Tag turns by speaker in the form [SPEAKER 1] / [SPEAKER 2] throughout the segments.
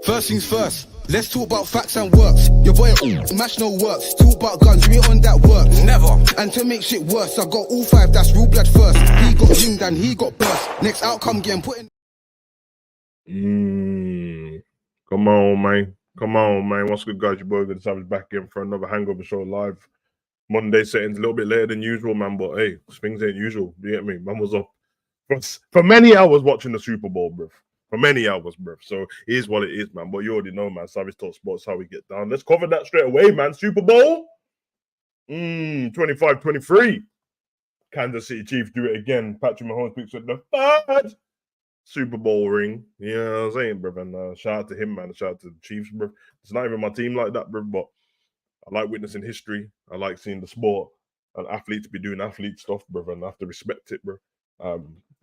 [SPEAKER 1] First things first, let's talk about facts and works. Your boy mash no works. Talk about guns, we on that work. Never. And to make shit worse, I got all 5, that's real blood first. He got zinged and he got burst. Next outcome getting put in.
[SPEAKER 2] Come on, man. Come on, man. What's good, guys? Your boy Good Savage back in for another Hangover show live. Monday settings a little bit later than usual, man. But hey, things ain't usual. You get me? Man was up for many hours watching the Super Bowl, bruv. For many hours, bruv. So it is what it is, man. But you already know, man. Savage Talk Sports, how we get down. Let's cover that straight away, man. Super Bowl 25-23. Kansas City Chiefs do it again. Patrick Mahomes picks up the third Super Bowl ring. You know what I'm saying, bruv? And shout out to him, man. Shout out to the Chiefs, bruv. It's not even my team like that, bruv. But I like witnessing history. I like seeing the sport and athletes be doing athlete stuff, bruv. And I have to respect it, bruv.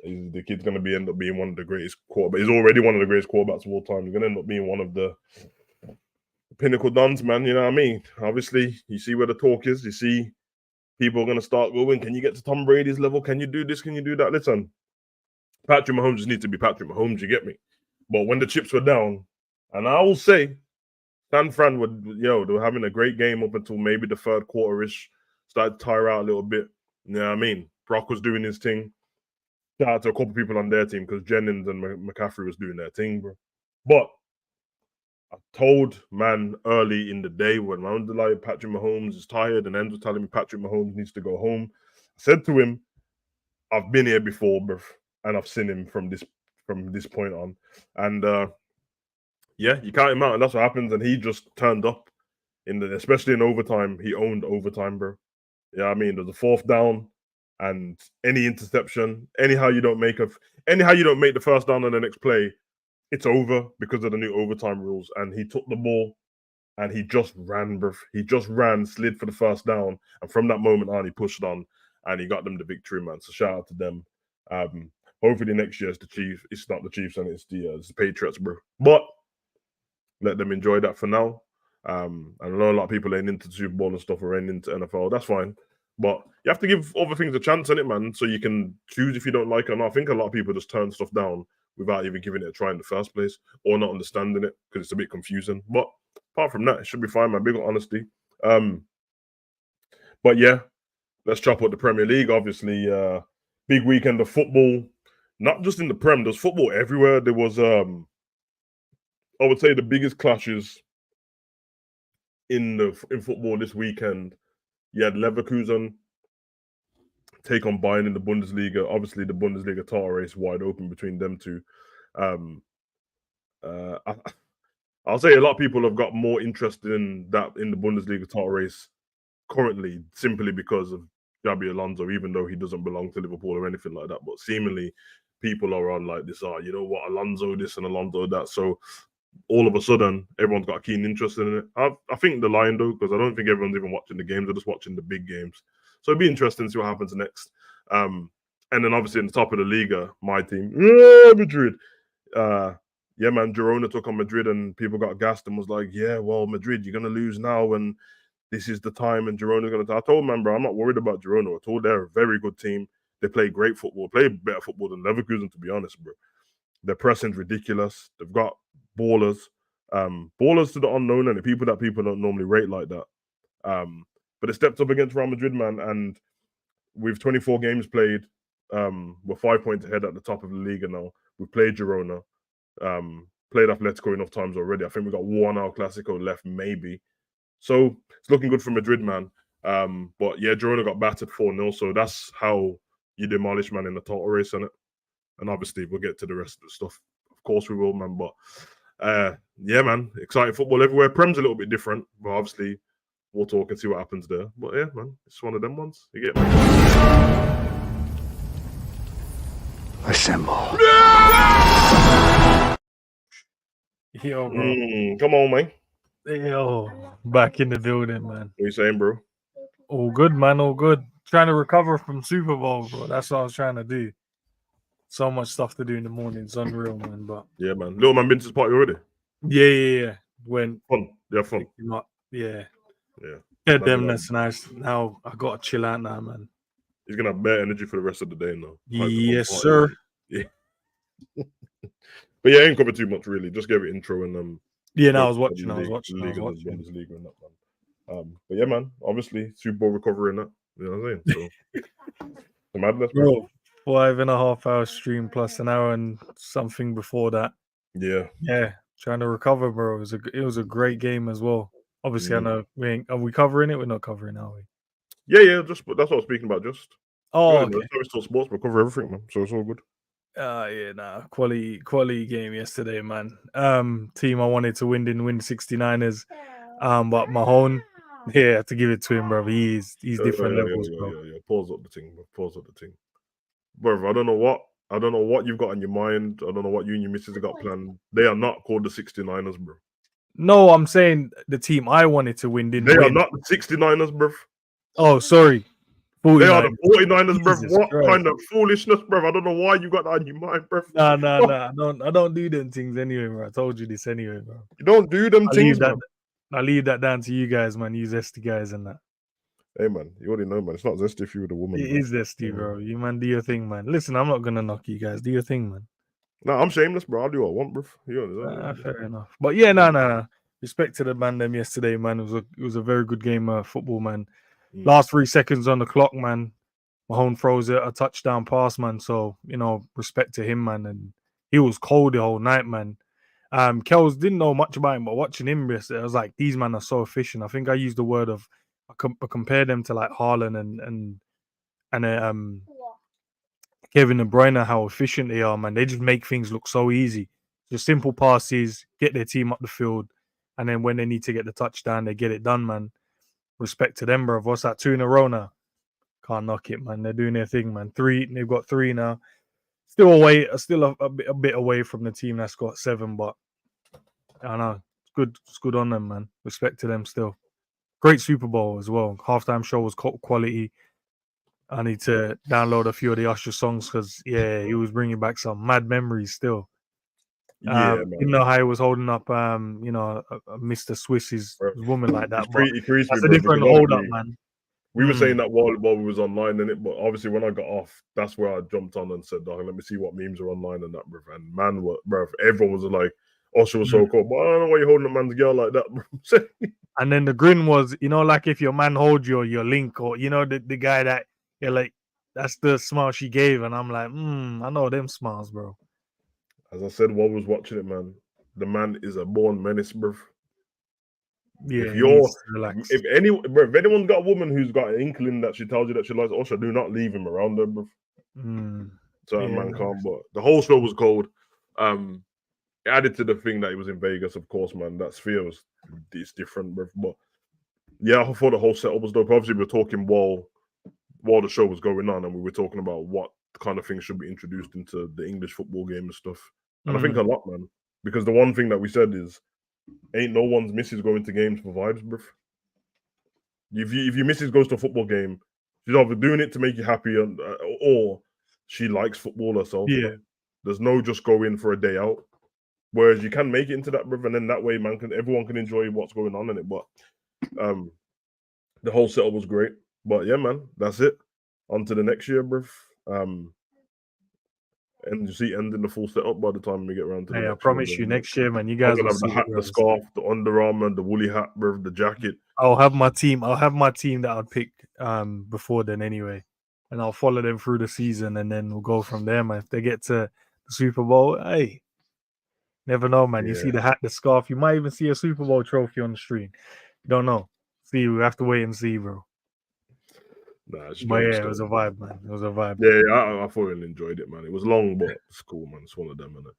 [SPEAKER 2] The kid's going to end up being one of the greatest quarterbacks. He's already one of the greatest quarterbacks of all time. He's going to end up being one of the pinnacle dons, man. You know what I mean? Obviously, you see where the talk is. You see people are going to start going, can you get to Tom Brady's level? Can you do this? Can you do that? Listen, Patrick Mahomes just needs to be Patrick Mahomes, you get me? But when the chips were down, and I will say, San Fran they were having a great game up until maybe the third quarter-ish. Started to tire out a little bit. You know what I mean? Brock was doing his thing. Shout out to a couple people on their team because Jennings and McCaffrey was doing their thing, bro. But I told man early in the day when I was like Patrick Mahomes is tired and Enzo was telling me Patrick Mahomes needs to go home. I said to him, I've been here before, bro, and I've seen him from this point on. And yeah, you count him out, and that's what happens. And he just turned up especially in overtime. He owned overtime, bro. Yeah, I mean, there's a fourth down. And any interception, anyhow you don't make the first down on the next play, it's over because of the new overtime rules. And he took the ball and he just ran, bruv. He just ran, slid for the first down. And from that moment on, he pushed on and he got them the victory, man. So shout out to them. Hopefully next year it's the Chiefs. It's not the Chiefs and it's the Patriots, bro. But let them enjoy that for now. I know a lot of people ain't into the Super Bowl and stuff or ain't into NFL. That's fine. But you have to give other things a chance in it, man, so you can choose if you don't like it or not. I think a lot of people just turn stuff down without even giving it a try in the first place or not understanding it because it's a bit confusing. But apart from that, it should be fine, man. Big on honesty. But yeah, let's chop up the Premier League. Obviously, big weekend of football, not just in the Prem. There's football everywhere. There was, I would say, the biggest clashes in football this weekend. You had Leverkusen take on Bayern in the Bundesliga. Obviously, the Bundesliga title race wide open between them two. I'll say a lot of people have got more interested in the Bundesliga title race currently simply because of Xabi Alonso, even though he doesn't belong to Liverpool or anything like that. But seemingly, people are on like this, you know what, Alonso this and Alonso that. So all of a sudden, everyone's got a keen interest in it. I think the line, though, because I don't think everyone's even watching the games. They're just watching the big games. So it'd be interesting to see what happens next. And then obviously in the top of the Liga, my team, Madrid. Yeah, man, Girona took on Madrid and people got gassed and was like, yeah, well, Madrid, you're going to lose now and this is the time and Girona's going to... I told man, bro, I'm not worried about Girona at all. They're a very good team. They play great football. Play better football than Leverkusen, to be honest, bro. Their pressing's ridiculous. They've got ballers to the unknown and the people that people don't normally rate like that. But they stepped up against Real Madrid, man, and with 24 games played, we're 5 points ahead at the top of the Liga now. We've played Girona, played Atletico enough times already. I think we got one El Clasico left, maybe. So it's looking good for Madrid, man. But yeah, Girona got battered 4-0, so that's how you demolish, man, in the title race, innit? And obviously, we'll get to the rest of the stuff. Of course we will, man, but yeah, man, exciting football everywhere. Prem's a little bit different, but obviously we'll talk and see what happens there. But yeah, man, it's one of them ones. You get me?
[SPEAKER 3] Assemble.
[SPEAKER 4] Yo, bro.
[SPEAKER 2] Come on, man.
[SPEAKER 4] Yo, back in the building, man.
[SPEAKER 2] What you saying, bro?
[SPEAKER 4] All good, man. All good. Trying to recover from Super Bowl, bro. That's what I was trying to do. So much stuff to do in the morning. It's unreal, man. But
[SPEAKER 2] yeah, man. Little man been to the party already?
[SPEAKER 4] Yeah. When
[SPEAKER 2] fun. Yeah, fun.
[SPEAKER 4] Yeah.
[SPEAKER 2] Yeah,
[SPEAKER 4] them. That's nice. Now I gotta chill out now, man.
[SPEAKER 2] He's gonna have bad energy for the rest of the day now.
[SPEAKER 4] Yes, sir.
[SPEAKER 2] Yeah. But yeah, I ain't covered too much really. Just gave it intro and
[SPEAKER 4] Yeah, no, I
[SPEAKER 2] spoke
[SPEAKER 4] was
[SPEAKER 2] about
[SPEAKER 4] watching. I was watching. I was
[SPEAKER 2] the league and the
[SPEAKER 4] watching.
[SPEAKER 2] Bundesliga and that, man. But yeah, man. Obviously, Super Bowl recovery and that. You know what I'm saying? So the madness, bro.
[SPEAKER 4] Bro, 5.5 hour stream plus an hour and something before that.
[SPEAKER 2] Yeah.
[SPEAKER 4] Yeah, trying to recover, bro. It was a great game as well. Obviously, I know we ain't. Are we covering it? We're not covering it, are we?
[SPEAKER 2] Yeah. Just that's what I was speaking about. Just
[SPEAKER 4] Oh,
[SPEAKER 2] you know,
[SPEAKER 4] okay.
[SPEAKER 2] it's still sports, but cover everything, man. So it's all good.
[SPEAKER 4] Yeah, nah. Quality game yesterday, man. Team I wanted to win didn't win 69ers. But Mahone, yeah, to give it to him, bro. He's different levels, bro.
[SPEAKER 2] Yeah. Pause up the thing, bro. Pause up the thing. Bro, I don't know what you've got on your mind. I don't know what you and your missus have got planned. They are not called the 69ers, bro.
[SPEAKER 4] No, I'm saying the team I wanted to win didn't
[SPEAKER 2] They are
[SPEAKER 4] win.
[SPEAKER 2] not the 69ers, bro.
[SPEAKER 4] Oh, sorry.
[SPEAKER 2] They are
[SPEAKER 4] 49.
[SPEAKER 2] the 49ers, bro.
[SPEAKER 4] Jesus
[SPEAKER 2] What
[SPEAKER 4] Christ.
[SPEAKER 2] kind of foolishness, bro? I don't know why you got that on your mind, bro.
[SPEAKER 4] Nah. I don't do them things anyway, bro. I told you this anyway, bro.
[SPEAKER 2] You don't do them things, bro.
[SPEAKER 4] I leave that down to you guys, man. You zesty guys and that.
[SPEAKER 2] Hey, man, you already know, man. It's not zesty if you were the woman.
[SPEAKER 4] It is zesty, bro. You man, do your thing, man. Listen, I'm not gonna knock you guys. Do your thing, man.
[SPEAKER 2] No, I'm shameless, bro. I'll do what I want, bro. You know,
[SPEAKER 4] Fair enough. But yeah, no. Respect to the man them yesterday, man. It was a very good game of football, man. Last 3 seconds on the clock, man. Mahone throws a touchdown pass, man. So, you know, respect to him, man. And he was cold the whole night, man. Kels didn't know much about him, but watching him yesterday, I was like, these men are so efficient. I think I used the word of I compare them to like Haaland and Kevin De Bruyne, how efficient they are, man. They just make things look so easy. Just simple passes, get their team up the field, and then when they need to get the touchdown, they get it done, man. Respect to them, bro. What's that? 2 in a row now. Can't knock it, man. They're doing their thing, man. They've got 3 now. Still a bit away from the team that's got 7, but I don't know. It's good on them, man. Respect to them still. Great Super Bowl as well. Halftime show was quality. I need to download a few of the Usher songs because, yeah, he was bringing back some mad memories still.
[SPEAKER 2] Yeah, man.
[SPEAKER 4] You know how he was holding up, Mr. Swiss's woman like that. But that's a different hold up, man.
[SPEAKER 2] We were saying that while we was online, and but obviously when I got off, that's where I jumped on and said, "Dog, let me see what memes are online and that, bro." And man, bro, everyone was like, "Usher was so cool," but I don't know why you're holding a man's girl like that, bro.
[SPEAKER 4] And then the grin was, you know, like if your man holds your link, or you know, the guy that you're like, that's the smile she gave, and I'm like, I know them smiles, bro.
[SPEAKER 2] As I said while I was watching it, man, the man is a born menace, bro.
[SPEAKER 4] Yeah,
[SPEAKER 2] if anyone's got a woman who's got an inkling that she tells you that she likes Usher, do not leave him around her, bro. So that man can't. But the whole show was cold. It added to the thing that it was in Vegas, of course, man. That sphere it's different, bro. But yeah, I thought the whole setup was dope. Obviously, we were talking while the show was going on, and we were talking about what kind of things should be introduced into the English football game and stuff. And I think a lot, man. Because the one thing that we said is, ain't no one's missus going to games for vibes, bro. If your missus goes to a football game, she's either doing it to make you happy, or she likes football herself.
[SPEAKER 4] Yeah.
[SPEAKER 2] Man. There's no just go in for a day out. Whereas you can make it into that, bro, and then that way, man, everyone can enjoy what's going on in it. But the whole setup was great. But yeah, man, that's it. On to the next year, bro. And you see, ending the full setup by the time we get around to the next
[SPEAKER 4] I promise you, next year, man, you guys will
[SPEAKER 2] have the hat, the scarf, the Under Armour, the woolly hat, bro, the jacket.
[SPEAKER 4] I'll have my team that I'll pick before then anyway. And I'll follow them through the season, and then we'll go from there, man. If they get to the Super Bowl, hey, never know, man. You see the hat, the scarf, you might even see a Super Bowl trophy on the stream. You don't know. See, we have to wait and see, bro.
[SPEAKER 2] Nah,
[SPEAKER 4] but yeah, it was a vibe, man. It was a vibe.
[SPEAKER 2] Yeah, I thoroughly enjoyed it, man. It was long, but it's cool, man. It's one of them, innit?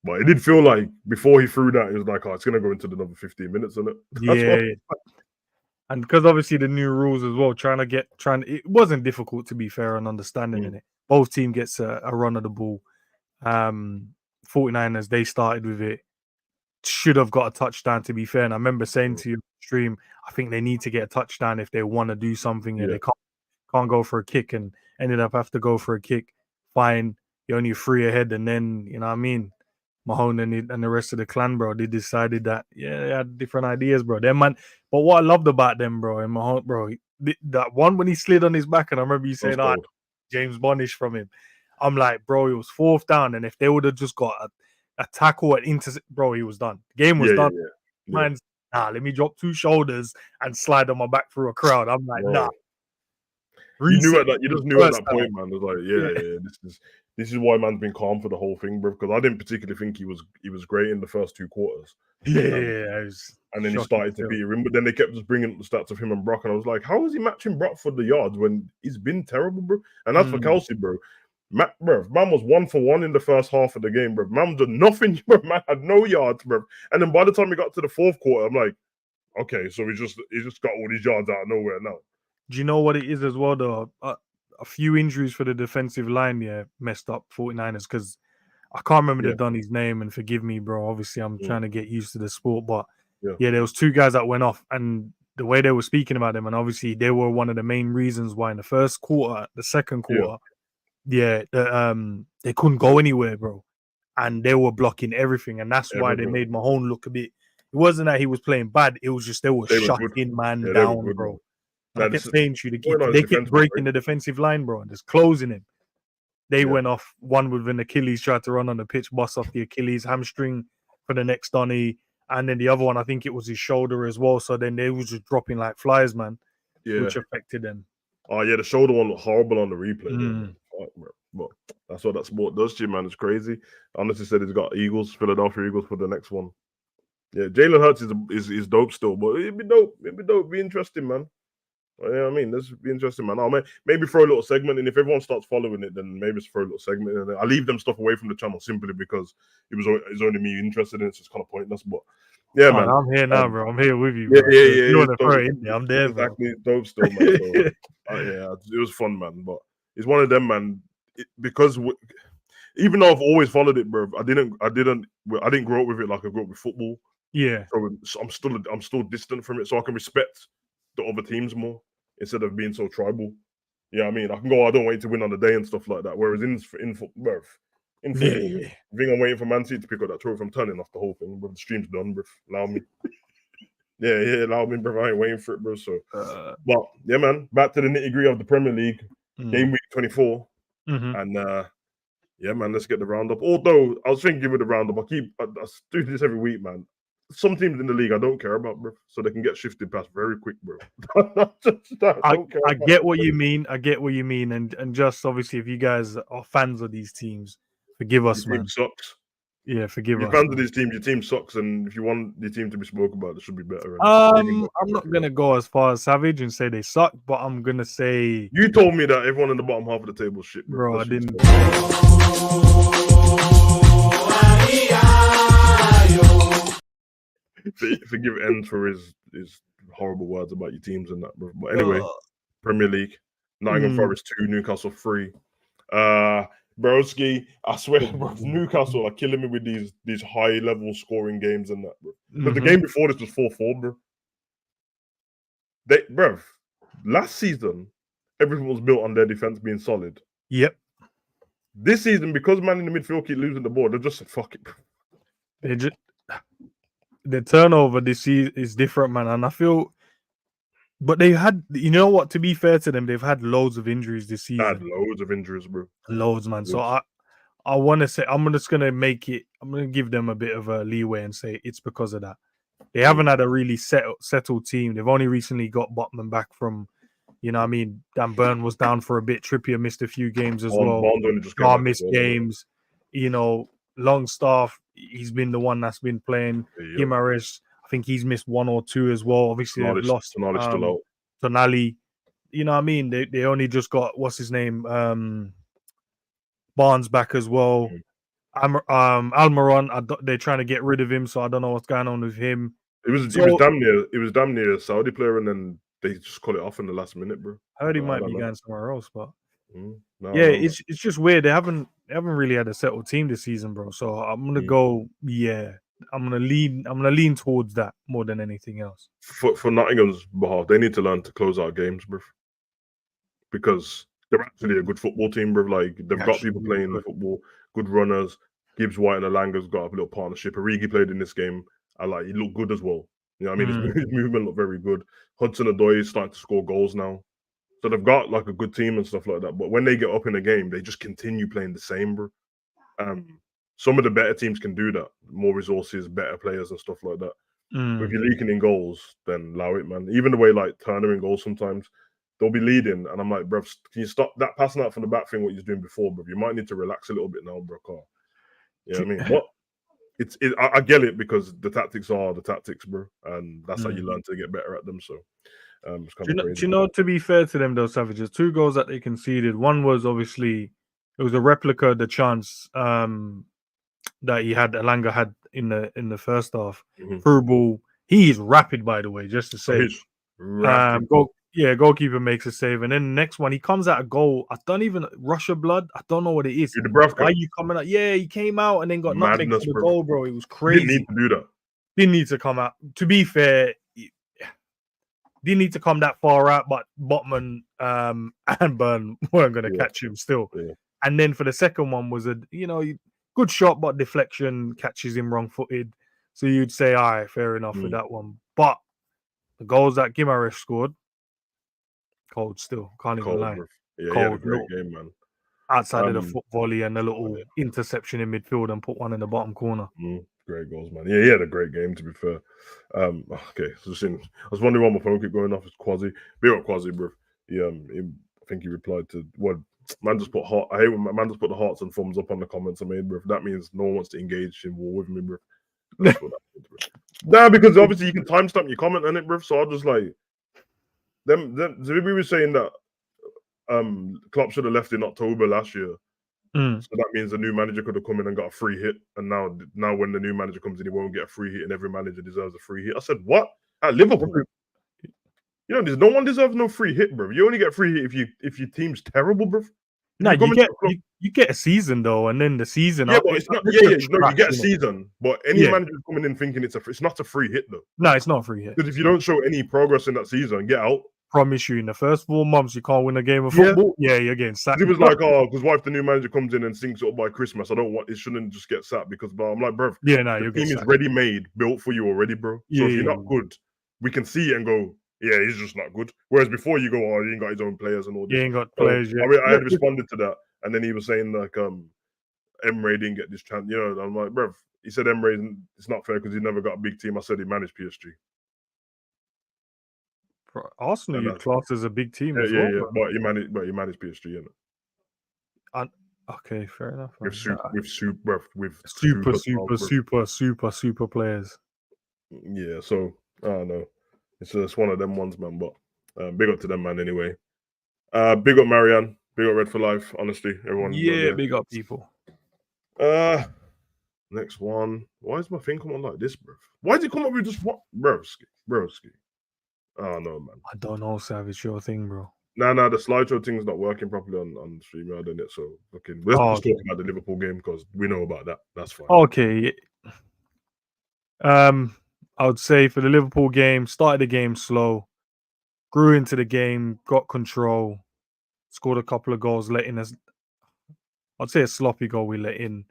[SPEAKER 2] But it did feel like before he threw that, it was like, oh, it's gonna go into another 15 minutes, isn't it?
[SPEAKER 4] Yeah. And because obviously the new rules as well, it wasn't difficult to be fair and understanding in it. Both team gets a run of the ball. 49ers, they started with it. Should have got a touchdown, to be fair. And I remember saying to you on stream, I think they need to get a touchdown if they want to do something, and they can't go for a kick, and ended up have to go for a kick. Fine, you're only 3 ahead, and then you know what I mean. Mahone and the rest of the clan, bro, they decided that they had different ideas, bro. Them man, but what I loved about them, bro, and Mahone, bro, that one when he slid on his back, and I remember you saying, James Bondish from him. I'm like, bro, it was 4th down, and if they would have just got a tackle at intercept, bro, he was done. The game was done.
[SPEAKER 2] Yeah.
[SPEAKER 4] Man's let me drop 2 shoulders and slide on my back through a crowd. I'm like, nah.
[SPEAKER 2] You knew at
[SPEAKER 4] Reset
[SPEAKER 2] that. You just knew at that
[SPEAKER 4] first
[SPEAKER 2] point, man. It was like, yeah. This is why man's been calm for the whole thing, bro. Because I didn't particularly think he was great in the first 2 quarters.
[SPEAKER 4] Yeah,
[SPEAKER 2] and then he started to beat him. But then they kept just bringing up the stats of him and Brock, and I was like, how is he matching Brock for the yards when he's been terrible, bro? And as for Kelsey, bro, man was 1 for 1 in the first half of the game, bro. Man did nothing, bro. Man had no yards, bro. And then by the time we got to the 4th quarter, I'm like, okay, so he just got all these yards out of nowhere now.
[SPEAKER 4] Do you know what it is as well, though? A few injuries for the defensive line, messed up 49ers, because I can't remember the Donny's name, and forgive me, bro. Obviously, I'm trying to get used to the sport, but there was 2 guys that went off, and the way they were speaking about them, and obviously they were one of the main reasons why in the first quarter, the second quarter, they couldn't go anywhere, bro, and they were blocking everything, and that's why they made Mahone look a bit. It wasn't that he was playing bad; it was just they were shutting man down, bro. I kept saying to you, they kept breaking the defensive line, bro, and just closing him. They went off, one with an Achilles, tried to run on the pitch, bust off the Achilles, hamstring for the next Donny. And then the other one, I think it was his shoulder as well. So then they was just dropping like flies, man, which affected them.
[SPEAKER 2] Oh, yeah, the shoulder one looked horrible on the replay. But that's what that sport does to you, man. It's crazy. Honestly said he's got Philadelphia Eagles for the next one. Yeah, Jalen Hurts is dope still, but it'd be dope. It'd be interesting, man. You know what I mean? This would be interesting, man. I'll maybe throw a little segment, and if everyone starts following it, then maybe just throw a little segment. And I leave them stuff away from the channel simply because it's only me interested in it. It's just kind of pointless. But yeah, man.
[SPEAKER 4] I'm here now, bro. I'm here with you.
[SPEAKER 2] Yeah,
[SPEAKER 4] bro.
[SPEAKER 2] yeah.
[SPEAKER 4] You want to throw it in there? I'm there, bro.
[SPEAKER 2] Exactly, dope still, man. So, it was fun, man. But it's one of them, man. Because even though I've always followed it, bro, I didn't grow up with it like I grew up with football.
[SPEAKER 4] Yeah.
[SPEAKER 2] So I'm still distant from it, so I can respect the other teams more instead of being so tribal. Yeah, I mean, I can go, I don't wait to win on the day and stuff like that. Whereas in football, I think I'm waiting for Man City to pick up that trophy. I'm turning off the whole thing, but the stream's done, bro. Allow me. Allow me, bro. I ain't waiting for it, bro. So, but yeah, man. Back to the nitty-gritty of the Premier League, game week 24, and yeah, man. Let's get the roundup. Although I was thinking with the roundup, I do this every week, man. Some teams in the league I don't care about, bro, so they can get shifted past very quick, bro.
[SPEAKER 4] I get what you mean. I get what you mean, and just obviously, if you guys are fans of these teams, forgive us, man.
[SPEAKER 2] Team sucks.
[SPEAKER 4] Yeah, forgive us.
[SPEAKER 2] You're fans of these teams, your team sucks, and if you want your team to be spoken about, it should be better.
[SPEAKER 4] I'm not gonna go as far as savage and say they suck, but I'm gonna say
[SPEAKER 2] you told me that everyone in the bottom half of the table is shit,
[SPEAKER 4] bro. I didn't.
[SPEAKER 2] Forgive Enz for his horrible words about your teams and that, bro. But anyway, Premier League, Nottingham Forest 2, Newcastle 3. Broski, I swear, bro, Newcastle are killing me with these high level scoring games and that, bro. But the game before this was 4-4, bro. Last season, everything was built on their defense being solid.
[SPEAKER 4] Yep.
[SPEAKER 2] This season, because man in the midfield keep losing the ball, they're just fuck it, bro.
[SPEAKER 4] The turnover this season is different, man, and I feel. But they had, you know what? To be fair to them, they've had loads of injuries this season.
[SPEAKER 2] Had loads of injuries, bro.
[SPEAKER 4] Loads, man. So I want to say I'm just gonna make it. I'm gonna give them a bit of a leeway and say it's because of that. They haven't had a really settled team. They've only recently got Botman back from, you know what I mean? Dan Burn was down for a bit. Trippier missed a few games as well. Gar missed games. You know, Longstaff, he's been the one that's been playing. Guimaraes, I think he's missed 1 or 2 as well. Obviously, they've lost Tonali. You know what I mean? They only just got, what's his name? Barnes back as well. Almiron, they're trying to get rid of him, so I don't know what's going on with him.
[SPEAKER 2] It was damn near a Saudi player, and then they just cut it off in the last minute, bro.
[SPEAKER 4] I heard he might be going somewhere else, but it's just weird. They haven't really had a settled team this season, bro. So I'm gonna go, I'm gonna lean towards that more than anything else.
[SPEAKER 2] For Nottingham's behalf, they need to learn to close out games, bro, because they're actually a good football team, bro. Like they've got people playing the football, good runners. Gibbs White and Alanga's got a little partnership. Origi played in this game. He looked good as well. You know what I mean? His movement looked very good. Hudson-Odoi is starting to score goals now. So they've got like a good team and stuff like that. But when they get up in a game, they just continue playing the same, bro. Some of the better teams can do that. More resources, better players and stuff like that. If you're leaking in goals, then allow it, man. Even the way like Turner in goals sometimes, they'll be leading, and I'm like, bro, can you stop that passing out from the back thing? What you're doing before, bro? You might need to relax a little bit now, bro. You know what I mean? But I get it because the tactics are the tactics, bro, and that's how you learn to get better at them. So it's kind of crazy.
[SPEAKER 4] Do you know, to be fair to them, those Savages, 2 goals that they conceded. One was obviously it was a replica of the chance that Alanga had in the first half. Through ball. He is rapid, by the way, just to say. Goalkeeper makes a save, and then the next one he comes out a goal. I don't even Russia blood. I don't know what it is. Why are you coming out? Yeah, he came out and then got nutmegged for the goal, bro. It was crazy.
[SPEAKER 2] Didn't need to do that.
[SPEAKER 4] Didn't need to come out. To be fair, didn't need to come that far out, but Botman and Burn weren't going to catch him still. Yeah. And then for the second one was a good shot, but deflection, catches him wrong-footed. So you'd say, all right, fair enough with that one. But the goals that Guimaraes scored, cold still. Can't even lie.
[SPEAKER 2] Yeah, he had a great game, man.
[SPEAKER 4] Outside of the foot volley and the little interception in midfield and put one in the bottom corner.
[SPEAKER 2] Great goals, man. Yeah, he had a great game, to be fair. Okay, so I was wondering why my phone kept going off. It's Quasi. Big up Quasi, bro. I think he replied to what man just put heart. I hate when man just put the hearts and thumbs up on the comments I made, bro. That means no one wants to engage in war with me, bro. That's what that means, bro. Nah, because obviously you can timestamp your comment on it, bro. So I just like so we were saying that Klopp should have left in October last year. So that means the new manager could have come in and got a free hit. And now when the new manager comes in, he won't get a free hit, and every manager deserves a free hit. I said, what? At Liverpool? No one deserves no free hit, bro. You only get free hit if your team's terrible, bro.
[SPEAKER 4] No, you get a season though, and then the season.
[SPEAKER 2] Yeah, but it's not. You get a season, but any manager coming in thinking it's not a free hit though.
[SPEAKER 4] No, it's not a free hit.
[SPEAKER 2] Because if you don't show any progress in that season, get out.
[SPEAKER 4] Promise you, in the first 4 months, you can't win a game of football. Yeah, you're getting sacked.
[SPEAKER 2] It was like, because what if the new manager comes in and sinks it up by Christmas? It shouldn't just get sacked because, but I'm like, bro, the team is ready made, built for you already, bro. So if you're not good, we can see it and go, yeah, he's just not good. Whereas before you go, he ain't got his own players and all this.
[SPEAKER 4] He ain't got players yet.
[SPEAKER 2] I had responded to that, and then he was saying like, Emre didn't get this chance. I'm like, bro, he said Emre, it's not fair because he never got a big team. I said he managed PSG.
[SPEAKER 4] Arsenal, you class as a big team as well.
[SPEAKER 2] Yeah. But you manage PSG, innit?
[SPEAKER 4] Okay, fair enough.
[SPEAKER 2] With
[SPEAKER 4] super players.
[SPEAKER 2] Yeah, so I don't know. It's one of them ones, man. But big up to them, man. Anyway, big up Marianne, big up Red for Life. Honestly, everyone.
[SPEAKER 4] Yeah, big up people.
[SPEAKER 2] Next one. Why is my thing come on like this, bro? Why did it come up with just what, broski? Oh no, man.
[SPEAKER 4] I don't know, Savage. Your thing, bro.
[SPEAKER 2] Nah, the slideshow thing's not working properly on StreamYard, isn't it? So let's just talk about the Liverpool game because we know about that. That's fine.
[SPEAKER 4] Okay. I would say for the Liverpool game, started the game slow, grew into the game, got control, scored a couple of goals, letting us. I'd say a sloppy goal we let in.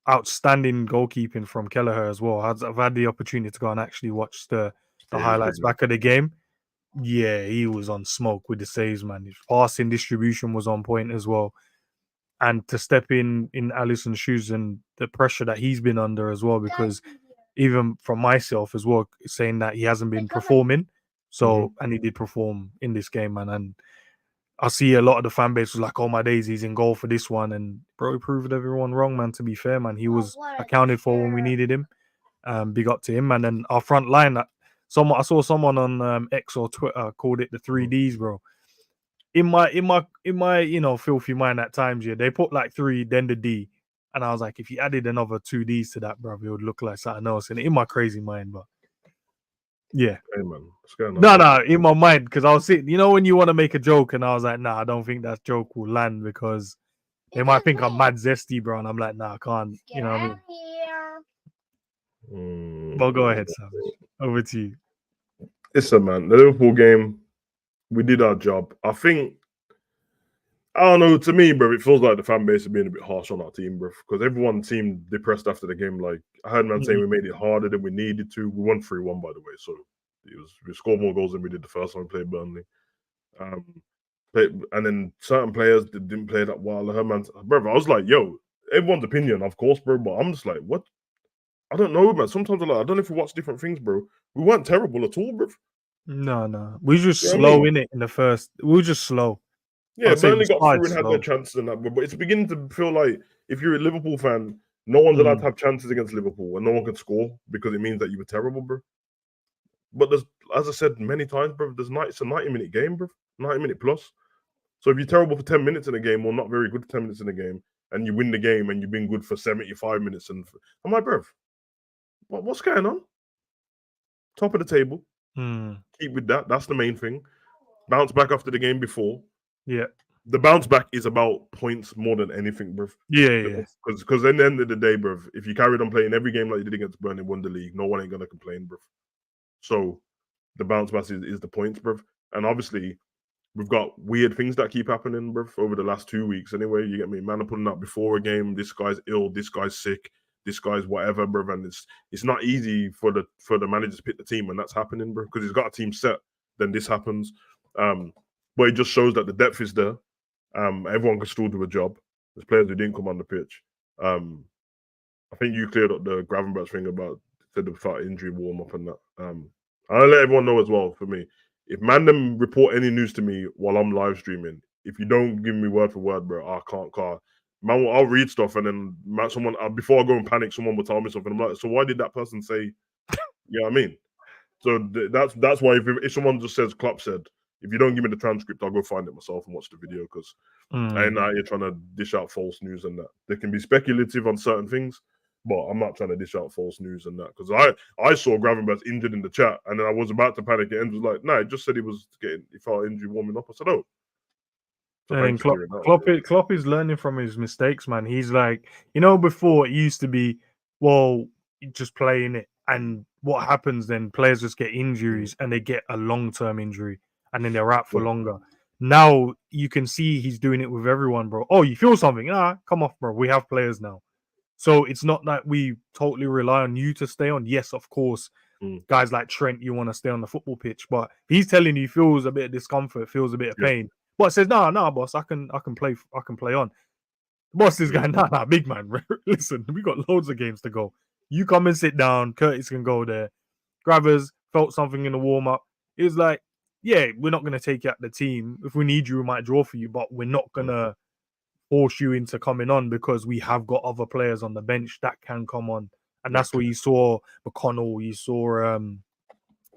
[SPEAKER 4] Outstanding goalkeeping from Kelleher as well. I've had the opportunity to go and actually watch the highlights back of the game. Yeah, he was on smoke with the saves, man. His passing distribution was on point as well. And to step in Alisson's shoes and the pressure that he's been under as well, because even from myself as well, saying that he hasn't been performing. So, and he did perform in this game, man. And I see a lot of the fan base was like, oh my days, he's in goal for this one. And bro, he proved everyone wrong, man, to be fair, man. He was accounted for when we needed him. Big up to him, man. And our front line, I saw someone on X or Twitter called it the 3Ds, bro. In my filthy mind at times, they put like 3, then the D. And I was like, if you added another 2 Ds to that, bro, it would look like something else. And in my crazy mind, but yeah.
[SPEAKER 2] Hey, man. What's going on?
[SPEAKER 4] No, in my mind, because I was sitting, when you want to make a joke, and I was like, nah, I don't think that joke will land because they might think I'm mad zesty, bro. And I'm like, nah, I can't. You know what I mean? But go ahead, Savage. Over to you.
[SPEAKER 2] Listen, man, the Liverpool game, we did our job. I don't know, to me, bro, it feels like the fan base is being a bit harsh on our team, bro, because everyone seemed depressed after the game. Like, I heard man saying we made it harder than we needed to. We won 3-1, by the way, so we scored more goals than we did the first time we played Burnley. And then certain players that didn't play that well. Her man, brother, I was like, yo, everyone's opinion, of course, bro. But I'm just like, what? I don't know, man. Sometimes I'm like, I don't know if we watch different things, bro. We weren't terrible at all, bro.
[SPEAKER 4] No. We were just
[SPEAKER 2] You know what I
[SPEAKER 4] slow
[SPEAKER 2] mean?
[SPEAKER 4] in it in the first. We were just slow.
[SPEAKER 2] Yeah,
[SPEAKER 4] I'd say we
[SPEAKER 2] Burnley got
[SPEAKER 4] started
[SPEAKER 2] through and had their
[SPEAKER 4] slow.
[SPEAKER 2] chances and that, but it's beginning to feel like if you're a Liverpool fan, no one's allowed to have chances against Liverpool and no one can score because it means that you were terrible, bro. But there's, as I said many times, bro, it's a 90-minute game, bro. 90-minute plus. So if you're terrible for 10 minutes in a game or not very good for 10 minutes in a game and you win the game and you've been good for 75 minutes I'm like, bro, what's going on? Top of the table. Keep with that. That's the main thing. Bounce back after the game before.
[SPEAKER 4] Yeah.
[SPEAKER 2] The bounce back is about points more than anything, bruv.
[SPEAKER 4] Yeah.
[SPEAKER 2] Because at the end of the day, bruv, if you carried on playing every game like you did against Burnley, won the league, no one ain't gonna complain, bruv. So the bounce back is the points, bruv. And obviously, we've got weird things that keep happening, bruv, over the last 2 weeks. Anyway, you get me? Man are pulling up before a game. This guy's ill. This guy's sick. This guy's whatever, bruv. And it's not easy for the manager to pick the team when that's happening, bruv. Because he's got a team set. Then this happens. But it just shows that the depth is there. Everyone can still do a job. There's players who didn't come on the pitch. I think you cleared up the Gravenberch thing about the injury warm up and that. I'll let everyone know as well. For me, if Mandem report any news to me while I'm live streaming, if you don't give me word for word, bro, I can't. Man, I'll read stuff and then someone before I go and panic, someone will tell me something. I'm like, so why did that person say? You know what I mean? So that's why if someone just says Klopp said, if you don't give me the transcript, I'll go find it myself and watch the video because I ain't out here trying to dish out false news and that. They can be speculative on certain things, but I'm not trying to dish out false news and that because I saw Gravenberch injured in the chat and then I was about to panic and was like, nah, it just said he felt injury warming up. I said, oh. So
[SPEAKER 4] and Klopp is learning from his mistakes, man. He's like, before it used to be, well, just playing it. And what happens then? Players just get injuries and they get a long-term injury and then they're out for longer. Now you can see he's doing it with everyone, bro. Oh, you feel something? Come off, bro. We have players now. So it's not that we totally rely on you to stay on. Yes, of course, guys like Trent, you want to stay on the football pitch, but he's telling you he feels a bit of discomfort, feels a bit of pain. But says, nah, boss, I can play on. The boss is going, nah, big man. Listen, we got loads of games to go. You come and sit down. Curtis can go there. Gravers felt something in the warm-up. It was like, yeah, we're not going to take you out the team. If we need you, we might draw for you, but we're not going to force you into coming on because we have got other players on the bench that can come on. And that's where you saw McConnell, you saw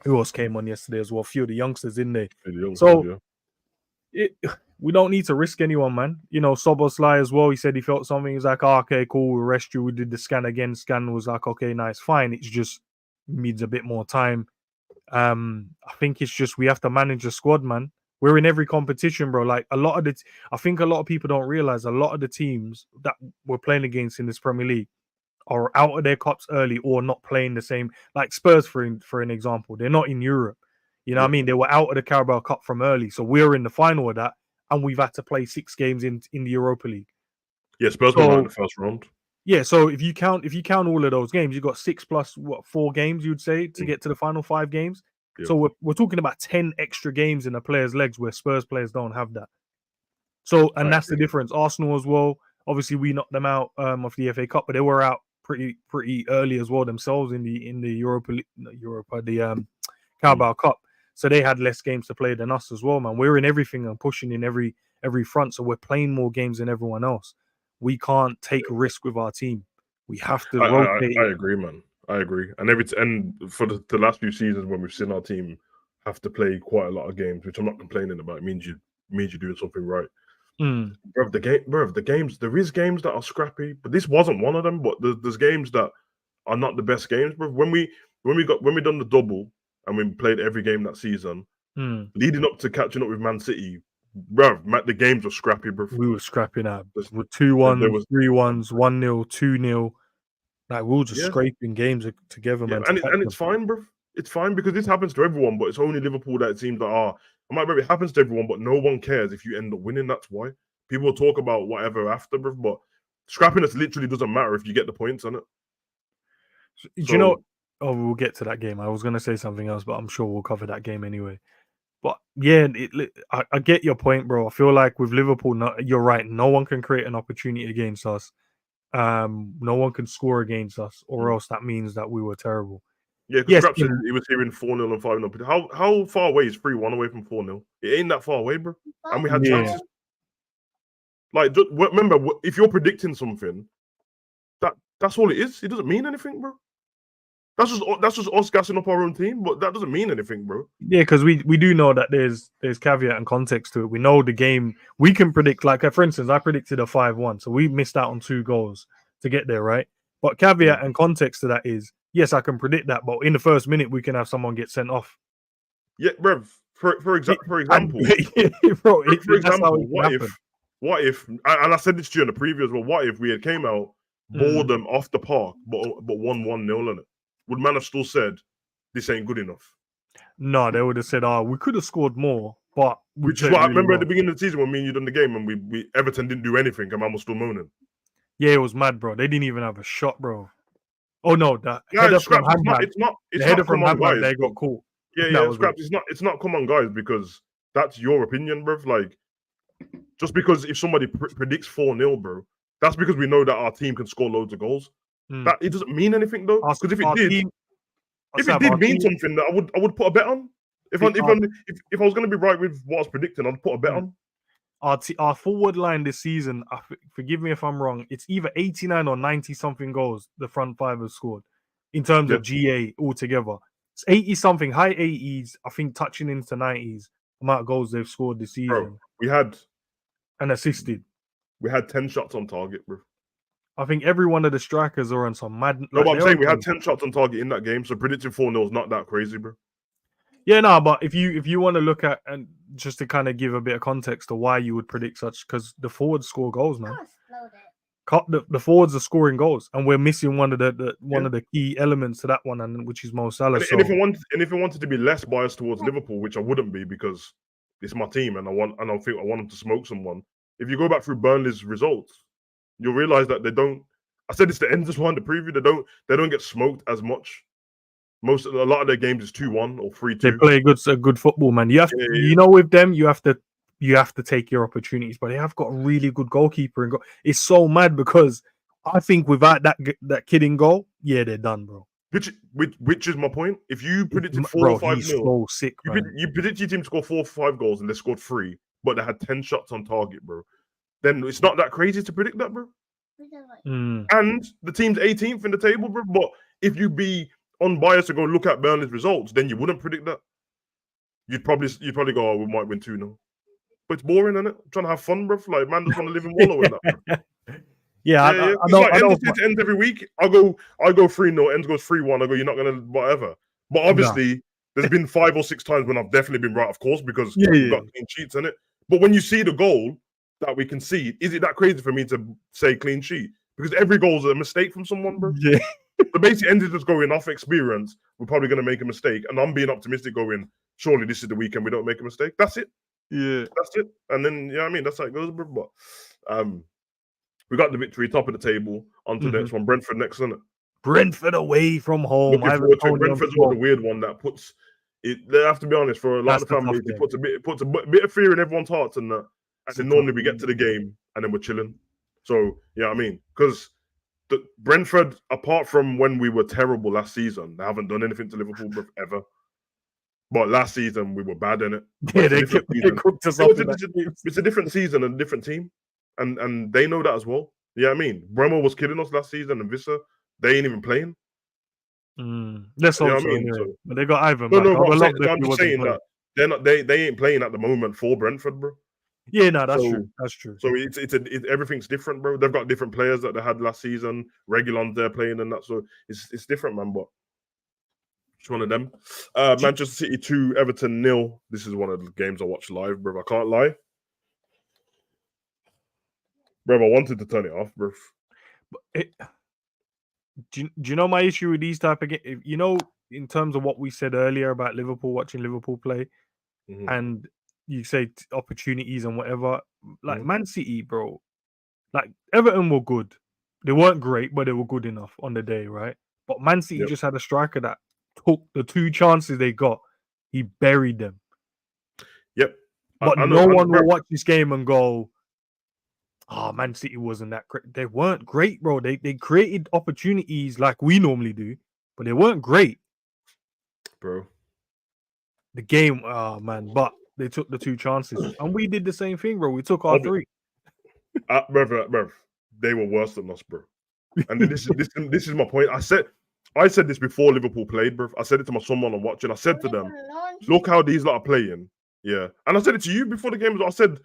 [SPEAKER 4] who else came on yesterday as well? A few of the youngsters in there. We don't need to risk anyone, man. Soboslai as well. He said he felt something. He's like, okay, cool, we'll rest you. We did the scan again. Scan was like, okay, nice, fine. It's just needs a bit more time. I think it's just we have to manage the squad, man. We're in every competition, bro. Like I think a lot of people don't realize a lot of the teams that we're playing against in this Premier League are out of their cups early or not playing the same. Like Spurs, for an example, they're not in Europe. You know what I mean? They were out of the Carabao Cup from early, so we're in the final of that, and we've had to play 6 games in the Europa League.
[SPEAKER 2] Yeah, Spurs were in the first round.
[SPEAKER 4] Yeah, so if you count all of those games, you've got 6 plus 4 games, you'd say, to get to the final 5 games. Yeah. So we're talking about 10 extra games in a player's legs where Spurs players don't have that. So that's the difference. Arsenal as well. Obviously, we knocked them out of the FA Cup, but they were out pretty early as well themselves in the Carabao Cup. So they had less games to play than us as well, man. We're in everything and pushing in every front. So we're playing more games than everyone else. We can't take risk with our team. We have to rotate.
[SPEAKER 2] I agree, man. I agree. And for the last few seasons when we've seen our team have to play quite a lot of games, which I'm not complaining about. It means you're doing something right. Bro, there is games that are scrappy, but this wasn't one of them. But there's games that are not the best games, bro. When we done the double and we played every game that season, leading up to catching up with Man City, bro, the games were scrappy, bro.
[SPEAKER 4] We were scrapping out with 2-1, 3-1s, 1-0, 2-0. Like we were just scraping games together, man.
[SPEAKER 2] And it's fine, bro. It's fine because this happens to everyone, but it's only Liverpool that it seems that it happens to everyone, but no one cares if you end up winning. That's why people talk about whatever after, bro. But scrappiness literally doesn't matter if you get the points on it.
[SPEAKER 4] Do you know? Oh, we'll get to that game. I was going to say something else, but I'm sure we'll cover that game anyway. But yeah, I get your point, bro. I feel like with Liverpool, you're right. No one can create an opportunity against us. No one can score against us, or else that means that we were terrible.
[SPEAKER 2] Yeah, because
[SPEAKER 4] Yes,
[SPEAKER 2] Scrap said he was hearing 4-0 and 5-0. How far away is 3-1 away from 4-0? It ain't that far away, bro. And we had chances. Like, just, remember, if you're predicting something, that's all it is. It doesn't mean anything, bro. That's just us gassing up our own team, but that doesn't mean anything, bro.
[SPEAKER 4] Yeah, because we do know that there's caveat and context to it. We know the game. We can predict, like for instance, I predicted a 5-1, so we missed out on 2 goals to get there, right? But caveat and context to that is, yes, I can predict that, but in the first minute we can have someone get sent off.
[SPEAKER 2] Yeah, bro. For example,
[SPEAKER 4] bro,
[SPEAKER 2] for example, what if, and I said this to you in the preview, well, what if we had came out, balled them off the park, but won 1-0 on it? Would man have still said this ain't good enough?
[SPEAKER 4] No, they would have said, we could have scored more, but
[SPEAKER 2] which is what I remember at the beginning of the season when me and you done the game and we Everton didn't do anything and man was still moaning.
[SPEAKER 4] Yeah, it was mad, bro. They didn't even have a shot, bro. Oh no, that
[SPEAKER 2] header from Hamdan. It's not come on, guys.
[SPEAKER 4] They got caught.
[SPEAKER 2] Yeah, Scraps. It's not come on, guys, because that's your opinion, bro. Like, just because if somebody predicts 4-0, bro, that's because we know that our team can score loads of goals. That it doesn't mean anything though, because if it did mean something, that I would put a bet on. If I was going to be right with what I was predicting, I'd put a bet on.
[SPEAKER 4] Our forward line this season, forgive me if I'm wrong, it's either 89 or 90 something goals the front five have scored in terms of GA altogether. It's 80 something, high 80s, I think touching into 90s amount of goals they've scored this season.
[SPEAKER 2] Bro, we had
[SPEAKER 4] and assisted.
[SPEAKER 2] We had 10 shots on target, bro.
[SPEAKER 4] I think every one of the strikers are on some mad.
[SPEAKER 2] No, but I'm saying we had 10 shots on target in that game, so predicting 4-0 is not that crazy, bro.
[SPEAKER 4] Yeah, no, but if you want to look at, and just to kind of give a bit of context to why you would predict such, because the forwards score goals, man. The forwards are scoring goals, and we're missing one of the key elements to that one, and which is Mo Salah.
[SPEAKER 2] And if I wanted to be less biased towards Liverpool, which I wouldn't be because it's my team, and I want them to smoke someone. If you go back through Burnley's results, you'll realize that they don't. I said it's the end as one, the preview. They don't get smoked as much. A lot of their games is 2-1 or 3-2.
[SPEAKER 4] They play good football, man. You have you know, with them, you have to take your opportunities, but they have got a really good goalkeeper and it's so mad because I think without that kid in goal, yeah, they're done, bro.
[SPEAKER 2] Which is my point. If you predicted 4 or 5
[SPEAKER 4] he's so sick,
[SPEAKER 2] you predicted your team to score 4 or 5 goals and they scored 3, but they had 10 shots on target, bro. Then it's not that crazy to predict that, bro. And the team's 18th in the table, bro. But if you be unbiased and go look at Burnley's results, then you wouldn't predict that. You'd probably go, we might win 2-0. But it's boring, isn't it? I'm trying to have fun, bro. Like, man just want to live in wallow in that, bro.
[SPEAKER 4] I
[SPEAKER 2] It ends every week. I go 3-0, ends goes 3-1. I go, you're not gonna whatever. But obviously, there's been 5 or 6 times when I've definitely been right, of course, because we've got clean sheets in it. But when you see the goal that we concede, is it that crazy for me to say clean sheet? Because every goal is a mistake from someone, bro.
[SPEAKER 4] Yeah.
[SPEAKER 2] The basic end is just going off experience. We're probably going to make a mistake, and I'm being optimistic, going, surely this is the weekend we don't make a mistake. That's it.
[SPEAKER 4] Yeah,
[SPEAKER 2] that's it. And then that's how it goes, bro. But we got the victory, top of the table. On to the next one. Brentford next, isn't it?
[SPEAKER 4] Brentford away from home.
[SPEAKER 2] Brentford's the weird one that puts it. They have to be honest, for a lot of the families, it puts a bit of fear in everyone's hearts, and that. And then normally we get to the game and then we're chilling. So because the Brentford, apart from when we were terrible last season, they haven't done anything to Liverpool ever. But last season we were bad in it.
[SPEAKER 4] Yeah, they cooked us up.
[SPEAKER 2] It's a different season and a different team, and they know that as well. Bremer was killing us last season, and Vissa, they ain't even playing.
[SPEAKER 4] That's all. But they got Ivan.
[SPEAKER 2] No, I'm just saying that they're not. They ain't playing at the moment for Brentford, bro.
[SPEAKER 4] Yeah, no, that's true. That's true.
[SPEAKER 2] So everything's different, bro. They've got different players that they had last season. Regulon's there playing and that. So it's different, man. But it's one of them. Manchester City 2, Everton 0. This is one of the games I watched live, bro. I can't lie. Bro, I wanted to turn it off, bro.
[SPEAKER 4] Do you know my issue with these type of games? You know, in terms of what we said earlier about Liverpool, watching Liverpool play, and you say opportunities and whatever, like Man City, bro, like Everton were good. They weren't great, but they were good enough on the day, right? But Man City just had a striker that took the 2 chances they got. He buried them. But
[SPEAKER 2] I
[SPEAKER 4] no
[SPEAKER 2] know,
[SPEAKER 4] one will watch this game and go, "Oh, Man City wasn't that great." They weren't great, bro. They created opportunities like we normally do, but they weren't great.
[SPEAKER 2] bro.
[SPEAKER 4] The game, oh man, but they took the 2 chances, and we did the same thing, bro. We took our 3.
[SPEAKER 2] Bruv, they were worse than us, bro. And this is my point. I said this before Liverpool played, bro. I said it to my son while I'm watching. I said to them, look how these lot are playing. Yeah. And I said it to you before the game. I said,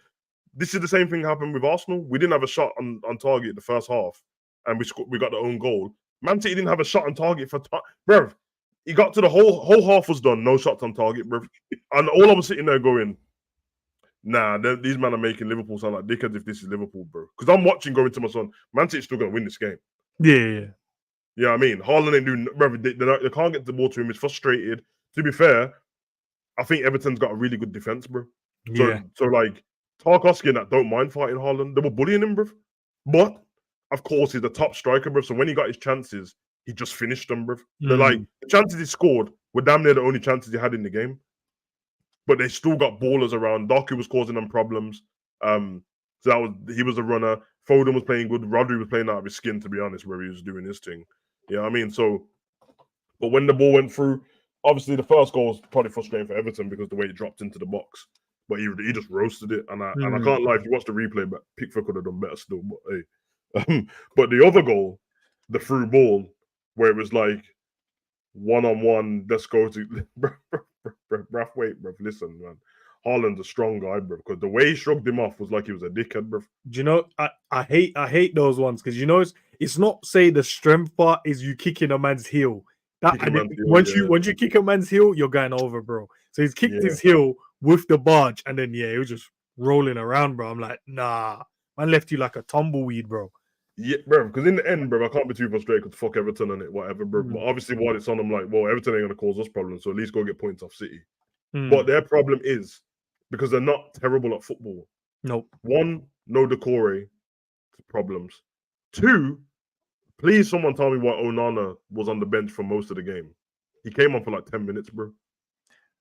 [SPEAKER 2] this is the same thing happened with Arsenal. We didn't have a shot on target the first half, and we got the own goal. Man City didn't have a shot on target for bro. He got to the whole half was done, no shots on target, bro. And all I was sitting there going, nah, these men are making Liverpool sound like dickheads if this is Liverpool, bro. Because I'm watching going to my son, Man City's still gonna win this game.
[SPEAKER 4] Yeah.
[SPEAKER 2] Yeah, I mean, Haaland ain't doing, bro. They can't get the ball to him. He's frustrated. To be fair, I think Everton's got a really good defense, bro. So like Tarkowski and that don't mind fighting Haaland. They were bullying him, bro. But of course, he's the top striker, bro. So when he got his chances, he just finished them, bro. They're like the chances he scored were damn near the only chances he had in the game. But they still got ballers around. Doku was causing them problems. So he was a runner. Foden was playing good. Rodri was playing out of his skin, to be honest, where he was doing his thing. You know what I mean? So, but when the ball went through, obviously the first goal was probably frustrating for Everton because the way it dropped into the box. But he just roasted it, and I can't lie. If you watch the replay, but Pickford could have done better still. But hey, but the other goal, the through ball, where it was like 1-on-1, let's go to bruv, wait, bruv, listen, man. Haaland's a strong guy, bruv, because the way he shrugged him off was like he was a dickhead, bruv.
[SPEAKER 4] Do you know, I hate those ones because you know it's not say the strength part is you kicking a man's heel. Once you kick a man's heel, you're going over, bro. So he's kicked his heel with the barge, and then he was just rolling around, bro. I'm like, nah, man left you like a tumbleweed, bro.
[SPEAKER 2] Yeah, bro, because in the end, bro, I can't be too frustrated because fuck Everton and it, whatever, bro. But obviously, while it's on, I'm like, well, Everton ain't going to cause us problems, so at least go get points off City. But their problem is because they're not terrible at football.
[SPEAKER 4] Nope.
[SPEAKER 2] 1, no decore problems. 2, please someone tell me why Onana was on the bench for most of the game. He came on for like 10 minutes, bro,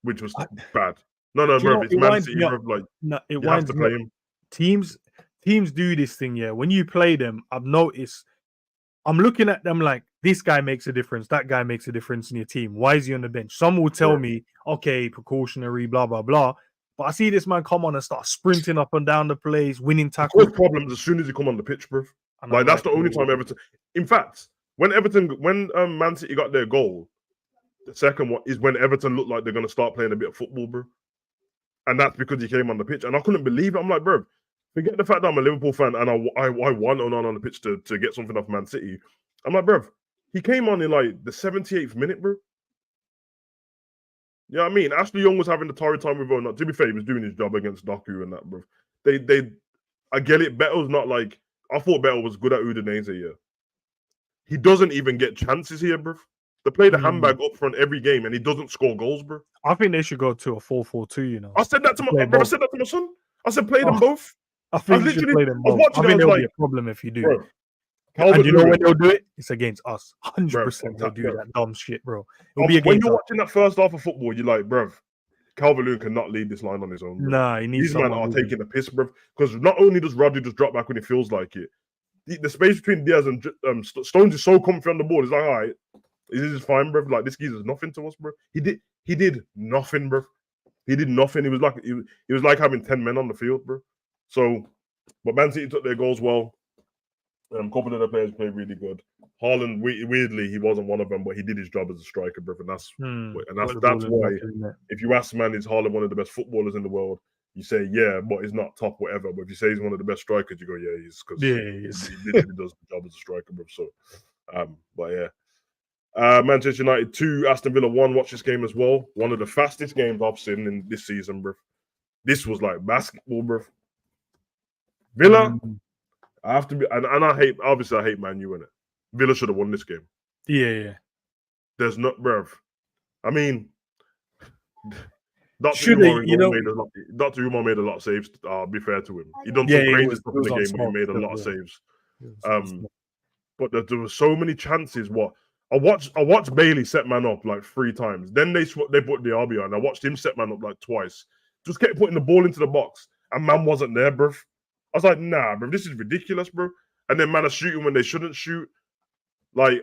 [SPEAKER 2] which was bad. No, bro, it's Man City, bro. Like,
[SPEAKER 4] it
[SPEAKER 2] you have to play him.
[SPEAKER 4] Teams do this thing, yeah. When you play them, I've noticed, I'm looking at them like, this guy makes a difference, that guy makes a difference in your team. Why is he on the bench? Some will tell me, okay, precautionary, blah, blah, blah. But I see this man come on and start sprinting up and down the place, winning tackles.
[SPEAKER 2] Problems as soon as you come on the pitch, bro. Like, that's the only time Everton... In fact, when Man City got their goal, the second one is when Everton looked like they're going to start playing a bit of football, bro. And that's because he came on the pitch. And I couldn't believe it. I'm like, bro, forget the fact that I'm a Liverpool fan and I want on the pitch to get something off Man City. I'm like, bro, he came on in like the 78th minute, bro. You know what I mean? Ashley Young was having the torrid time with Onana. To be fair, he was doing his job against Doku and that, bro. I get it. Bettel's not like... I thought Bettel was good at Udinese here. He doesn't even get chances here, bro. They play the handbag up front every game and he doesn't score goals, bro.
[SPEAKER 4] I think they should go to a 4-4-2, you know.
[SPEAKER 2] I said that to my son. I said play them both.
[SPEAKER 4] I think you should play them both. I think there'll be a problem if you do.
[SPEAKER 2] Bro,
[SPEAKER 4] and you know when they'll do it? It's against us. 100% they'll do that dumb shit, bro. It'll be
[SPEAKER 2] when you're watching that first half of football, you're like, bro, Calvert-Lewin cannot lead this line on his own. Bro.
[SPEAKER 4] Nah, he needs
[SPEAKER 2] these men are taking the piss, bro. Because not only does Rodri just drop back when he feels like it, the space between Diaz and Stones is so comfy on the ball. It's like, all right, this is fine, bro. Like, this geezer's nothing to us, bro. He did nothing, bro. He did nothing. He was like having 10 men on the field, bro. So, but Man City took their goals well. A couple of the players played really good. Haaland, weirdly, he wasn't one of them, but he did his job as a striker, bro. And that's why, if you ask man, is Haaland one of the best footballers in the world? You say, yeah, but he's not top whatever. But if you say he's one of the best strikers, you go, yeah, he is. Because he literally does the job as a striker, bro. So, but yeah. Manchester United 2, Aston Villa 1. Watch this game as well. One of the fastest games I've seen in this season, bro. This was like basketball, bro. Villa, I have to be, and I hate Man U in it. Villa should have won this game.
[SPEAKER 4] Yeah.
[SPEAKER 2] There's not, bro. I mean, Dr. Umar made a lot of saves. I'll be fair to him. He done some crazy stuff in the game, but he made a lot of saves. But there were so many chances. I watched Bailey set man up like 3 times. Then they put Diaby on. I watched him set man up like twice. just kept putting the ball into the box, and man wasn't there, bro. I was like, nah, bro, this is ridiculous, bro. And then man are shooting when they shouldn't shoot. Like,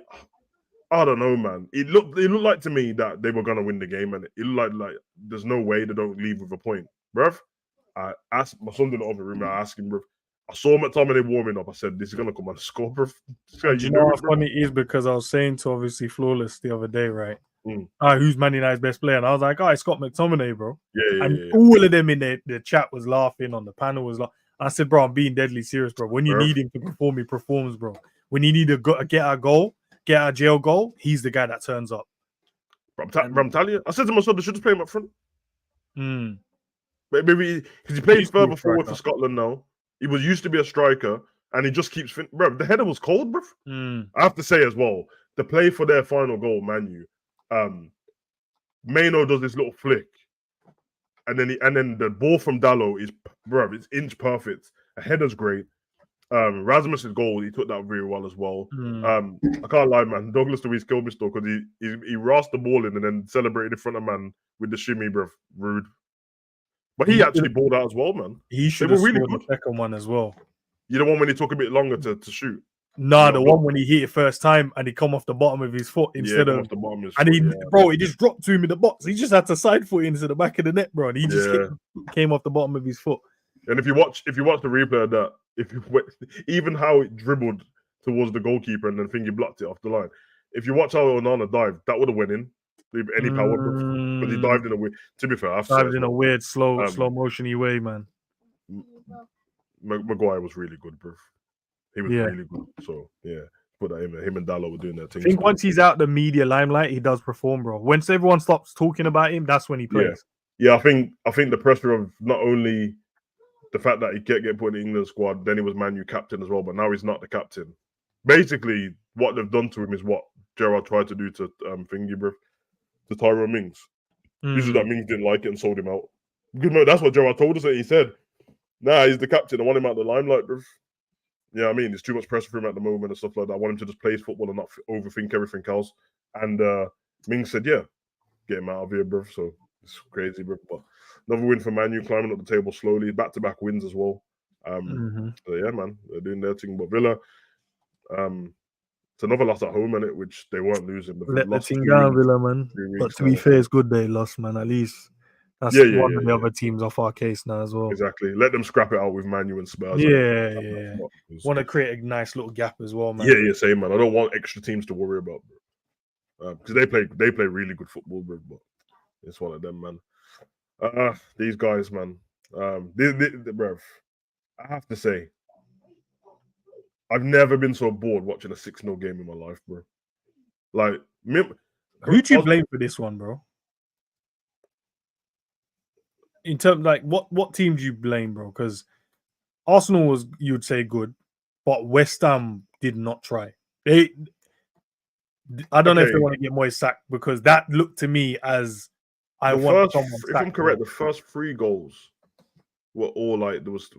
[SPEAKER 2] I don't know, man. It looked like to me that they were gonna win the game, and it looked like there's no way they don't leave with a point, bruv. I asked my son in the other room. I asked him, bruv. I saw McTominay warming up. I said, "This is gonna come on the score, bruv."
[SPEAKER 4] Do you know how funny it is? Because I was saying to obviously Flawless the other day, right? Who's Man United's best player? And I was like, it's Scott McTominay, bro.
[SPEAKER 2] Yeah.
[SPEAKER 4] All of them in the chat was laughing, on the panel was like, I said, bro, I'm being deadly serious, bro. When you need him to perform, he performs, bro. When you need to get a goal, get out of jail goal, he's the guy that turns up.
[SPEAKER 2] I'm telling you, I said to my son, they should just play him up front. Maybe because he plays further forward for Scotland now. He was used to be a striker, and he just keeps. Bro, the header was cold, bro. I have to say as well, the play for their final goal, Manu. Maino does this little flick, and then the ball from Dallo is, bro, it's inch perfect. A header's great. Rasmus's goal, he took that very well as well. I can't lie, man. Douglas Luiz killed me still because he rasped the ball in and then celebrated in front of man with the shimmy, bro. Rude. But he actually balled out as well, man.
[SPEAKER 4] He should have really scored the second one as well.
[SPEAKER 2] You the one when he took a bit longer to shoot?
[SPEAKER 4] Nah, the one when he hit it first time and he come off the bottom of his foot instead of
[SPEAKER 2] the bottom of his
[SPEAKER 4] foot, he just dropped to him in the box. He just had to side foot into the back of the net, bro. And he just came off the bottom of his foot.
[SPEAKER 2] And if you watch the replay of that, even how it dribbled towards the goalkeeper and then thingy blocked it off the line. If you watch how Onana dived, that would have went in. Any power, but he dived in a weird. To be fair,
[SPEAKER 4] in a weird slow motiony way, man.
[SPEAKER 2] Maguire was really good, bro. He was really good. So put that in there. Him and Dallo were doing their thing.
[SPEAKER 4] I think once he's out the media limelight, he does perform, bro. Once everyone stops talking about him, that's when he plays.
[SPEAKER 2] Yeah, I think the pressure of not only the fact that he can't get put in the England squad, then he was Man U captain as well, but now he's not the captain. Basically, what they've done to him is what Gerrard tried to do to thingy, bro. To Tyrone Mings. Usually that Mings didn't like it and sold him out. Good man, that's what Gerrard told us. That he said, "Nah, he's the captain. I want him out of the limelight, bro." Yeah, I mean, there's too much pressure for him at the moment and stuff like that. I want him to just play his football and not overthink everything else. And Mings said, "Yeah, get him out of here, bro." So it's crazy, bro. But another win for Man U, climbing up the table slowly. Back-to-back wins as well. So yeah, man, they're doing their thing. But Villa, it's another loss at home, innit, which they weren't losing.
[SPEAKER 4] Let the team down, Villa, man. But to be fair, it's good they lost, man. At least that's one of the other teams off our case now as well.
[SPEAKER 2] Exactly. Let them scrap it out with Man U and Spurs.
[SPEAKER 4] Want to create a nice little gap as well, man.
[SPEAKER 2] Yeah, same, man. I don't want extra teams to worry about, because they play really good football, bro. But it's one of them, man. These guys, man. Bro, I have to say, I've never been so bored watching a 6-0 game in my life, bro. Like,
[SPEAKER 4] who do you blame for this one, bro? In terms, like, what team do you blame, bro? Because Arsenal was, you would say, good, but West Ham did not try. I don't know if they want to get Moyes sacked, because that looked to me as
[SPEAKER 2] if I'm correct, the first 3 goals were all like was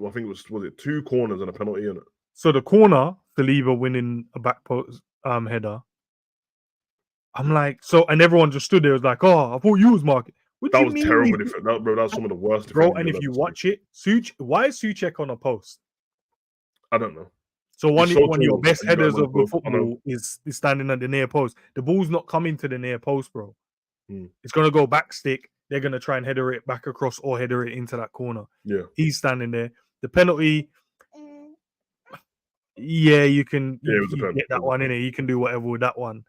[SPEAKER 2] it 2 corners and a penalty in it.
[SPEAKER 4] So the corner, Saliba winning a back post header. I'm like, and everyone just stood there, was like, "Oh, I thought you was marking."
[SPEAKER 2] That was terrible, bro. That was some of the worst,
[SPEAKER 4] bro. And if you watch it, why is Souček on a post?
[SPEAKER 2] I don't know.
[SPEAKER 4] So one of your best headers of the football is standing at the near post. The ball's not coming to the near post, bro. It's gonna go back stick. They're gonna try and header it back across or header it into that corner.
[SPEAKER 2] Yeah,
[SPEAKER 4] he's standing there. The penalty. Yeah, you can get that one in it. You can do whatever with that one.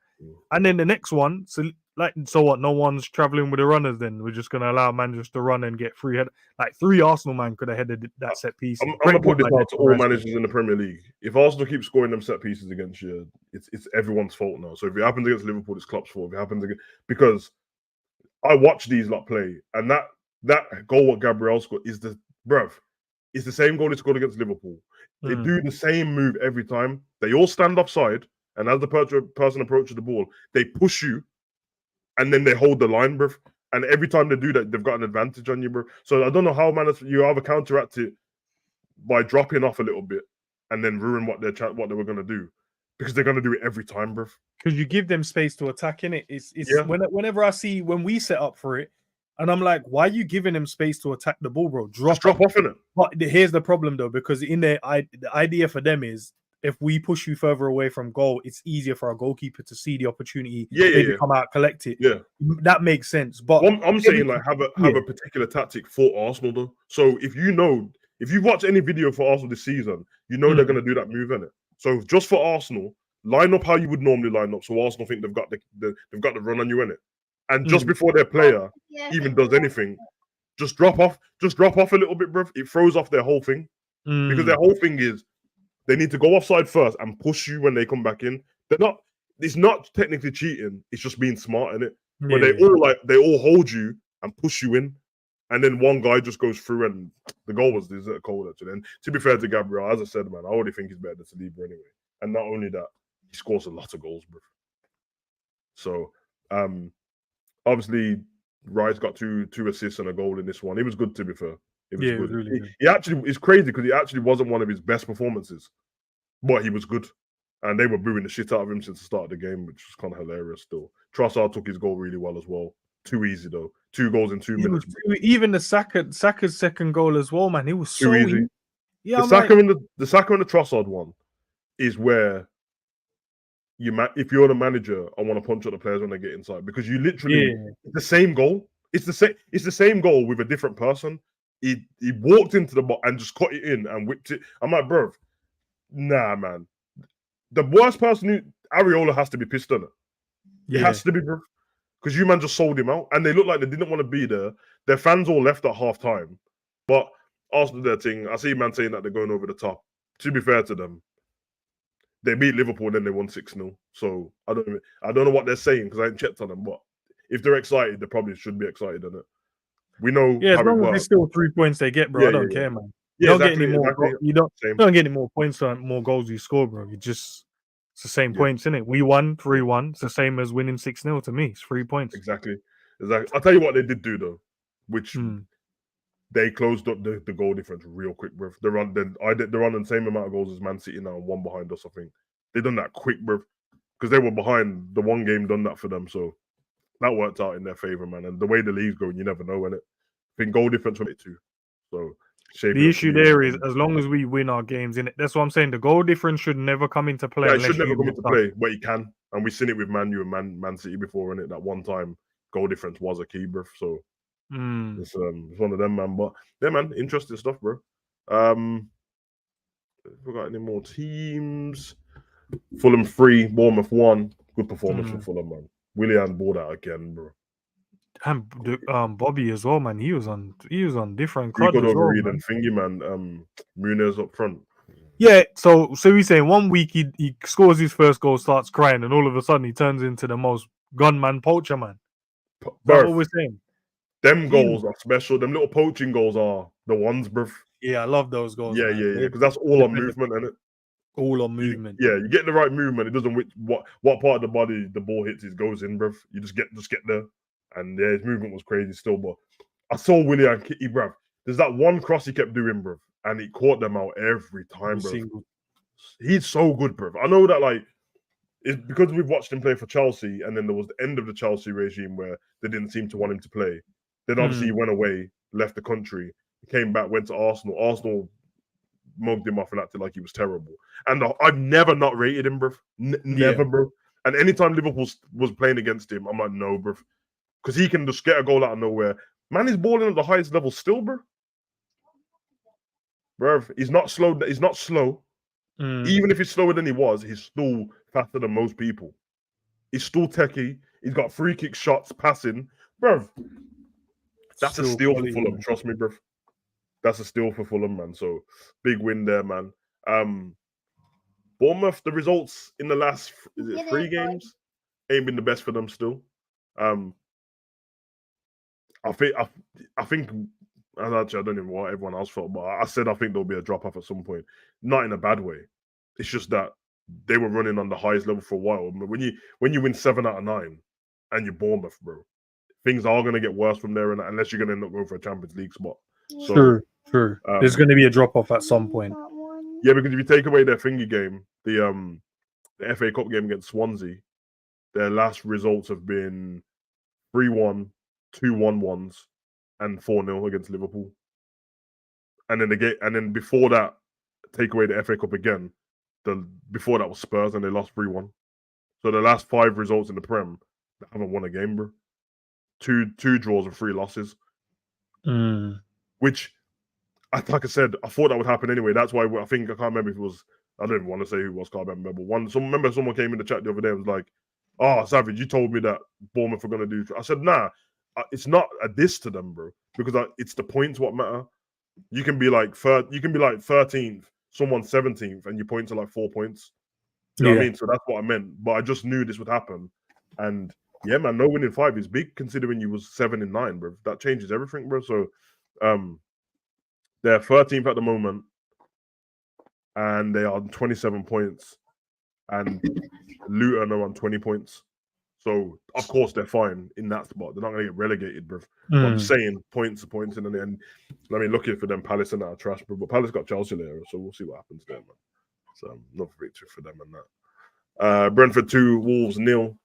[SPEAKER 4] And then the next one, so what? No one's traveling with the runners. Then we're just gonna allow managers to run and get free head. Like 3 Arsenal man could have headed that set piece.
[SPEAKER 2] I'm gonna put this out to all managers in the Premier League. If Arsenal keep scoring them set pieces against you, it's everyone's fault now. So if it happens against Liverpool, it's Klopp's fault. If it happens again, because I watch these lot play, and that goal what Gabriel scored is the same goal he scored against Liverpool. They do the same move every time. They all stand offside, and as the person approaches the ball, they push you, and then they hold the line, bro. And every time they do that, they've got an advantage on you, bro. So I don't know how you either counteract it by dropping off a little bit and then ruin what they were going to do, because they're going to do it every time, bro.
[SPEAKER 4] Because you give them space to attack in it. Whenever I see when we set up for it, And I'm like, why are you giving him space to attack the ball, bro?
[SPEAKER 2] Just drop off in it.
[SPEAKER 4] But here's the problem, though, because the idea for them is if we push you further away from goal, it's easier for our goalkeeper to see the opportunity, maybe come out, collect it.
[SPEAKER 2] Yeah,
[SPEAKER 4] that makes sense. But
[SPEAKER 2] I'm saying like have a particular tactic for Arsenal though. So if you've watched any video for Arsenal this season, you know they're going to do that move in it. So just for Arsenal, line up how you would normally line up, so Arsenal think they've got the run on you in it, and just before their player even does anything, just drop off a little bit, bruv. It throws off their whole thing because their whole thing is they need to go offside first and push you when they come back in. It's not technically cheating. It's just being smart in it. But they all hold you and push you in, and then one guy just goes through, and the goal was a goal actually. And to be fair to Gabriel, as I said, man, I already think he's better than Saliba anyway. And not only that, he scores a lot of goals, bro. So obviously Rice got two assists and a goal in this one. It was good, to be fair. It was good. It was really good. He actually, it's crazy because he actually wasn't one of his best performances, but he was good. And they were booing the shit out of him since the start of the game, which was kind of hilarious still. Trossard took his goal really well as well. Too easy, though. 2 goals in 2 minutes.
[SPEAKER 4] Even the Saka's second goal as well, man. It was so easy.
[SPEAKER 2] Yeah, the Saka and the Trossard one is where if you're the manager, I want to punch at the players when they get inside, because you literally it's the same goal. It's the same goal with a different person. He walked into the box and just cut it in and whipped it. I'm like, bro, nah, man. The worst person, Areola, has to be pissed on it. It has to be, bro. Because you man just sold him out, and they looked like they didn't want to be there. Their fans all left at half time, but Arsenal their thing. I see man saying that they're going over the top. To be fair to them, they beat Liverpool, then they won 6-0. So I don't know what they're saying because I ain't checked on them. But if they're excited, they probably should be excited on it. We know.
[SPEAKER 4] Yeah, as long as it's still 3 points they get, bro. I don't care, man. You don't get any more. You don't get any more points on more goals you score, bro. It's the same points, isn't it? We won 3-1. It's the same as winning 6-0 to me. It's 3 points.
[SPEAKER 2] Exactly. I'll tell you what they did do though, which they closed up the goal difference real quick, bro. They're on the same amount of goals as Man City now, and one behind us. I think they done that quick, bro, because they were behind. The one game done that for them, so that worked out in their favor, man. And the way the league's going, you never know, innit? I think goal difference from it too. So
[SPEAKER 4] the issue there is, as long as we win our games, in it, that's what I'm saying. The goal difference should never come into play.
[SPEAKER 2] Yeah, it should never come into play, but it can. And we've seen it with Man U and Man City before, innit? That one time goal difference was a key, bro. So it's one of them, man. But yeah, man, interesting stuff, bro. Forgot any more teams? Fulham 3, Bournemouth 1. Good performance from Fulham, man. Willian bought out again, bro.
[SPEAKER 4] And Bobby as well, man. He was on different crowd
[SPEAKER 2] as
[SPEAKER 4] well,
[SPEAKER 2] overread and thingy, man. Munez up front.
[SPEAKER 4] Yeah, so he's saying 1 week he scores his first goal, starts crying, and all of a sudden he turns into the most gunman poacher, man. That's what we're saying.
[SPEAKER 2] Them goals are special. Them little poaching goals are the ones, bruv.
[SPEAKER 4] Yeah, I love those goals.
[SPEAKER 2] Yeah, because that's all on movement, isn't it?
[SPEAKER 4] All on movement.
[SPEAKER 2] You get the right movement. It doesn't what part of the body the ball hits, it goes in, bruv. You just get there. And yeah, his movement was crazy still. But I saw Willian Kitty, bruv. There's that one cross he kept doing, bruv, and he caught them out every time, bruv. He's so good, bruv. I know that, like, it's because we've watched him play for Chelsea, and then there was the end of the Chelsea regime where they didn't seem to want him to play. Then obviously he went away, left the country, came back, went to Arsenal. Arsenal mugged him off and acted like he was terrible. And I've never not rated him, bruv. Never, bruv. And anytime Liverpool was playing against him, I'm like, no, bruv. Because he can just get a goal out of nowhere. Man is balling at the highest level still, bro. Bruv, he's not slow. He's not slow. Even if he's slower than he was, he's still faster than most people. He's still techie. He's got free kick shots, passing. Bruv, that's a steal for Fulham. Trust me, bruv. That's a steal for Fulham, man. So, big win there, man. Bournemouth, the results in the last 3 games ain't been the best for them still. I think, and actually, I don't even know what everyone else felt, but I said I think there'll be a drop off at some point. Not in a bad way. It's just that they were running on the highest level for a while. When you win 7 out of 9 and you're Bournemouth, bro, things are going to get worse from there, unless you're going to end up going for a Champions League spot. So,
[SPEAKER 4] True. There's going to be a drop off at some point.
[SPEAKER 2] Yeah, because if you take away their thingy game, the FA Cup game against Swansea, their last results have been 3-1, 2-1-1s and 4-0 against Liverpool. And then before that, take away the FA Cup again. Before that was Spurs and they lost 3-1. So the last 5 results in the Prem, they haven't won a game, bro. Two draws and 3 losses. Which, like I said, I thought that would happen anyway. That's why I think I can't remember if it was. I don't even want to say who it was. Can't remember. But someone came in the chat the other day and was like, "Oh, Savage, you told me that Bournemouth were going to do." I said, "Nah, it's not a diss to them, bro, because it's the points what matter. You can be like 13th, someone 17th, and you point to like 4 points. You know what I mean? So that's what I meant. But I just knew this would happen, and yeah, man, no winning 5 is big considering you was 7 and 9, bro. That changes everything, bro. So, they're 13th at the moment, and they are on 27 points, and Luton are on 20 points. So, of course, they're fine in that spot. They're not going to get relegated, bro. I'm saying points are points, and I mean, looking for them, Palace and that are trash, bro. But Palace got Chelsea later, so we'll see what happens there, man. So, not a victory for them and that. Brentford 2, Wolves 0.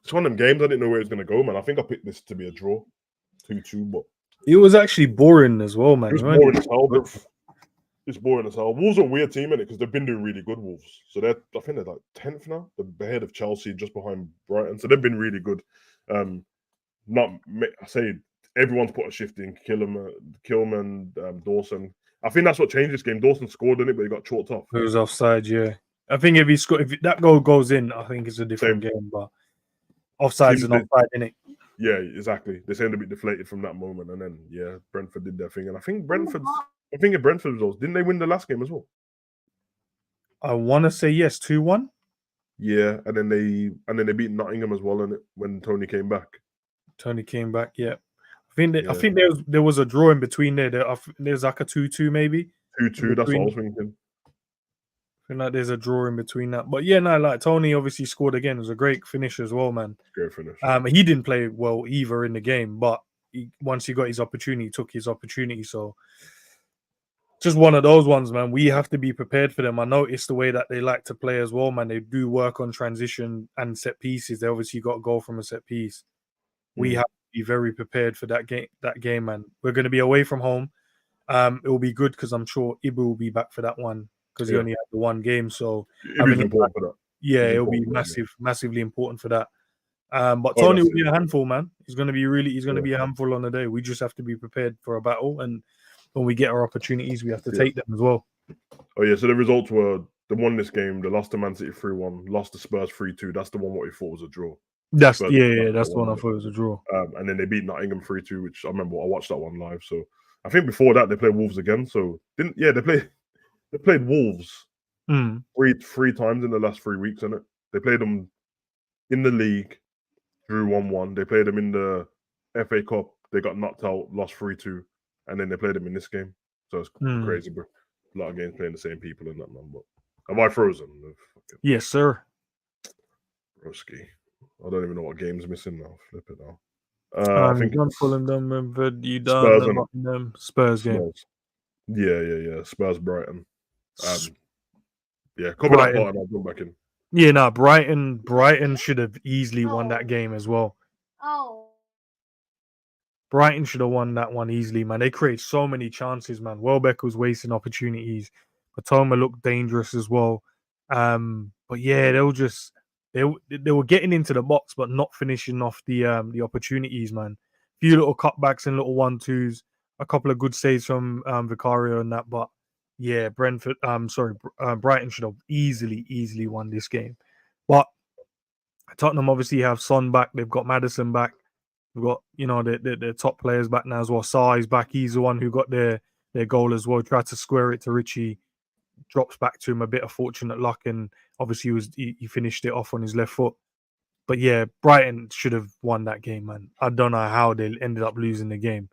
[SPEAKER 2] It's one of them games I didn't know where it was going to go, man. I think I picked this to be a draw, 2-2, but
[SPEAKER 4] it was actually boring as well, man.
[SPEAKER 2] It's boring as hell, bro. It's boring as hell. Wolves are a weird team, innit? Because they've been doing really good, Wolves. So I think they're like 10th now. They're ahead of Chelsea, just behind Brighton. So they've been really good. I say everyone's put a shift in. Kilman, Dawson. I think that's what changed this game. Dawson scored in it, but he got chalked off.
[SPEAKER 4] It was offside, yeah. I think if that goal goes in, I think it's a different game. But offside's an offside, innit?
[SPEAKER 2] Yeah, exactly. They seemed to be deflated from that moment, and then Brentford did their thing, and I think Brentford's results, didn't they win the last game as well?
[SPEAKER 4] I want to say yes, 2-1.
[SPEAKER 2] Yeah, and then they beat Nottingham as well, and when Tony came back.
[SPEAKER 4] Yeah. I think there was a draw in between there. There's like a 2-2 maybe.
[SPEAKER 2] 2-2. That's what I was thinking.
[SPEAKER 4] I feel like there's a draw in between that, but yeah, no, like Tony obviously scored again. It was a great finish as well, man.
[SPEAKER 2] Great finish.
[SPEAKER 4] He didn't play well either in the game, but once he got his opportunity, he took his opportunity. So just one of those ones, man. We have to be prepared for them. I noticed the way that they like to play as well, man. They do work on transition and set pieces. They obviously got a goal from a set piece. We have to be very prepared for that game, man. We're going to be away from home. It will be good because I'm sure Ibu will be back for that one because he only had the one game. So
[SPEAKER 2] Ibu's important for that.
[SPEAKER 4] Yeah, it'll be massively important for that. But Tony will be a handful, man. He's going to be a handful on the day. We just have to be prepared for a battle, and when we get our opportunities, we have to take them as well.
[SPEAKER 2] Oh yeah, so the results were they won this game. They lost to Man City 3-1, lost to Spurs 3-2. That's the one what we thought was a draw.
[SPEAKER 4] That's the one I thought was a draw.
[SPEAKER 2] And then they beat Nottingham 3-2, which I remember I watched that one live. So I think before that they played Wolves again. So they played Wolves three times in the last 3 weeks, innit? They played them in the league, drew 1-1. They played them in the FA Cup. They got knocked out, lost 3-2, and then they played them in this game. So it's crazy, bro. A lot of games playing the same people in that, man. But am I frozen?
[SPEAKER 4] Yes, sir.
[SPEAKER 2] Broski. I don't even know what game's missing now. Flip it now. I think
[SPEAKER 4] done Fulham, done Brentford, you done them Spurs game.
[SPEAKER 2] Yeah. Spurs Brighton. Cover that part and I'll go back in.
[SPEAKER 4] Yeah, no, Brighton should have easily won that game as well. Brighton should have won that one easily, man. They created so many chances, man. Welbeck was wasting opportunities. Patoma looked dangerous as well. But yeah, they were getting into the box, but not finishing off the opportunities, man. A few little cutbacks and little 1-2s, a couple of good saves from Vicario and that, but yeah, Brighton should have easily won this game. But Tottenham obviously have Son back. They've got Maddison back. We've got, their top players back now as well. Sarr is back. He's the one who got their goal as well. Tried to square it to Richie. Drops back to him, a bit of fortunate luck, and obviously he finished it off on his left foot. But yeah, Brighton should have won that game, man. I don't know how they ended up losing the game.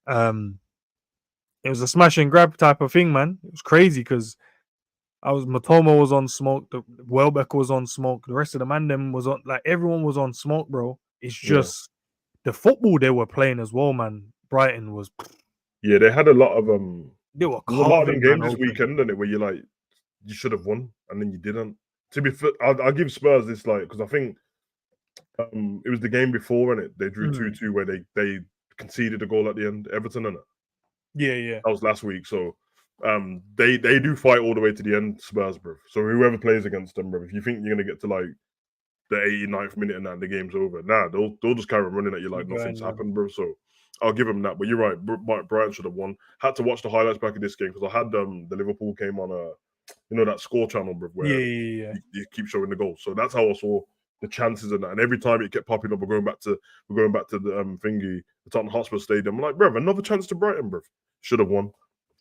[SPEAKER 4] It was a smash and grab type of thing, man. It was crazy because Matoma was on smoke, the Welbeck was on smoke, the rest of the man was on, like everyone was on smoke, bro. It's just the football they were playing as well, man. Brighton was.
[SPEAKER 2] Yeah, they had a lot of
[SPEAKER 4] There were
[SPEAKER 2] a lot of games this weekend, and where you should have won, and then you didn't. To be fair, I'll give Spurs this, because I think It was the game before, and they drew 2-2 where they conceded a goal at the end. Everton, innit?
[SPEAKER 4] Yeah.
[SPEAKER 2] That was last week. So they do fight all the way to the end, Spurs, bro. So whoever plays against them, bro, if you think you're gonna get to like the 89th minute and that the game's over, nah, they'll just carry on running at you like nothing's happened, bro. So I'll give them that. But you're right, Brighton should have won. Had to watch the highlights back of this game because I had the Liverpool game on that score channel, bro, where you keep showing the goals. So that's how I saw the chances and that. And every time it kept popping up, we're going back to the the Tottenham Hotspur Stadium. I'm like, bro, another chance to Brighton, bro. Should have won.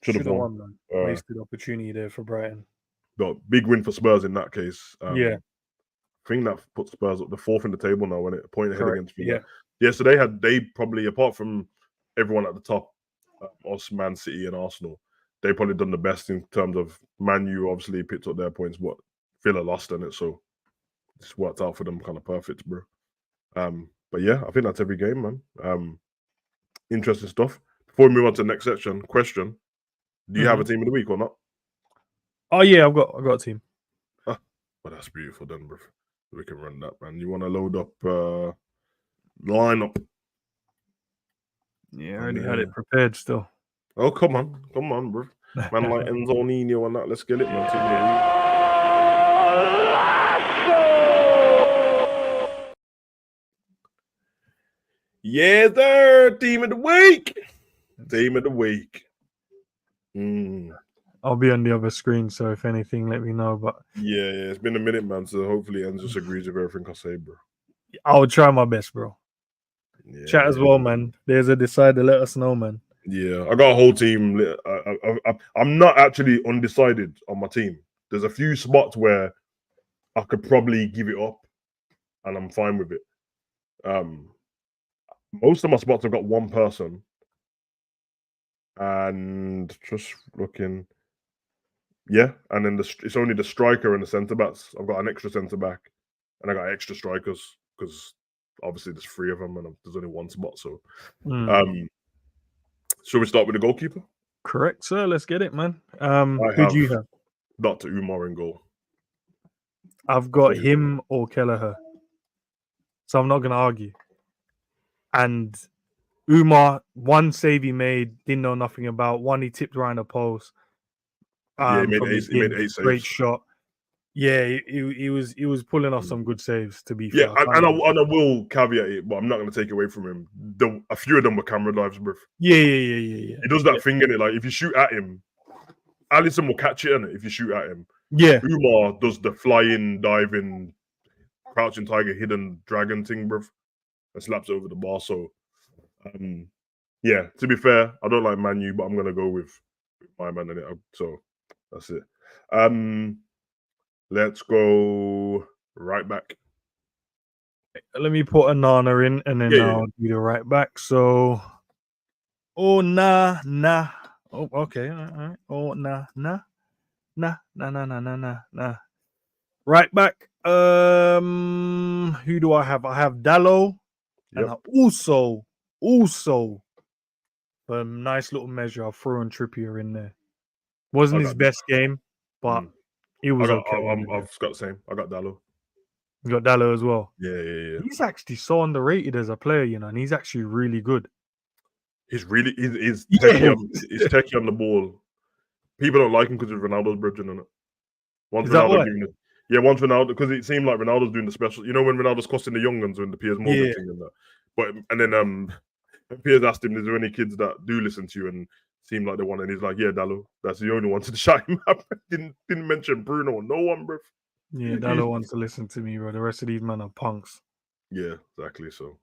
[SPEAKER 2] Should have won,
[SPEAKER 4] man. Wasted opportunity there for Brighton.
[SPEAKER 2] But big win for Spurs in that case.
[SPEAKER 4] Yeah.
[SPEAKER 2] I think that put Spurs up the 4th in the table now when it point ahead against Villa.
[SPEAKER 4] Yeah.
[SPEAKER 2] So they probably, apart from everyone at the top, us, Man City and Arsenal, they probably done the best in terms of Man U obviously picked up their points, but Villa lost in it, so it's worked out for them kind of perfect, bro. But yeah, I think that's every game, man. Interesting stuff. Before we move on to the next section, question: do you have a team of the week or not?
[SPEAKER 4] Oh yeah, I've got a team.
[SPEAKER 2] Well, that's beautiful then, bro. We can run that, man. You want to load up lineup?
[SPEAKER 4] Yeah, I already had it prepared still.
[SPEAKER 2] Oh, come on, bro. Man, like Enzo Nino and that. Let's get it, man. Yeah, sir. Team of the week. Team of the week.
[SPEAKER 4] I'll be on the other screen, so if anything, let me know. But
[SPEAKER 2] yeah, it's been a minute, man. So hopefully, Enzo just agrees with everything I say, bro.
[SPEAKER 4] I'll try my best, bro. Yeah, chat as well, man. There's a decider. Let us know, man.
[SPEAKER 2] Yeah, I got a whole team. I'm not actually undecided on my team. There's a few spots where I could probably give it up, and I'm fine with it. Most of my spots I've got one person, and just looking. Yeah, and then it's only the striker and the centre backs. I've got an extra centre back, and I got extra strikers because obviously there's 3 of them, and there's only one spot. So, shall we start with the goalkeeper?
[SPEAKER 4] Correct, sir. Let's get it, man. Who do you have?
[SPEAKER 2] Dr. Umar in goal.
[SPEAKER 4] I've got him or Kelleher, so I'm not going to argue. And Umar, one save he made, didn't know nothing about. One he tipped around the post.
[SPEAKER 2] He made 8 saves.
[SPEAKER 4] Great shot. Yeah, he was pulling off some good saves, to be fair.
[SPEAKER 2] And I will caveat it, but I'm not going to take away from him. A few of them were camera dives, bro.
[SPEAKER 4] Yeah.
[SPEAKER 2] He does that thing in it, like if you shoot at him, Alisson will catch it in it if you shoot at him.
[SPEAKER 4] Yeah.
[SPEAKER 2] Umar does the flying, diving, crouching tiger, hidden dragon thing, bro, and slaps over the bar. So, yeah, to be fair, I don't like Man U, but I'm going to go with my man in it. So, that's it. Let's go right back.
[SPEAKER 4] Let me put a Nana in, and then I'll do the right back. So, nah. Oh, okay, all right. Oh, nah. Right back. Who do I have? I have Dallo, and I also, for a nice little measure, I've thrown Trippier in there. Wasn't his best game, but it was okay.
[SPEAKER 2] I've got the same. I got Dallo.
[SPEAKER 4] You got Dallo as well.
[SPEAKER 2] Yeah.
[SPEAKER 4] He's actually so underrated as a player, and he's actually really good.
[SPEAKER 2] He's techie on the ball. People don't like him because of Ronaldo's bridging in it. Once Ronaldo, because it seemed like Ronaldo's doing the special. You know when Ronaldo's costing the young ones in the Piers Morgan thing and that. And then Piers asked him, "Is there any kids that do listen to you?" And seemed like they want, and he's like, "Yeah, Dallo. That's the only one to shout him up." Didn't mention Bruno or no one, bro.
[SPEAKER 4] Yeah, Dallo wants to listen to me, bro. The rest of these men are punks.
[SPEAKER 2] Yeah, exactly. So,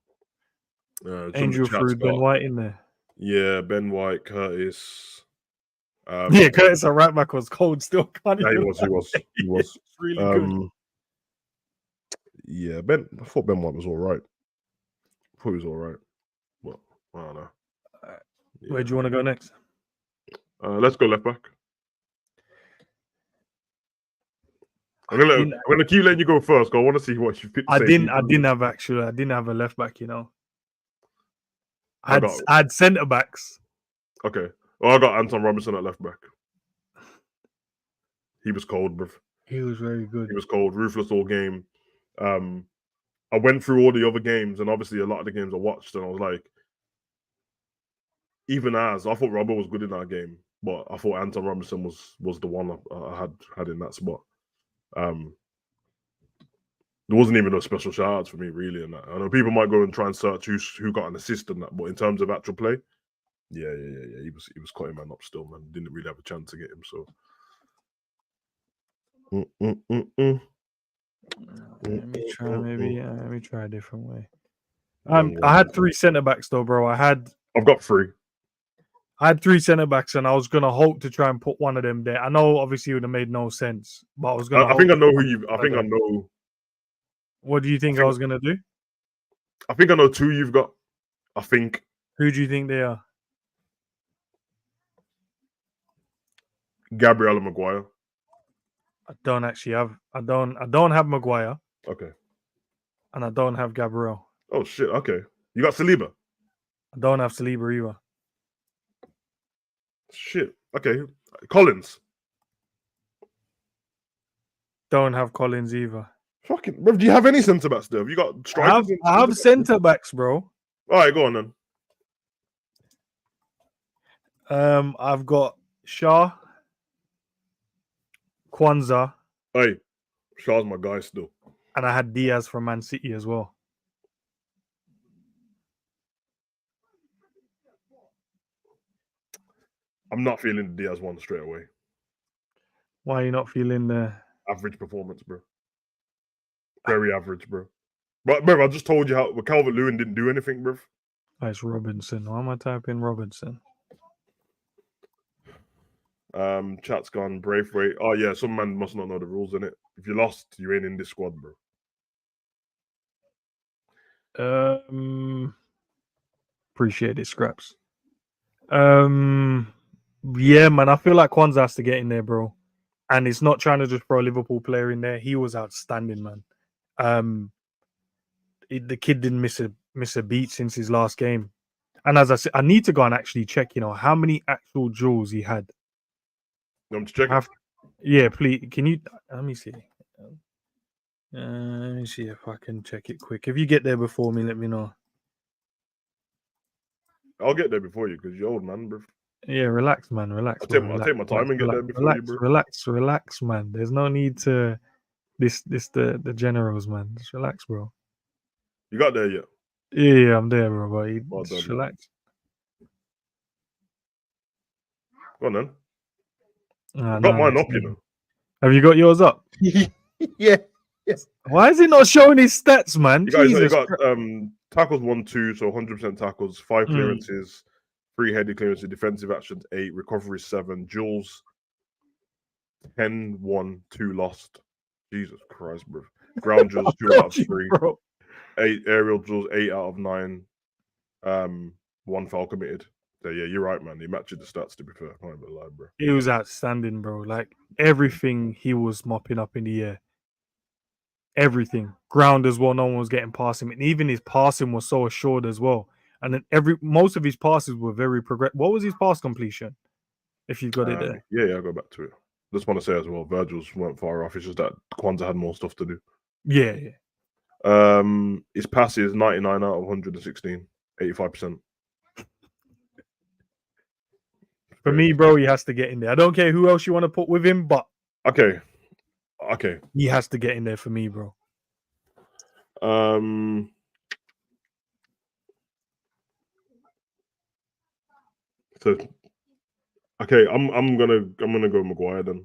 [SPEAKER 4] Angel threw Ben White in there.
[SPEAKER 2] Yeah, Ben White, Curtis.
[SPEAKER 4] Curtis at right back was cold still.
[SPEAKER 2] He was
[SPEAKER 4] really good.
[SPEAKER 2] Yeah, I thought Ben White was all right. But I don't know.
[SPEAKER 4] Where do you want to go next?
[SPEAKER 2] Let's go left back. I'm gonna keep letting you go first. I want to see what you picked.
[SPEAKER 4] I didn't have a left back. I had centre backs.
[SPEAKER 2] Okay. Well, I got Anton Robinson at left back. He was cold, bruv.
[SPEAKER 4] He was very good.
[SPEAKER 2] He was cold, ruthless all game. I went through all the other games, and obviously a lot of the games I watched, and I was like, even as I thought Robbo was good in that game, but I thought Anton Robinson was the one I had in that spot. There wasn't even a special shout outs for me really in that. I know people might go and try and search who got an assist in that, but in terms of actual play, yeah. He was cutting man up still, man. Didn't really have a chance to get him. So
[SPEAKER 4] let me try a different way. I had 3 centre backs though, bro.
[SPEAKER 2] I've got 3.
[SPEAKER 4] I had 3 centre backs, and I was gonna hope to try and put one of them there. I know, obviously, it would have made no sense, but I was gonna.
[SPEAKER 2] I think I know who you. I think I know.
[SPEAKER 4] What do you think I was gonna do?
[SPEAKER 2] I think I know 2 you've got. I think.
[SPEAKER 4] Who do you think they are?
[SPEAKER 2] Gabriel and Maguire.
[SPEAKER 4] I don't actually have. I don't have Maguire.
[SPEAKER 2] Okay.
[SPEAKER 4] And I don't have Gabriel.
[SPEAKER 2] Oh shit. Okay. You got Saliba.
[SPEAKER 4] I don't have Saliba either.
[SPEAKER 2] Shit. Okay. Collins.
[SPEAKER 4] Don't have Collins either.
[SPEAKER 2] Fucking, bro, do you have any centre backs there? Have you got strikers?
[SPEAKER 4] I have centre backs, bro.
[SPEAKER 2] All right, go on then.
[SPEAKER 4] I've got Shaw, Kwanzaa.
[SPEAKER 2] Hey, Shaw's my guy still.
[SPEAKER 4] And I had Diaz from Man City as well.
[SPEAKER 2] I'm not feeling the Diaz one straight away.
[SPEAKER 4] Why are you not feeling the
[SPEAKER 2] average performance, bro? Very average, bro. But bro, I just told you how Calvert-Lewin didn't do anything, bro.
[SPEAKER 4] Oh, it's Robinson. Why am I typing Robinson?
[SPEAKER 2] Chat's gone Braithwaite. Oh yeah, some man must not know the rules in it. If you lost, you ain't in this squad,
[SPEAKER 4] bro. Appreciate it, Scraps. Yeah, man, I feel like Kwanzaa has to get in there, bro. And it's not trying to just throw a Liverpool player in there. He was outstanding, man. The kid didn't miss a beat since his last game. And as I said, I need to go and actually check, how many actual duels he had.
[SPEAKER 2] I'm to check.
[SPEAKER 4] Yeah, please. Can you? Let me see. Let me see if I can check it quick. If you get there before me, let me know.
[SPEAKER 2] I'll get there before you because you're old, man, bro.
[SPEAKER 4] Yeah, relax, man. Relax.
[SPEAKER 2] I'll take my time and get there before you, bro.
[SPEAKER 4] Relax, man. There's no need to the generals, man. Just relax, bro.
[SPEAKER 2] You got there yet?
[SPEAKER 4] Yeah, I'm there, bro. But
[SPEAKER 2] Well
[SPEAKER 4] just
[SPEAKER 2] done,
[SPEAKER 4] relax.
[SPEAKER 2] Go on then.
[SPEAKER 4] I've
[SPEAKER 2] got mine up, you know.
[SPEAKER 4] Have you got yours up?
[SPEAKER 2] Yeah. Yes.
[SPEAKER 4] Why is it not showing his stats, man?
[SPEAKER 2] You got tackles 1-2, so 100% tackles, 5 clearances, 3 headed clearances, defensive actions 8, recovery 7, duels 10, 1, 2 lost. Jesus Christ, bro. Ground duels 2 out of 3. Bro. 8 aerial duels 8 out of 9. 1 foul committed. So yeah, you're right, man. He matched the stats, to be fair. I can't even lie, bro.
[SPEAKER 4] He was outstanding, bro. Like everything he was mopping up in the air. Everything. Ground as well. No one was getting past him. And even his passing was so assured as well. And then most of his passes were very progressive. What was his pass completion? If you've got it there.
[SPEAKER 2] Yeah, I'll go back to it. Just want to say as well, Virgil's weren't far off. It's just that Kwanzaa had more stuff to do.
[SPEAKER 4] Yeah.
[SPEAKER 2] His passes 99 out of 116, 85%.
[SPEAKER 4] For me, bro, he has to get in there. I don't care who else you want to put with him, but
[SPEAKER 2] okay.
[SPEAKER 4] He has to get in there for me, bro.
[SPEAKER 2] So okay, I'm gonna go Maguire then.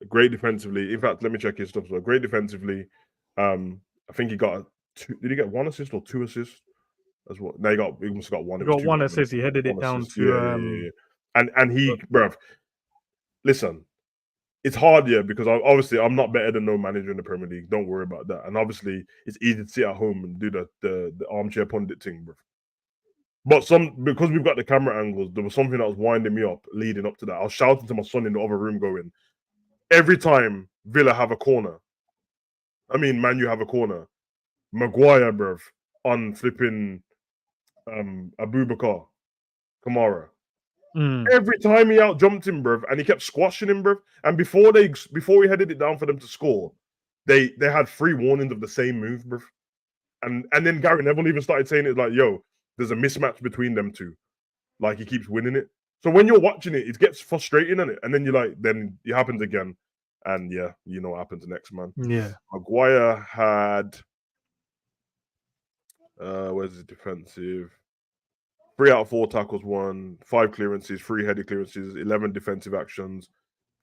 [SPEAKER 2] Great defensively. In fact, let me check his stuff. So great defensively. I think he got did he get 1 assist or 2 assists? As well. No, he must have got 1.
[SPEAKER 4] He got 1 assist. He headed it down
[SPEAKER 2] assist. to And he, bruv, listen, it's hard, because obviously I'm not better than no manager in the Premier League. Don't worry about that. And obviously it's easy to sit at home and do the armchair pundit thing, bruv. But because we've got the camera angles, there was something that was winding me up leading up to that. I was shouting to my son in the other room going, every time Villa have a corner, Man U have a corner, Maguire, bruv, on flipping Abubakar Kamara. Every time he out jumped him, bruv, and he kept squashing him, bruv. And before he headed it down for them to score, they had 3 warnings of the same move, bro. And then Gary Neville even started saying it like, yo, there's a mismatch between them two. Like he keeps winning it. So when you're watching it, it gets frustrating, innit? And then you're like, then it happens again. And yeah, you know what happens next, man.
[SPEAKER 4] Yeah.
[SPEAKER 2] Maguire had where's his defensive? 3 out of 4 tackles won, 5 clearances, 3 heady clearances, 11 defensive actions,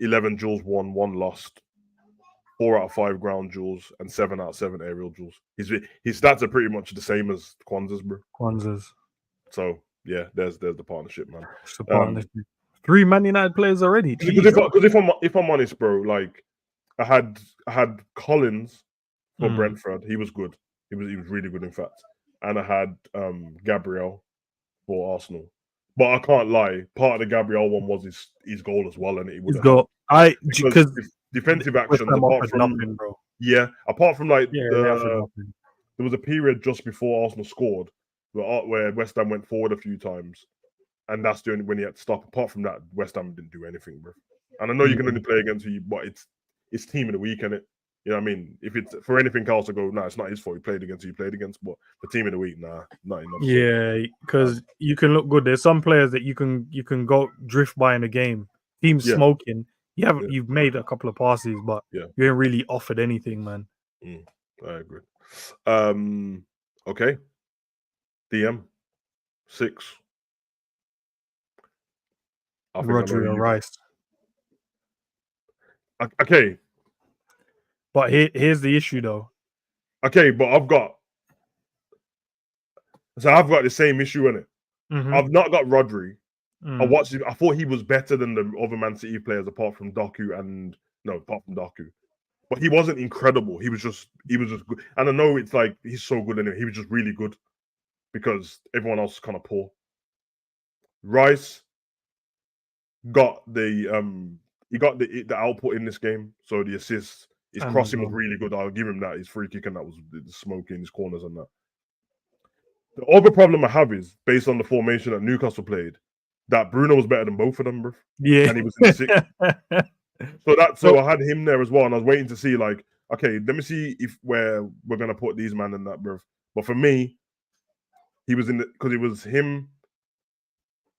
[SPEAKER 2] 11 duels won, 1 lost, 4 out of 5 ground duels, and 7 out of 7 aerial duels. His stats are pretty much the same as Kwanzaa's, bro.
[SPEAKER 4] Kwanzaa's.
[SPEAKER 2] So yeah, there's the partnership, man.
[SPEAKER 4] It's the partnership. 3 Man United players already.
[SPEAKER 2] Because if I'm honest, bro, like I had Collins for Brentford. He was good. He was really good, in fact. And I had Gabriel for Arsenal. But I can't lie, part of the Gabriel one was his goal as well, and it would have because defensive actions apart from
[SPEAKER 4] nothing, bro.
[SPEAKER 2] Yeah, apart from like
[SPEAKER 4] there
[SPEAKER 2] was a period just before Arsenal scored where West Ham went forward a few times, and that's the only when he had to stop. Apart from that, West Ham didn't do anything, bro. And I know you can only play against you, but it's team of the week, innit? You know what I mean? If it's for anything else, I go, nah, it's not his fault. He played against who he played against, but for team of the week, nah, not enough.
[SPEAKER 4] Yeah, because you can look good. There's some players that you can go drift by in a game. Team's smoking. You've made a couple of passes, but you ain't really offered anything, man.
[SPEAKER 2] I agree. Okay. DM 6.
[SPEAKER 4] Rodri or Rice.
[SPEAKER 2] Okay.
[SPEAKER 4] But here's the issue, though.
[SPEAKER 2] Okay, but I've got the same issue in it. I've not got Rodri. I watched him. I thought he was better than the other Man City players, apart from Doku. But he wasn't incredible. He was just good. And I know it's like he's so good in it. He was just really good because everyone else is kind of poor. Rice got the output in this game. So the assists, his crossing was really good. I'll give him that. His free kick and that was smoking his corners and that. The other problem I have is based on the formation that Newcastle played, that Bruno was better than both of them, bro.
[SPEAKER 4] Yeah,
[SPEAKER 2] and he was in the 6th. So I had him there as well, and I was waiting to see like, okay, let me see where we're gonna put these man in that, bro. But for me, he was in because it was him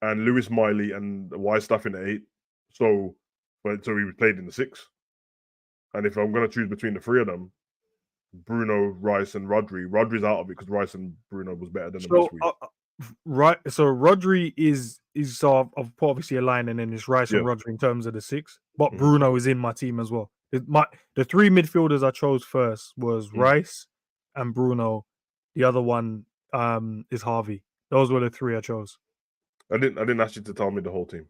[SPEAKER 2] and Lewis Miley and White stuff in the 8th. So he played in the 6th. And if I'm gonna choose between the 3 of them, Bruno, Rice, and Rodri. Rodri's out of it because Rice and Bruno was better than them this week.
[SPEAKER 4] Right. So Rodri is so I've put obviously a line and then it's Rice and Rodri in terms of the 6. But Bruno is in my team as well. The 3 midfielders I chose first was Rice and Bruno. The other one is Harvey. Those were the 3 I chose.
[SPEAKER 2] I didn't ask you to tell me the whole team.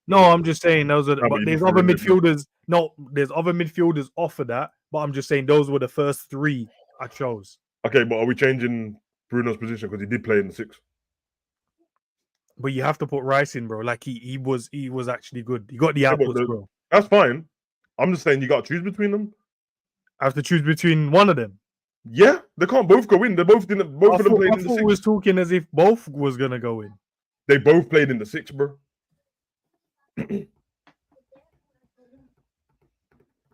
[SPEAKER 4] No, I'm just saying those are. But there's other midfielders. No, there's other midfielders off of that. But I'm just saying those were the first 3 I chose.
[SPEAKER 2] Okay, but are we changing Bruno's position because he did play in the 6th?
[SPEAKER 4] But you have to put Rice in, bro. Like he was actually good. He got the outputs, bro.
[SPEAKER 2] That's fine. I'm just saying you got to choose between them.
[SPEAKER 4] I have to choose between one of them.
[SPEAKER 2] Yeah, they can't both go in. They both didn't. Both of them played in the 6th.
[SPEAKER 4] I was talking as if both was gonna go in.
[SPEAKER 2] They both played in the 6th, bro.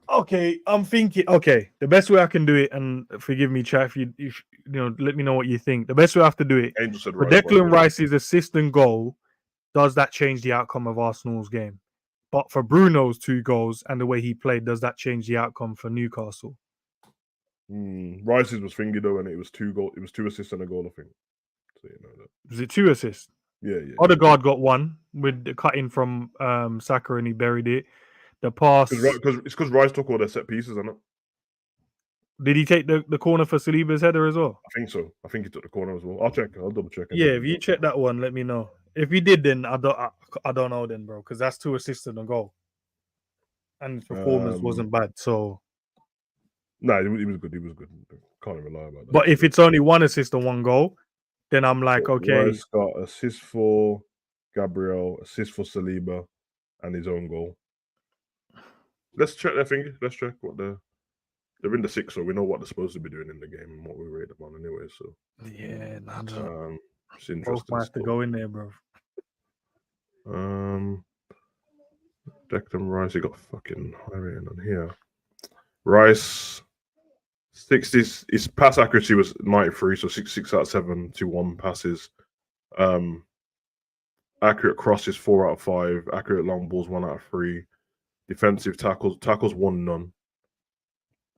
[SPEAKER 4] Okay, I'm thinking. Okay, the best way I can do it, and forgive me, chat, if you let me know what you think. The best way I have to do it. For Declan Rice's assist and goal, does that change the outcome of Arsenal's game? But for Bruno's 2 goals and the way he played, does that change the outcome for Newcastle?
[SPEAKER 2] Rice's was fingered though, and it was 2 goals. It was 2 assists and a goal, I think. So you know that.
[SPEAKER 4] Was it 2 assists?
[SPEAKER 2] Yeah.
[SPEAKER 4] Odegaard got 1 with the cut in from Saka and he buried it. The pass
[SPEAKER 2] because Rice took all their set pieces, isn't it?
[SPEAKER 4] Did he take the corner for Saliba's header as well?
[SPEAKER 2] I think so. I think he took the corner as well. I'll check. I'll double check.
[SPEAKER 4] Yeah, if you check that one, let me know. If he did, then I don't know then, bro, because that's 2 assists and a goal, and his performance wasn't bad. So,
[SPEAKER 2] no, he was good. He was good. Can't even lie about that.
[SPEAKER 4] But if it's only 1 assist and 1 goal, then I'm like, okay.
[SPEAKER 2] Rice got assist for Gabriel, assist for Saliba, and his own goal. Let's check their finger. Let's check what they're in the 6th, so we know what they're supposed to be doing in the game and what we rate them on anyway. So
[SPEAKER 4] yeah,
[SPEAKER 2] it's interesting.
[SPEAKER 4] Both might have to go in there, bro.
[SPEAKER 2] Declan Rice, he got fucking high rating on here. Rice His pass accuracy was 93, so 6 out of 71 passes. Accurate crosses 4 out of 5. Accurate long balls 1 out of 3. Defensive tackles 1, none.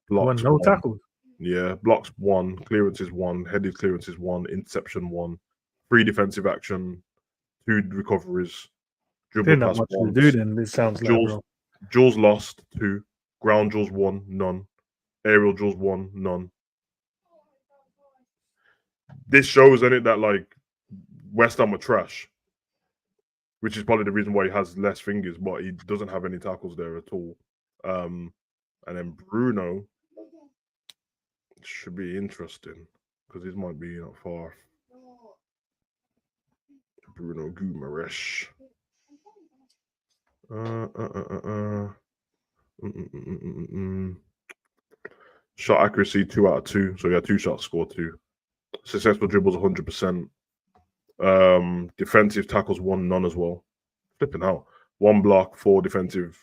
[SPEAKER 2] Blocks
[SPEAKER 4] no
[SPEAKER 2] 1.
[SPEAKER 4] tackles.
[SPEAKER 2] Yeah, blocks 1, clearances 1, headed clearances 1, interception 1, 3 defensive action, 2 recoveries, dribble
[SPEAKER 4] Didn't have
[SPEAKER 2] pass
[SPEAKER 4] much to
[SPEAKER 2] 1,
[SPEAKER 4] do then. It sounds like, bro.
[SPEAKER 2] duels lost 2, ground duels 1, none, aerial duels 1, none. This shows, isn't it, that like West Ham are trash, which is probably the reason why he has less fingers, but he doesn't have any tackles there at all. And then Bruno should be interesting because this might be not far. Bruno Guimaraes. Shot accuracy 2 out of 2, so he had 2 shots, scored 2. Successful dribbles 100%. Defensive tackles 1, none as well. Flipping out. 1 block, 4 defensive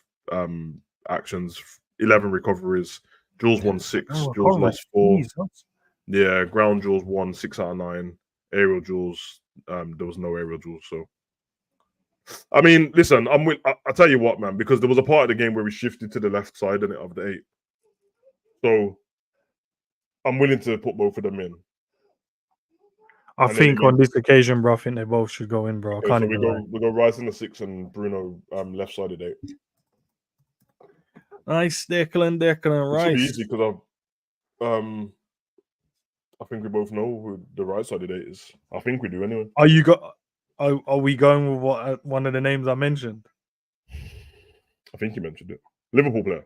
[SPEAKER 2] actions, 11 recoveries. Duels 1, 6. Duels lost 4.
[SPEAKER 4] Jesus.
[SPEAKER 2] Yeah, ground duels 1, 6 out of 9. Aerial duels, there was no aerial duels. So, I mean, listen, I'll tell you what, man, because there was a part of the game where we shifted to the left side of the 8. So, I'm willing to put both of them in.
[SPEAKER 4] I think on this occasion, bro, I think they both should go in, bro.
[SPEAKER 2] Okay, so we go Rice in the 6 and Bruno left sided 8.
[SPEAKER 4] Nice, Declan Rice.
[SPEAKER 2] It should be easy because I think we both know who the right sided 8 is. I think we do anyway.
[SPEAKER 4] Are we going with what one of the names I mentioned?
[SPEAKER 2] I think you mentioned it. Liverpool player.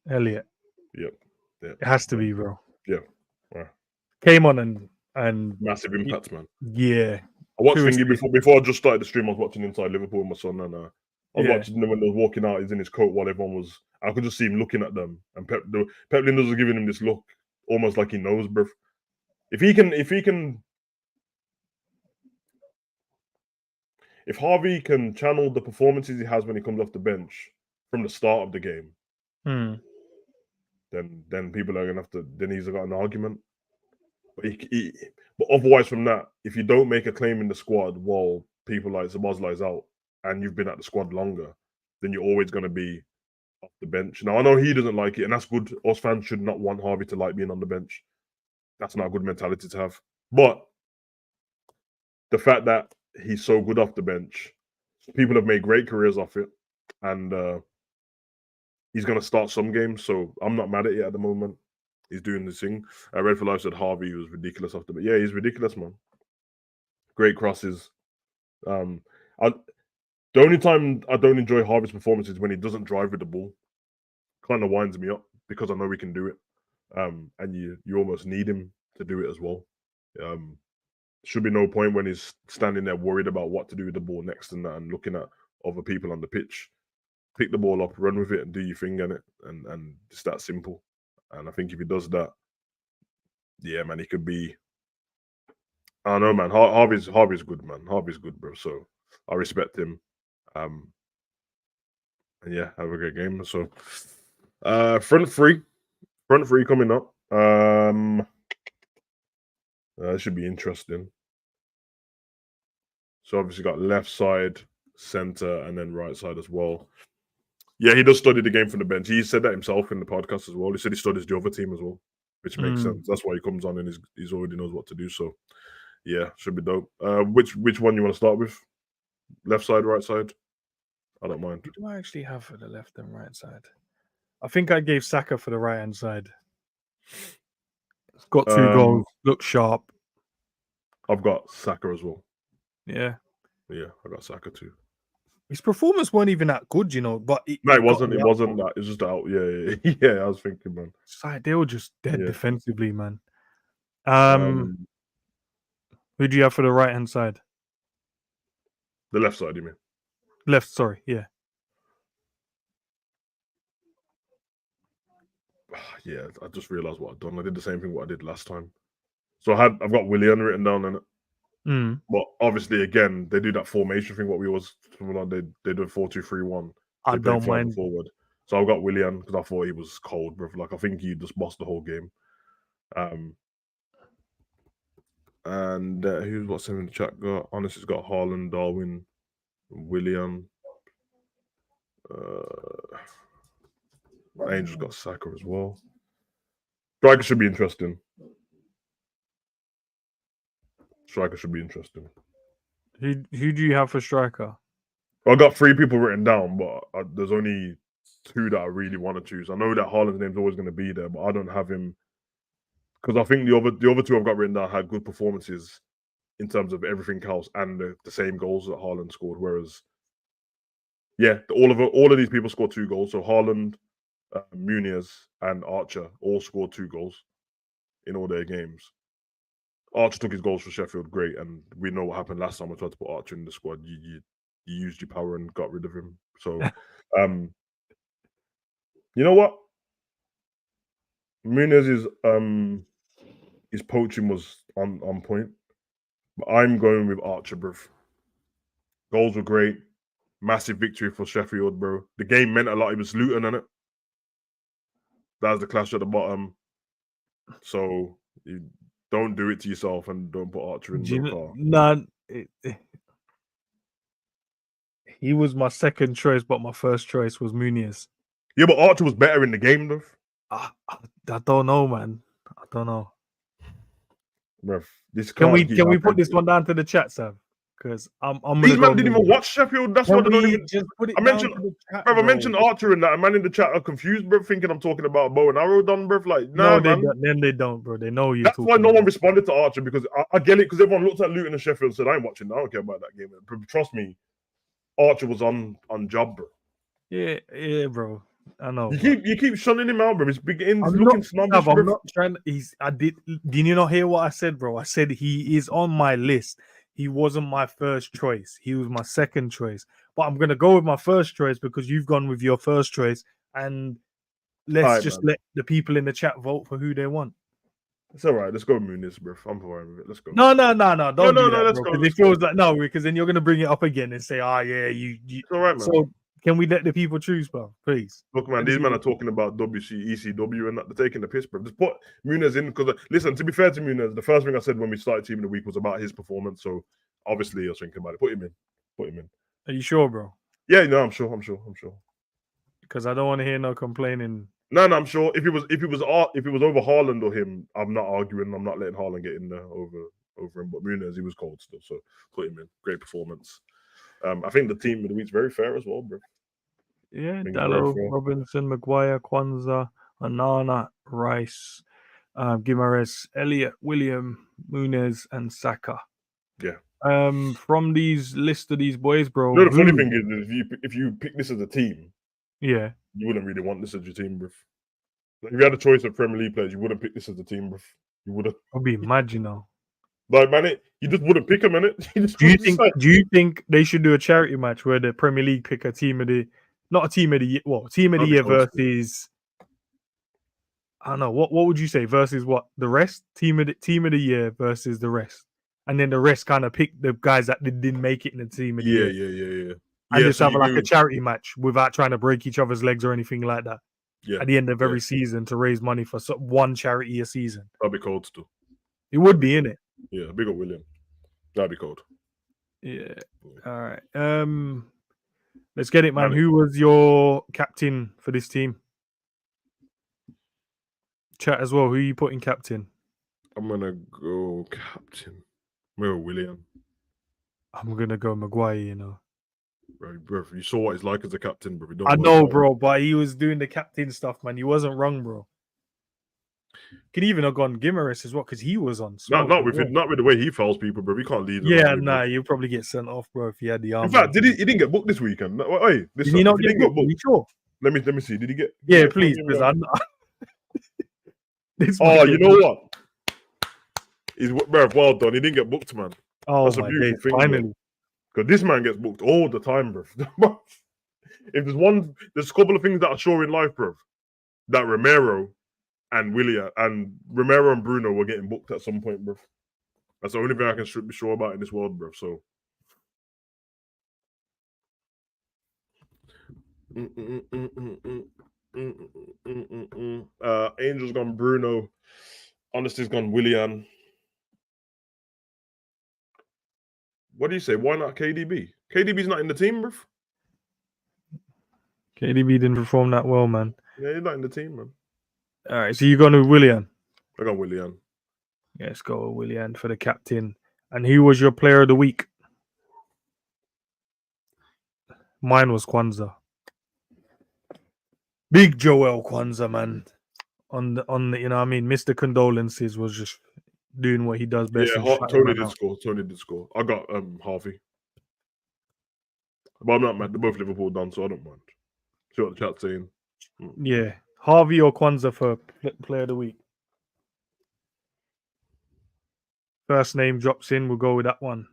[SPEAKER 4] Elliot.
[SPEAKER 2] Yep.
[SPEAKER 4] It has to be, bro.
[SPEAKER 2] Yeah. Wow.
[SPEAKER 4] Came on and
[SPEAKER 2] massive impact, man.
[SPEAKER 4] Yeah.
[SPEAKER 2] I watched thingy before I just started the stream. I was watching Inside Liverpool with my son, and I was watching them when they was walking out. He's in his coat while everyone was. I could just see him looking at them, and Pep Linders was giving him this look, almost like he knows, bruv. If Harvey can channel the performances he has when he comes off the bench from the start of the game, then people are gonna have to. Then he's got an argument. But otherwise, from that, if you don't make a claim in the squad while people like Szoboszlai's out and you've been at the squad longer, then you're always going to be off the bench. Now, I know he doesn't like it, and that's good. Us fans should not want Harvey to like being on the bench. That's not a good mentality to have. But the fact that he's so good off the bench, people have made great careers off it, and he's going to start some games, so I'm not mad at it at the moment. He's doing this thing. Red for Life said Harvey was ridiculous off the bench. Yeah, he's ridiculous, man. Great crosses. The only time I don't enjoy Harvey's performance is when he doesn't drive with the ball. Kind of winds me up because I know he can do it. And you almost need him to do it as well. Should be no point when he's standing there worried about what to do with the ball next and that and looking at other people on the pitch. Pick the ball up, run with it, and do your thing in it. And it's that simple. And I think if he does that, yeah, man, he could be. I don't know, man. Harvey's good, man. Harvey's good, bro. So I respect him. And yeah, have a great game. So front three coming up. That should be interesting. So obviously got left side, center, and then right side as well. Yeah, he does study the game from the bench. He said that himself in the podcast as well. He said he studies the other team as well, which makes sense. That's why he comes on and he's already knows what to do. So yeah, should be dope. Which one you want to start with? Left side, right side? I don't mind.
[SPEAKER 4] What do I actually have for the left and right side? I think I gave Saka for the right hand side. Got 2 goals, looks sharp.
[SPEAKER 2] I've got Saka as well.
[SPEAKER 4] Yeah,
[SPEAKER 2] I got Saka too.
[SPEAKER 4] His performance weren't even that good, you know. But
[SPEAKER 2] it wasn't. It wasn't that. It was just out. Yeah. I was thinking, man.
[SPEAKER 4] They were just dead defensively, man. Who do you have for the right hand side?
[SPEAKER 2] The left side, you mean?
[SPEAKER 4] Left, sorry, yeah.
[SPEAKER 2] Yeah, I just realised what I've done. I did the same thing what I did last time. So I've got Willian written down in it. But obviously, again, they do that formation thing. What we always they do 4-2-3-1.
[SPEAKER 4] I don't mind
[SPEAKER 2] forward. So I've got Willian because I thought he was cold, bro. Like I think he just bossed the whole game. And what's in the chat got? Honest has got Haaland, Darwin, Willian. Angel's got Saka as well. Striker should be interesting.
[SPEAKER 4] Who do you have for striker?
[SPEAKER 2] I got 3 people written down, but there's only 2 that I really want to choose. I know that Haaland's name's always going to be there, but I don't have him because I think the other 2 I've got written down had good performances in terms of everything else and the same goals that Haaland scored. Whereas, yeah, all of these people scored 2 goals. So Haaland, Muniz, and Archer all scored 2 goals in all their games. Archer took his goals for Sheffield, great, and we know what happened last time I tried to put Archer in the squad. You used your power and got rid of him. So, you know what? Muniz his poaching was on point, but I'm going with Archer, bro. Goals were great, massive victory for Sheffield, bro. The game meant a lot. It was Luton, innit? That was the clash at the bottom. So you don't do it to yourself and don't put Archer in the car.
[SPEAKER 4] Nah, he was my second choice, but my first choice was Muniz.
[SPEAKER 2] Yeah, but Archer was better in the game, though.
[SPEAKER 4] I don't know, man. I don't know.
[SPEAKER 2] Bruv,
[SPEAKER 4] Can we put this one down to the chat, Sam? Because I'm
[SPEAKER 2] These
[SPEAKER 4] gonna
[SPEAKER 2] men didn't even watch Sheffield. That's why they don't even.
[SPEAKER 4] Just put it
[SPEAKER 2] I mentioned,
[SPEAKER 4] down to the chat,
[SPEAKER 2] bruv, I mentioned Archer in that. A man in the chat are confused, bro, thinking I'm talking about bow and arrow done, bruv. Like, nah,
[SPEAKER 4] no,
[SPEAKER 2] man.
[SPEAKER 4] then they don't, bro. They know you.
[SPEAKER 2] That's why no one responded to Archer because I get it because everyone looked at Luton and Sheffield and said, I ain't watching. I don't care about that game. Trust me, Archer was on job, bro.
[SPEAKER 4] Yeah, bro. I know.
[SPEAKER 2] You keep shunning him out, bro. He's looking snobbish, bro.
[SPEAKER 4] I'm not trying. Did you not hear what I said, bro? I said he is on my list. He wasn't my first choice. He was my second choice. But I'm gonna go with my first choice because you've gone with your first choice, and let's let the people in the chat vote for who they want.
[SPEAKER 2] It's all right. Let's go Muniz, bro. I'm fine with it. Let's go.
[SPEAKER 4] No. Don't do that,
[SPEAKER 2] let's
[SPEAKER 4] bro.
[SPEAKER 2] go.
[SPEAKER 4] Because it feels like no, because then you're gonna bring it up again and say, yeah, you.
[SPEAKER 2] It's all right, man.
[SPEAKER 4] So can we let the people choose, bro? Please.
[SPEAKER 2] Look, man, these men are talking about ECW and they're taking the piss, bro. Just put Muniz in because, listen, to be fair to Muniz, the first thing I said when we started Team of the Week was about his performance. So obviously, I was thinking about it. Put him in.
[SPEAKER 4] Are you sure, bro?
[SPEAKER 2] Yeah, no, I'm sure.
[SPEAKER 4] Because I don't want to hear no complaining.
[SPEAKER 2] No, I'm sure. If it was over Haaland or him, I'm not arguing. I'm not letting Haaland get in there over him. But Muniz, he was cold still, so put him in. Great performance. I think the Team of the Week's very fair as well, bro.
[SPEAKER 4] Yeah, Dallo, Robinson, Maguire, Kwanzaa, Anana, Rice, Guimaraes, Elliott, William, Muniz, and Saka.
[SPEAKER 2] Yeah.
[SPEAKER 4] From these list of these boys, bro.
[SPEAKER 2] No, the funny thing is, if you pick this as a team,
[SPEAKER 4] yeah,
[SPEAKER 2] you wouldn't really want this as your team, bro. Like, if you had a choice of Premier League players, you wouldn't pick this as a team, bro. You wouldn't.
[SPEAKER 4] I'd be mad, you know.
[SPEAKER 2] Like, man, you just wouldn't pick them, innit?
[SPEAKER 4] Do you think they should do a charity match where the Premier League pick a team of the, not a team of the year, team of the year versus, I don't know, what would you say versus what the rest team of the year versus the rest, and then the rest kind of pick the guys that didn't make it in the team of the year.
[SPEAKER 2] Yeah.
[SPEAKER 4] And just have like a charity match without trying to break each other's legs or anything like that.
[SPEAKER 2] Yeah.
[SPEAKER 4] At the end of every season to raise money for one charity a season.
[SPEAKER 2] That'd be cold still.
[SPEAKER 4] It would be, innit?
[SPEAKER 2] Yeah, big up William. That'd be cold.
[SPEAKER 4] Yeah. All right. Let's get it, man. Who was your captain for this team? Chat as well. Who are you putting captain?
[SPEAKER 2] I'm gonna go captain. William.
[SPEAKER 4] I'm gonna go Maguire, you know.
[SPEAKER 2] Bro, you saw what he's like as a captain, bro.
[SPEAKER 4] I know, bro, but he was doing the captain stuff, man. He wasn't wrong, bro. Could even have gone Guimaraes as well, because he was on.
[SPEAKER 2] Not with the way he fouls people, bro. We can't lead.
[SPEAKER 4] Yeah, nah, you'll probably get sent off, bro, if he had the arm.
[SPEAKER 2] In fact, he didn't get booked this weekend? Wait,
[SPEAKER 4] did he not get booked? Are you sure?
[SPEAKER 2] Let me see. Did he get?
[SPEAKER 4] Yeah, please, because I'm not.
[SPEAKER 2] You know what? He's well done. He didn't get booked, man.
[SPEAKER 4] Oh, that's a beautiful thing, finally.
[SPEAKER 2] Because this man gets booked all the time, bro. If there's a couple of things that are sure in life, bro. That Romero and Bruno were getting booked at some point, bro. That's the only thing I can be sure about in this world, bro. So Angel's gone Bruno. Honesty's gone Willian. What do you say? Why not KDB? KDB's not in the team, bruv.
[SPEAKER 4] KDB didn't perform that well, man.
[SPEAKER 2] Yeah, he's not in the team, man.
[SPEAKER 4] All right, so you going with Willian?
[SPEAKER 2] I got Willian.
[SPEAKER 4] Yeah, let's go with Willian for the captain. And who was your player of the week? Mine was Kwanzaa. Big Joel Kwanzaa, man. On the you know what I mean, Mr. Condolences was just doing what he does best.
[SPEAKER 2] Yeah, Tony did score. Tony did score. I got Harvey. But I'm not mad. They're both Liverpool done, so I don't mind. See what the chat's saying.
[SPEAKER 4] Yeah. Harvey or Kwanzaa for player of the week. First name drops in, we'll go with that one.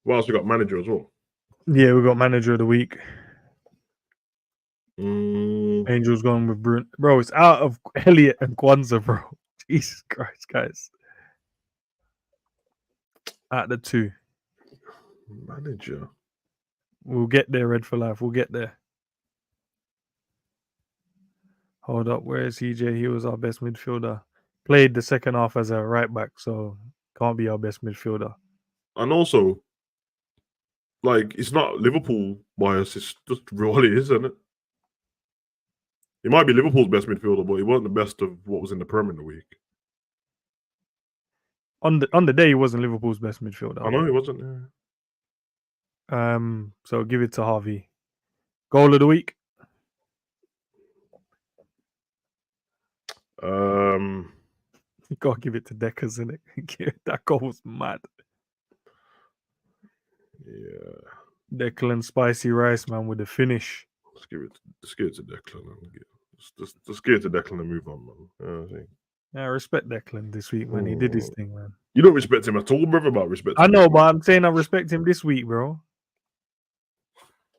[SPEAKER 2] What else we got? Manager as well.
[SPEAKER 4] Yeah, we got manager of the week. Angel's going with Bruno. Bro, it's out of Elliot and Kwanzaa, bro. Jesus Christ, guys. At the two.
[SPEAKER 2] Manager.
[SPEAKER 4] We'll get there, Red for Life. We'll get there. Hold up. Where is CJ? He was our best midfielder. Played the second half as a right back, so can't be our best midfielder.
[SPEAKER 2] And also, like, it's not Liverpool bias. It's just what it is, isn't it? He might be Liverpool's best midfielder, but he wasn't the best of what was in the Prem in the week.
[SPEAKER 4] On the day, he wasn't Liverpool's best midfielder.
[SPEAKER 2] I know he wasn't. Yeah.
[SPEAKER 4] So give it to Harvey. Goal of the week. You gotta give it to Deckers, innit? That goal was mad.
[SPEAKER 2] Yeah.
[SPEAKER 4] Declan spicy rice, man, with the finish.
[SPEAKER 2] Let's give it to Declan. Let's give it to Declan and move on, man.
[SPEAKER 4] Yeah, I respect Declan this week, man. He did his thing, man.
[SPEAKER 2] You don't respect him at all, brother. About respect.
[SPEAKER 4] I know, but I'm saying I respect him this week, bro.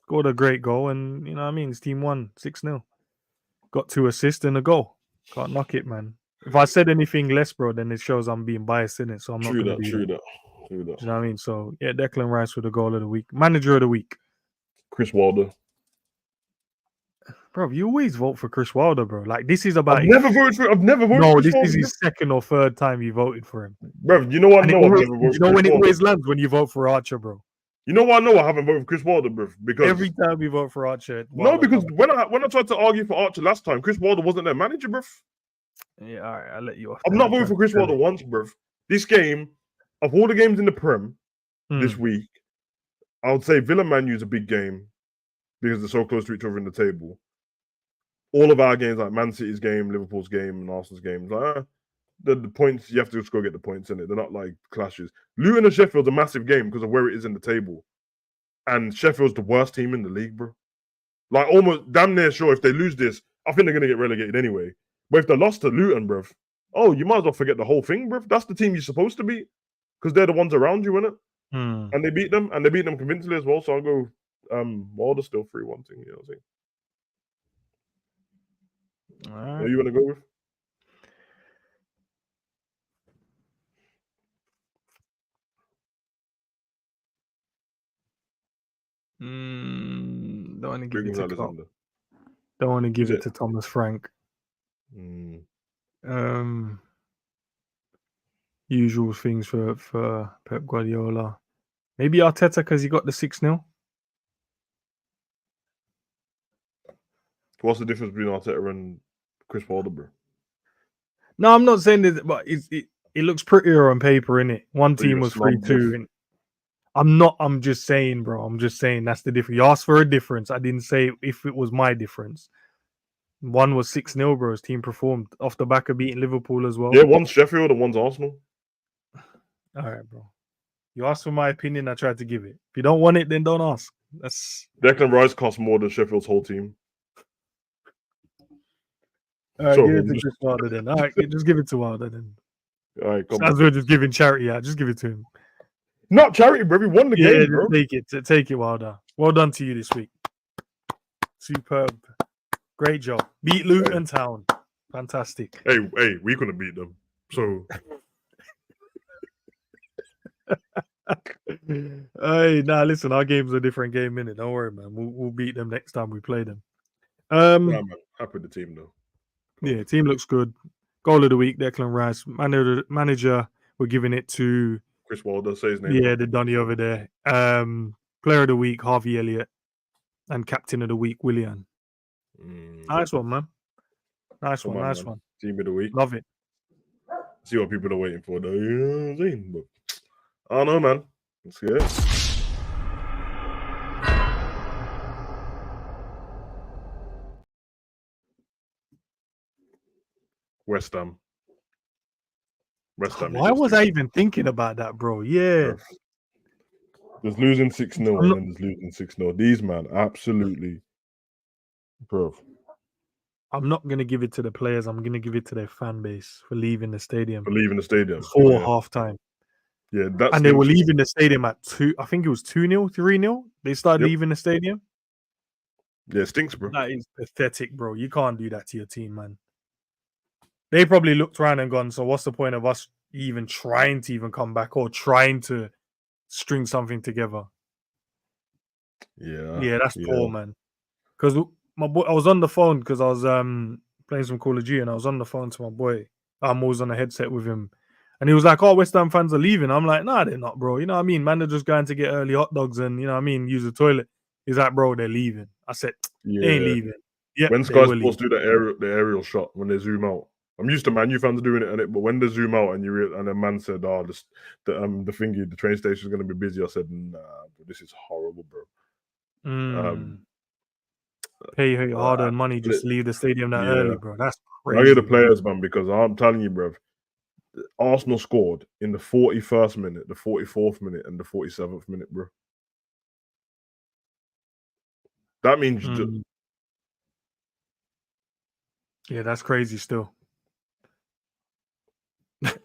[SPEAKER 4] Scored a great goal, and you know what I mean. His team won 6-0. Got 2 assists and a goal. Can't knock it, man. If I said anything less, bro, then it shows I'm being biased in it. So I'm not going to do that. True that. You know what I mean? So yeah, Declan Rice with the goal of the week. Manager of the week.
[SPEAKER 2] Chris Wilder.
[SPEAKER 4] Bro, you always vote for Chris Wilder, bro. Like, this is about...
[SPEAKER 2] I've never voted for him.
[SPEAKER 4] No, this is his second or third time you voted for him.
[SPEAKER 2] Bro, you know what?
[SPEAKER 4] You know when it always lands when you vote for Archer, bro.
[SPEAKER 2] You know what? I know I haven't voted for Chris Wilder, bro. Because
[SPEAKER 4] every time you vote for Archer...
[SPEAKER 2] No, because when I tried to argue for Archer last time, Chris Wilder wasn't their manager, bro.
[SPEAKER 4] Yeah, all right, I'll let you off.
[SPEAKER 2] I'm not voting for Chris Wilder once, bro. This game, of all the games in the Prem this week, I would say Villa Man U's a big game because they're so close to each other in the table. All of our games, like Man City's game, Liverpool's game, and Arsenal's games, like the points, you have to just go get the points in it. They're not like clashes. Luton and Sheffield's a massive game because of where it is in the table. And Sheffield's the worst team in the league, bro. Like, almost damn near sure if they lose this, I think they're going to get relegated anyway. But if they lost to Luton, bro, you might as well forget the whole thing, bro. That's the team you're supposed to beat because they're the ones around you, innit? And they beat them, convincingly as well. So I'll go Wilder still 3-1 thing, you know what I'm saying?
[SPEAKER 4] All right.
[SPEAKER 2] What are you going to go with?
[SPEAKER 4] Don't want to give it to
[SPEAKER 2] Alexander.
[SPEAKER 4] Don't want to give it to Thomas Frank. Usual things for Pep Guardiola. Maybe Arteta because he got the 6-0.
[SPEAKER 2] What's the difference between Arteta and Chris Wilder, bro?
[SPEAKER 4] No, I'm not saying that, but it looks prettier on paper, innit? One team was 3-2. I'm just saying, bro. I'm just saying that's the difference. You asked for a difference. I didn't say if it was my difference. One was 6-0, bro. His team performed off the back of beating Liverpool as well.
[SPEAKER 2] Yeah, one's Sheffield and one's Arsenal.
[SPEAKER 4] All right, bro. You asked for my opinion, I tried to give it. If you don't want it, then don't ask. That's
[SPEAKER 2] Declan Rice costs more than Sheffield's whole team.
[SPEAKER 4] All right, give it to Chris Wilder then. All right, just give it to Wilder then.
[SPEAKER 2] All right, come
[SPEAKER 4] on. We're just giving charity out. Just give it to him.
[SPEAKER 2] Not charity, bro. We won the game, bro.
[SPEAKER 4] Take it, Wilder. Well done to you this week. Superb. Great job. Beat Luton Town. Fantastic.
[SPEAKER 2] Hey, we couldn't beat them. So
[SPEAKER 4] Hey, listen, our game's a different game, innit? Don't worry, man. We'll beat them next time we play them.
[SPEAKER 2] yeah, man, happy with the team though.
[SPEAKER 4] Yeah, team looks good. Goal of the week, Declan Rice. Manager, we're giving it to
[SPEAKER 2] Chris Wilder, say his name.
[SPEAKER 4] the Donny over there. Player of the week, Harvey Elliott, and captain of the week, Willian. Nice one, man. Nice one.
[SPEAKER 2] Team of the week.
[SPEAKER 4] Love it.
[SPEAKER 2] See what people are waiting for though. You know what I'm saying? But I don't know, man. Let's get it. West Ham.
[SPEAKER 4] Why was I even thinking about that, bro? Yeah.
[SPEAKER 2] There's losing 6-0 and then there's losing 6-0. These man, absolutely, bro.
[SPEAKER 4] I'm not gonna give it to the players. I'm gonna give it to their fan base for leaving the stadium.
[SPEAKER 2] Before
[SPEAKER 4] halftime.
[SPEAKER 2] Yeah,
[SPEAKER 4] and they were leaving the stadium at 2. I think it was 2-0, 3-0. They started leaving the stadium.
[SPEAKER 2] Yeah, it stinks, bro.
[SPEAKER 4] That is pathetic, bro. You can't do that to your team, man. They probably looked around and gone, so what's the point of us even trying to even come back or trying to string something together?
[SPEAKER 2] Yeah,
[SPEAKER 4] that's poor, man. Because my boy, I was on the phone because I was playing some Call of Duty and I was on the phone to my boy. I'm always on a headset with him. And he was like, "Oh, West Ham fans are leaving." I'm like, "Nah, they're not, bro. You know what I mean? Man, they're just going to get early hot dogs and, you know what I mean, use the toilet." He's like, "Bro, they're leaving." I said, "They ain't leaving." Yeah,
[SPEAKER 2] when Sky Sports do the aerial shot when they zoom out, I'm used to Man U fans doing it, but when they zoom out and and a man said, "Oh, the train station is going to be busy," I said, "Nah, bro, this is horrible, bro."
[SPEAKER 4] Pay your hard-earned money just to leave the stadium that early, bro. That's crazy.
[SPEAKER 2] I hear the players, man, because I'm telling you, bro. Arsenal scored in the 41st minute, the 44th minute, and the 47th minute, bro. That means
[SPEAKER 4] yeah, that's crazy still.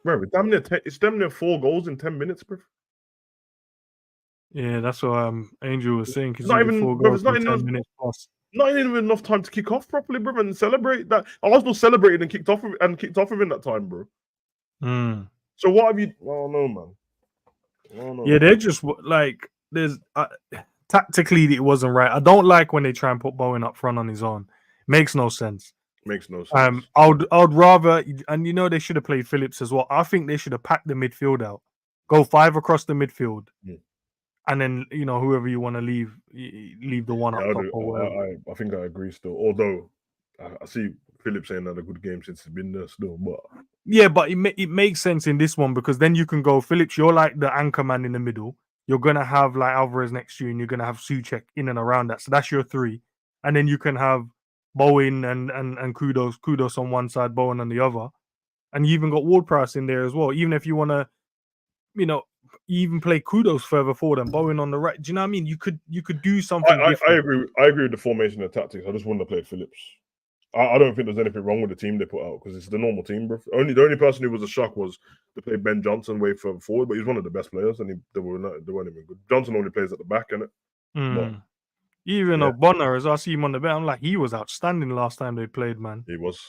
[SPEAKER 2] Bro, it's damn near 4 goals in 10 minutes, bro.
[SPEAKER 4] Yeah, that's what Angel was saying.
[SPEAKER 2] It's not even
[SPEAKER 4] 4 goals
[SPEAKER 2] bro,
[SPEAKER 4] in 10 minutes plus.
[SPEAKER 2] Not even enough time to kick off properly, bro, and celebrate that. Arsenal celebrated and kicked off within that time, bro. So what have you? Oh no, man.
[SPEAKER 4] Yeah, they're just like there's tactically it wasn't right. I don't like when they try and put Bowen up front on his own. Makes no sense. I'd rather, and you know they should have played Phillips as well. I think they should have packed the midfield out, go 5 across the midfield, and then whoever you want to leave the one up top.
[SPEAKER 2] I think I agree still. Although I see Phillips saying had a good game since he's been there still, but
[SPEAKER 4] yeah, but it makes sense in this one because then you can go Phillips. You're like the anchor man in the middle. You're gonna have like Alvarez next to you, and you're gonna have Souček in and around that. So that's your 3, and then you can have Bowen and Kudos on one side, Bowen on the other, and you even got Ward-Prowse in there as well. Even if you want to, even play Kudos further forward and Bowen on the right. Do you know what I mean? You could do something different.
[SPEAKER 2] I agree with the formation and tactics. I just wouldn't have played Phillips. I don't think there's anything wrong with the team they put out because it's the normal team, bro. The only person who was a shock was to play Ben Johnson way further forward, but he's one of the best players, and they weren't even good. Johnson only plays at the back, innit?
[SPEAKER 4] Even O'Bonner, as I see him on the bench, I'm like, he was outstanding the last time they played, man.
[SPEAKER 2] He was.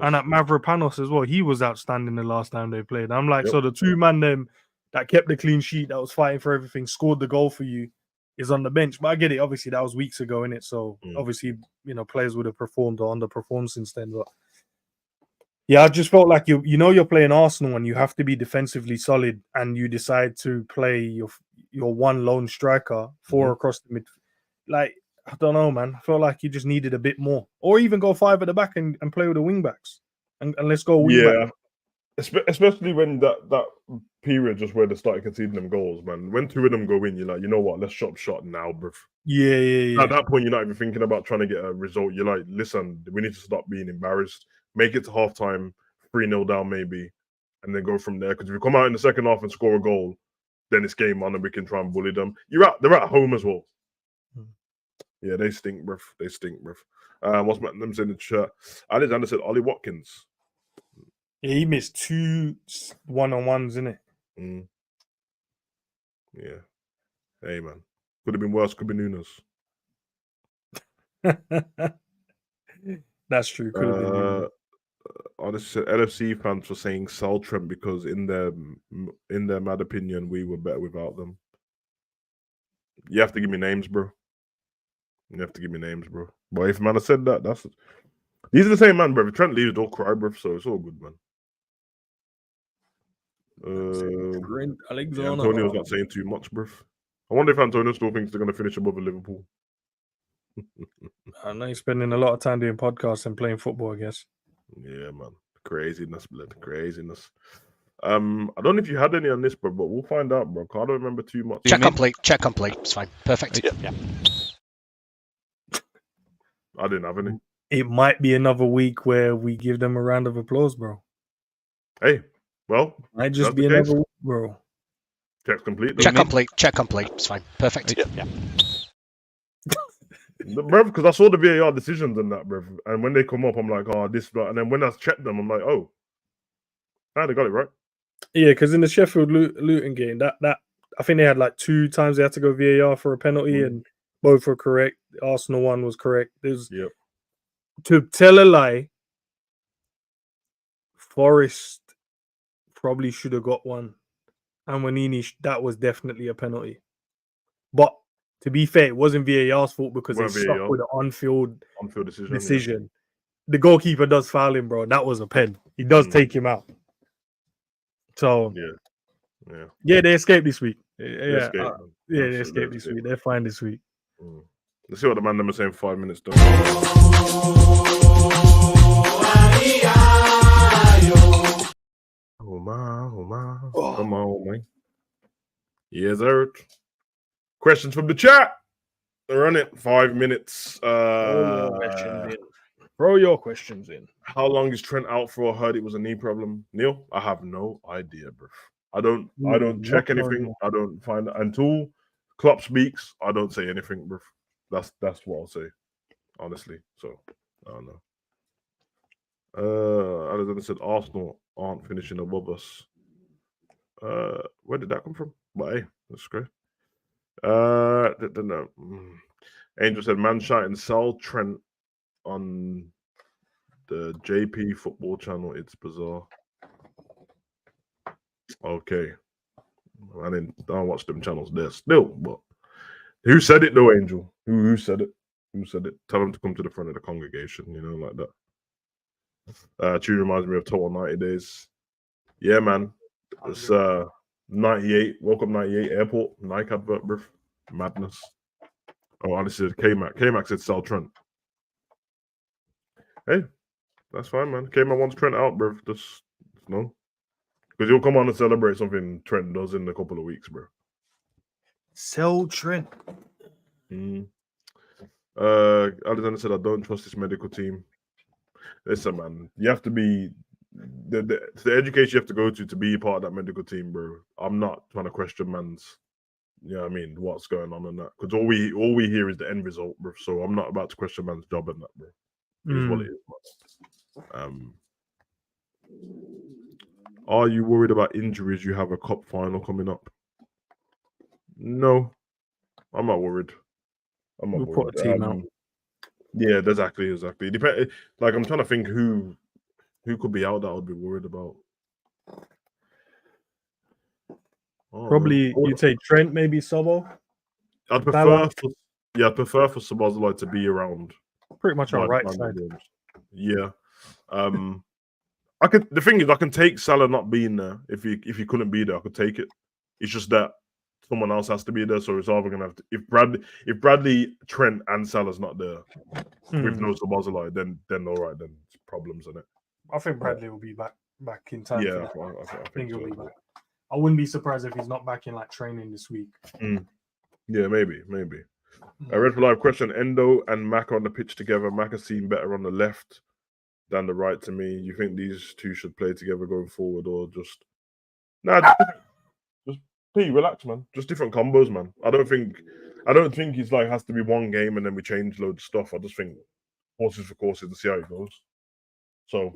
[SPEAKER 4] And at Mavropanos as well, he was outstanding the last time they played. I'm like, so the 2 man them that kept the clean sheet, that was fighting for everything, scored the goal for you, is on the bench. But I get it. Obviously, that was weeks ago, innit? So obviously, players would have performed or underperformed since then. But yeah, I just felt like you're playing Arsenal and you have to be defensively solid, and you decide to play your one lone striker 4 across the mid. Like, I don't know, man. I felt like you just needed a bit more, or even go 5 at the back and play with the wing backs, and let's go wing back.
[SPEAKER 2] Especially when that period just where they started conceding them goals, man. When 2 of them go in, you're like, you know what? Let's shot now, bro.
[SPEAKER 4] Yeah.
[SPEAKER 2] At that point, you're not even thinking about trying to get a result. You're like, listen, we need to stop being embarrassed. Make it to halftime, 3-0 down maybe, and then go from there. Because if we come out in the second half and score a goal, then it's game on and we can try and bully them. They're at home as well. Yeah, they stink, bruv. What's them saying in the chat? Alexander said Ollie Watkins.
[SPEAKER 4] Yeah, he missed 2 one-on-ones, innit?
[SPEAKER 2] Yeah. Hey, man. Could have been worse. Could be Nunes.
[SPEAKER 4] That's true. Could have been me.
[SPEAKER 2] Honestly, LFC fans were saying sell Trent because in their mad opinion, we were better without them. You have to give me names, bro. You have to give me names, bro. But if man has said that, these are the same man, bro. If Trent leaves, don't cry, bro. So it's all good, man.
[SPEAKER 4] Trent
[SPEAKER 2] Yeah,
[SPEAKER 4] Alexander.
[SPEAKER 2] Antonio's not saying too much, bro. I wonder if Antonio still thinks they're going to finish above Liverpool.
[SPEAKER 4] I know he's spending a lot of time doing podcasts and playing football, I guess.
[SPEAKER 2] Yeah, man. Craziness, blood. Craziness. I don't know if you had any on this, bro, but we'll find out, bro. I don't remember too much.
[SPEAKER 3] Check complete. Check complete. It's fine. Perfect. Yeah.
[SPEAKER 2] I didn't have any.
[SPEAKER 4] It might be another week where we give them a round of applause, bro.
[SPEAKER 2] Hey, well,
[SPEAKER 4] Might just
[SPEAKER 2] that's
[SPEAKER 4] be
[SPEAKER 2] the
[SPEAKER 4] another
[SPEAKER 2] case.
[SPEAKER 4] week, bro.
[SPEAKER 2] Check's complete.
[SPEAKER 3] Check complete. Check complete. It's fine. Perfect. Yeah.
[SPEAKER 2] Bro, because I saw the VAR decisions and that, bro. And when they come up, I'm like, oh, this, and then when I checked them, I'm like, oh, they got it right.
[SPEAKER 4] Yeah, because in the Sheffield Luton game, that I think they had like 2 times they had to go VAR for a penalty, and both were correct. The Arsenal one was correct.
[SPEAKER 2] Yep.
[SPEAKER 4] To tell a lie, Forest probably should have got one, and Wanini, that was definitely a penalty. But to be fair, it wasn't VAR's fault because they stuck with the on-field decision. Yeah. The goalkeeper does foul him, bro. That was a pen. He does take him out. So yeah, they escaped this week. They escaped this week. They're fine this week.
[SPEAKER 2] Let's see what the man them are saying. 5 minutes done. Oh my. Come on, man. Yes, sir. Questions from the chat. They're on it. 5 minutes.
[SPEAKER 4] Throw your questions in.
[SPEAKER 2] How long is Trent out for? I heard it was a knee problem. Neil, I have no idea, bro. I don't check anything. I don't find until Klopp speaks. I don't say anything, bro. That's what I'll say, honestly. So I don't know. Alexander said Arsenal aren't finishing above us. Where did that come from? But hey, that's great. Angel said man shouting sell Trent on the JP football channel. It's bizarre. Okay. I don't watch them channels there still, but who said it though, Angel? Who said it? Who said it? Tell them to come to the front of the congregation, like that. Tune reminds me of Total 90 Days. Yeah, man. It's 98. Welcome 98 Airport. Nike advert, bro. Madness. Oh, and this is K-Mac. K-Mac said sell Trent. Hey, that's fine, man. K-Mac wants Trent out, bro. Just no. Because he'll come on and celebrate something Trent does in a couple of weeks, bro.
[SPEAKER 4] Sell Trent.
[SPEAKER 2] Alexander said, I don't trust this medical team. Listen, man, you have to be the education you have to go to be part of that medical team, bro. I'm not trying to question man's, what's going on and that. Because all we hear is the end result, bro. So I'm not about to question man's job and that, bro. It is what it is, man. Are you worried about injuries? You have a cup final coming up. No, I'm not worried.
[SPEAKER 4] We'll put a team out.
[SPEAKER 2] Yeah, exactly. Depend. Like I'm trying to think who could be out that I would be worried about.
[SPEAKER 4] Probably you'd say Trent, maybe Sobo.
[SPEAKER 2] I'd prefer for Szoboszlai to be around.
[SPEAKER 4] Pretty much on right side.
[SPEAKER 2] Yeah. The thing is I can take Salah not being there. If he couldn't be there, I could take it. It's just that someone else has to be there, so it's either gonna have to if Bradley, Trent, and Salah's not there with no Szoboszlai, then all right, then it's problems in it.
[SPEAKER 4] I think Bradley will be back in time.
[SPEAKER 2] Yeah, I think he'll
[SPEAKER 4] be back. I wouldn't be surprised if he's not back in like training this week.
[SPEAKER 2] Yeah, maybe. A Red for Live question: Endo and Mac on the pitch together. Mac has seen better on the left than the right to me. You think these two should play together going forward, or just just relax, man. Just different combos, man. I don't think he's like has to be one game and then we change loads of stuff. I just think horses for courses and see how it goes. So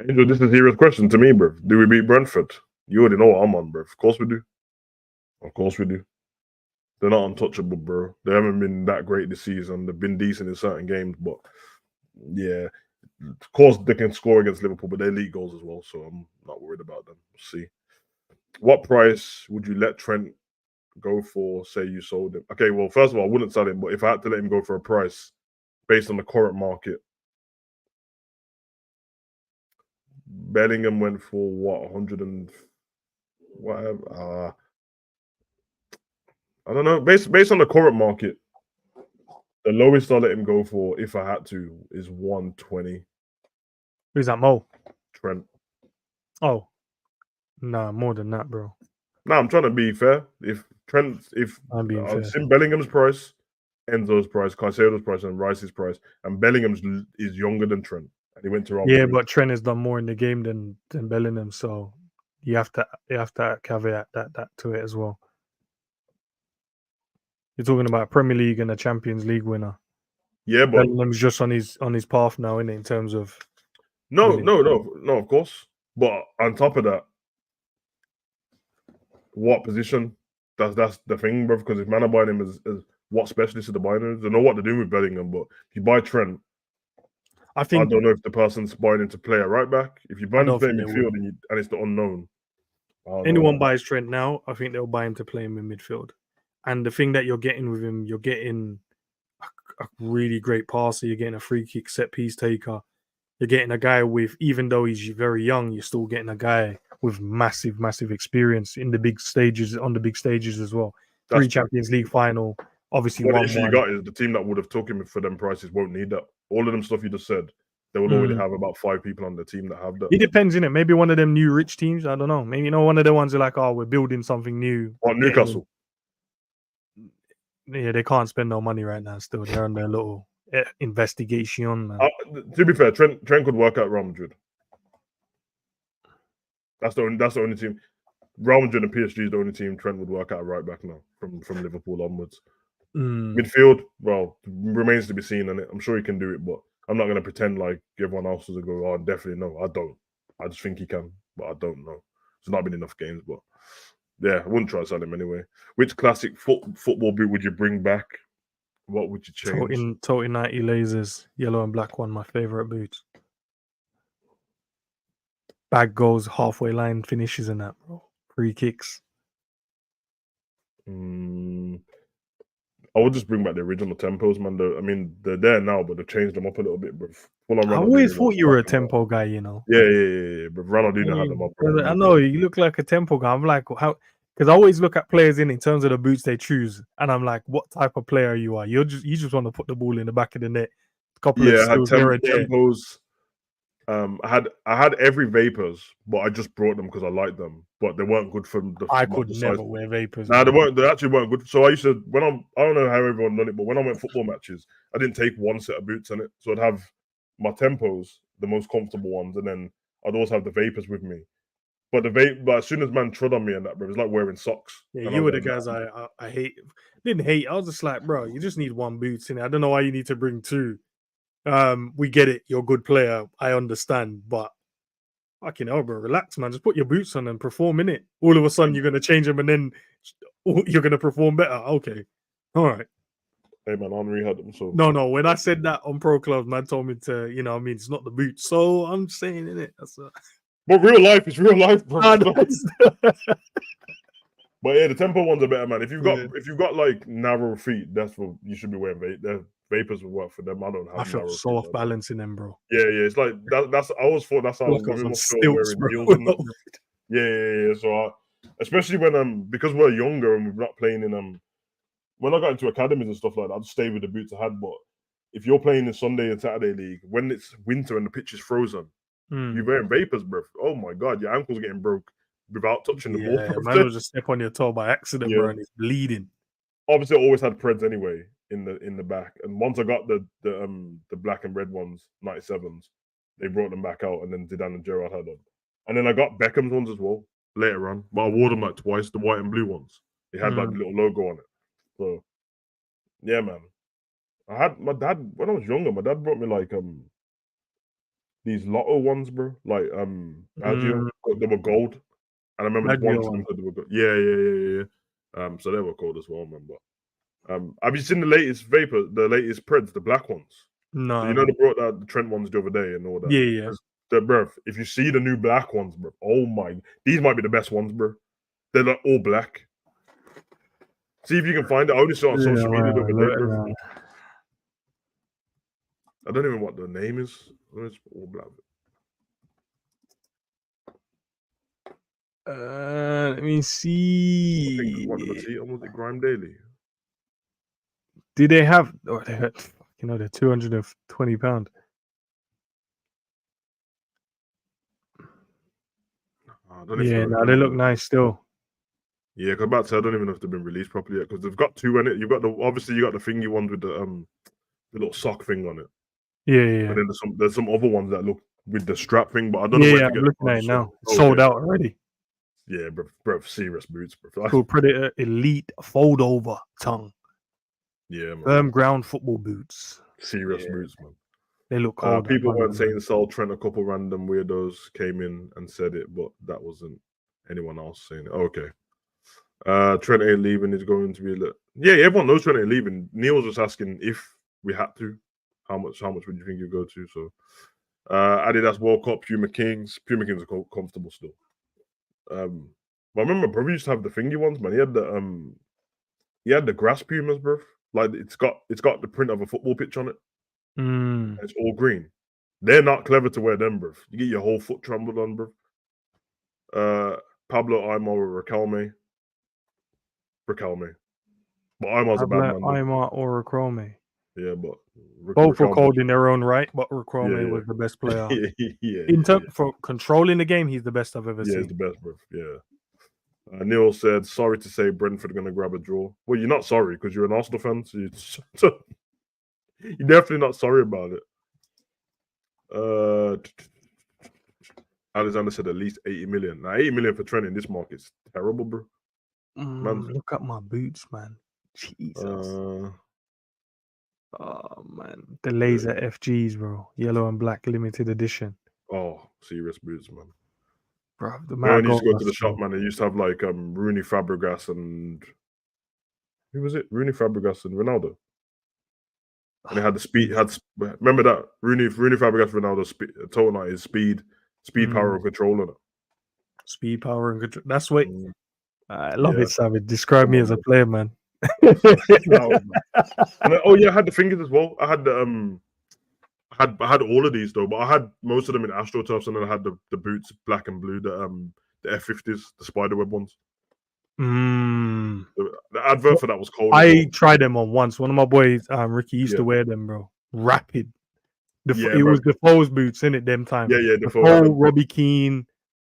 [SPEAKER 2] Angel, this is a serious question to me, bro. Do we beat Brentford? You already know what I'm on, bro. Of course we do. Of course we do. They're not untouchable, bro. They haven't been that great this season. They've been decent in certain games, but yeah, of course they can score against Liverpool, but they lead goals as well, so I'm not worried about them. We'll see. What price would you let Trent go for? Say you sold him. Okay, well, first of all, I wouldn't sell him, but if I had to let him go for a price based on the current market, Bellingham went for what 100 and whatever. I don't know. Based on the current market, the lowest I'll let him go for, if I had to, is 120.
[SPEAKER 4] Who's that, Mo?
[SPEAKER 2] Trent.
[SPEAKER 4] Oh, nah, more than that, bro.
[SPEAKER 2] No, I'm trying to be fair. If
[SPEAKER 4] I'm being fair.
[SPEAKER 2] I've seen Bellingham's price, Enzo's price, Caicedo's price, and Rice's price, and Bellingham's is younger than Trent, and he went to Real
[SPEAKER 4] Yeah,
[SPEAKER 2] Madrid.
[SPEAKER 4] but Trent has done more in the game than Bellingham, so you have to caveat that to it as well. You're talking about Premier League and a Champions League winner.
[SPEAKER 2] Yeah, but
[SPEAKER 4] Bellingham's just on his path now, isn't it, in terms of
[SPEAKER 2] no,
[SPEAKER 4] winning.
[SPEAKER 2] no, of course. But on top of that, what position? That's the thing, bro. Because if man are buying him as what specialist are they buying him? They know what they're doing with Bellingham, but if you buy Trent,
[SPEAKER 4] I
[SPEAKER 2] I
[SPEAKER 4] think
[SPEAKER 2] don't know if the person's buying him to play a right back. If you're
[SPEAKER 4] I
[SPEAKER 2] buying him
[SPEAKER 4] don't
[SPEAKER 2] to play
[SPEAKER 4] think they
[SPEAKER 2] midfield
[SPEAKER 4] would.
[SPEAKER 2] and it's the unknown, I don't know,
[SPEAKER 4] Anyone
[SPEAKER 2] man.
[SPEAKER 4] buys Trent now, I think they'll buy him to play him in midfield. And the thing that you're getting with him, you're getting a really great passer. You're getting a free kick set piece taker. You're getting a guy with, even though he's very young, you're still getting a guy with massive experience in the big stages, on the big stages as well.
[SPEAKER 2] That's
[SPEAKER 4] 3
[SPEAKER 2] true.
[SPEAKER 4] Champions League final, obviously
[SPEAKER 2] What the issue you
[SPEAKER 4] 1-1.
[SPEAKER 2] got is the team that would have took him for them prices won't need that. All of them stuff you just said, they will already have about 5 people on the team that have that.
[SPEAKER 4] It depends, innit? Maybe one of them new rich teams. I don't know. Maybe one of the ones are like, oh, we're building something new.
[SPEAKER 2] What, Newcastle?
[SPEAKER 4] Yeah, they can't spend no money right now. Still, they're on their little investigation, man.
[SPEAKER 2] To be fair, Trent could work at Real Madrid. That's the only team. Real Madrid and PSG is the only team Trent would work at right back now from Liverpool onwards. Midfield, well, remains to be seen, and I'm sure he can do it, but I'm not going to pretend like everyone else is going to go, oh, definitely no. I don't. I just think he can, but I don't know. There's not been enough games, but yeah, I wouldn't try to sell him anyway. Which classic football boot would you bring back? What would you change?
[SPEAKER 4] Total 90 lasers, yellow and black one, my favorite boots. Bag goes, halfway line finishes and that, bro. Free kicks.
[SPEAKER 2] I would just bring back the original tempos, man. I mean, they're there now, but they've changed them up a little bit. But
[SPEAKER 4] I always thought you were a tempo guy, you know.
[SPEAKER 2] Yeah. But Ronaldinho had them up.
[SPEAKER 4] I know you look like a tempo guy. I'm like, how? Because I always look at players in terms of the boots they choose, and I'm like, what type of player you are? You just want to put the ball in the back of the net. A couple of
[SPEAKER 2] I had
[SPEAKER 4] here and there.
[SPEAKER 2] tempos. I had every Vapors, but I just brought them because I liked them. But they weren't good for the.
[SPEAKER 4] I could never wear Vapors.
[SPEAKER 2] Nah, they weren't. They actually weren't good. So I used to I don't know how everyone done it, but when I went football matches, I didn't take one set of boots on it. So I'd have my Tempos, the most comfortable ones, and then I'd also have the Vapors with me. But but as soon as man trod on me and that, bro, it was like wearing socks.
[SPEAKER 4] Yeah, you were the guys I hate. Didn't hate. I was just like, bro, you just need one boots in it. I don't know why you need to bring 2. We get it. You're a good player. I understand, but fucking hell, bro, relax, man. Just put your boots on and perform in it. All of a sudden, you're gonna change them, and then you're gonna perform better. Okay, all right.
[SPEAKER 2] Hey man, Henry had them. So
[SPEAKER 4] no. When I said that on Pro Clubs, man told me to, I mean, it's not the boots. So I'm saying in it.
[SPEAKER 2] But real life is real life, bro.
[SPEAKER 4] But
[SPEAKER 2] yeah, the tempo ones are better, man. If you've got like narrow feet, that's what you should be wearing. Vapors will work for them. I don't have.
[SPEAKER 4] I felt so off balance in them, bro.
[SPEAKER 2] Yeah. It's like that's. I always thought that's how
[SPEAKER 4] like
[SPEAKER 2] women
[SPEAKER 4] must feel wearing
[SPEAKER 2] heels. Yeah. So especially when because we're younger and we're not playing in when I got into academies and stuff like that, I'd stay with the boots I had. But if you're playing in Sunday and Saturday league, when it's winter and the pitch is frozen, you're wearing Vapors, bro. Oh my god, your ankle's getting broke without touching the ball.
[SPEAKER 4] Man will just step on your toe by accident, bro, and it's bleeding.
[SPEAKER 2] Obviously, I always had Preds anyway in the back, and once I got the black and red ones, 97s, they brought them back out, and then Zidane and Gerrard had them, and then I got Beckham's ones as well later on, but I wore them like twice, the white and blue ones. They had like the little logo on it. So yeah, man. I had my dad when I was younger. My dad brought me like these lotto ones, bro. Like Agio, they were gold, and I remember
[SPEAKER 4] Agio
[SPEAKER 2] one of them because they were gold. Yeah. So they were gold as well, man. But have you seen the latest vapor, the latest Preds, the black ones?
[SPEAKER 4] No,
[SPEAKER 2] So
[SPEAKER 4] I
[SPEAKER 2] you know
[SPEAKER 4] haven't.
[SPEAKER 2] they brought out the Trent ones the other day and all that.
[SPEAKER 4] Yeah.
[SPEAKER 2] The bruv, if you see the new black ones, bro, oh my, these might be the best ones, bro. They're like all black. See if you can find it. I only saw it on social media the other day, bro. I don't even know what the name is. It's all black.
[SPEAKER 4] Let me see.
[SPEAKER 2] What did I see? Was it Grime Daily?
[SPEAKER 4] Did they have? Oh, they had, they're £220.
[SPEAKER 2] I don't
[SPEAKER 4] Yeah,
[SPEAKER 2] even know.
[SPEAKER 4] no, they look nice still.
[SPEAKER 2] Yeah, because about to say, I don't even know if they've been released properly yet. Because they've got two in it. You've got obviously you got the thingy ones with the little sock thing on it.
[SPEAKER 4] Yeah.
[SPEAKER 2] But then there's some other ones that look with the strap thing, but I don't know where to
[SPEAKER 4] I'm
[SPEAKER 2] get
[SPEAKER 4] looking at it now. Sold out already.
[SPEAKER 2] Yeah, bro, serious boots, bro.
[SPEAKER 4] It's called Predator Elite Fold Over Tongue.
[SPEAKER 2] Yeah, man.
[SPEAKER 4] Firm ground football boots.
[SPEAKER 2] Serious boots, man.
[SPEAKER 4] They look cold.
[SPEAKER 2] People weren't saying sell Trent. A couple random weirdos came in and said it, but that wasn't anyone else saying it. Okay. Trent ain't leaving. He's going to be yeah, everyone knows Trent ain't leaving. Neil was just asking if we had to. How much would you think you go to? So Adidas World Cup, Puma Kings. Puma Kings are comfortable still. But I remember bro used to have the thingy ones, man. He had the grass Pumas, bro. Like it's got the print of a football pitch on it. And it's all green. They're not clever to wear them, bro. You get your whole foot trampled on, bro. Pablo Aimar or Riquelme. But Aimar's a bad man.
[SPEAKER 4] Aimar or Riquelme.
[SPEAKER 2] Yeah, but
[SPEAKER 4] both were cold in their own right, but Riquelme was the best player. For controlling the game, he's the best I've ever seen.
[SPEAKER 2] Yeah, he's the best, bro. Yeah. Neil said, "Sorry to say, Brentford are going to grab a draw." Well, you're not sorry because you're an Arsenal fan, so you're definitely not sorry about it. Alexander said at least 80 million. Now, 80 million for Trent in this market is terrible, bro.
[SPEAKER 4] Look at my boots, man. Jesus. Oh man, the laser FGs, bro. Yellow and black limited edition.
[SPEAKER 2] Oh, serious boots, man.
[SPEAKER 4] Bro, the
[SPEAKER 2] man used to go to the shop, man. They used to have like Rooney Fabregas and who was it? Rooney Fabregas and Ronaldo. And they had the speed. Remember that Rooney Fabregas, Ronaldo total night is speed, power, and control on it.
[SPEAKER 4] Speed, power, and control. That's what I love it, Savage. Describe me as a player, man.
[SPEAKER 2] And I had the fingers as well. I had the I had all of these though, but I had most of them in AstroTurfs, and then I had the boots, black and blue, the F50s, the spiderweb ones. The advert for that was cold.
[SPEAKER 4] I tried them on once. One of my boys, Ricky, used to wear them, bro. Rapid. It was the Foles boots in it them time.
[SPEAKER 2] Yeah,
[SPEAKER 4] the Foles, Robbie Keane,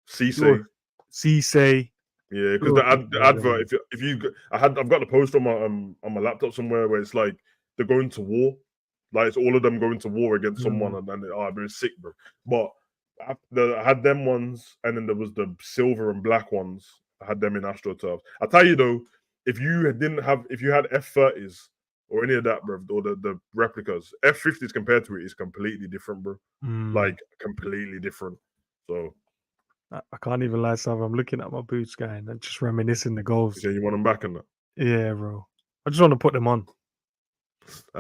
[SPEAKER 4] Cisse.
[SPEAKER 2] Yeah, because the advert. I've got the poster on my laptop somewhere where it's like they're going to war, like it's all of them going to war against someone, and it was sick, bro. But I had them ones, and then there was the silver and black ones. I had them in AstroTurfs. I tell you though, if you had F30s or any of that, bro, or the replicas, F50s compared to it is completely different, bro. Like completely different. So.
[SPEAKER 4] I can't even lie, Sav. I'm looking at my boots, guy, and I'm just reminiscing the goals.
[SPEAKER 2] You want them back in that?
[SPEAKER 4] Yeah, bro. I just want to put them on.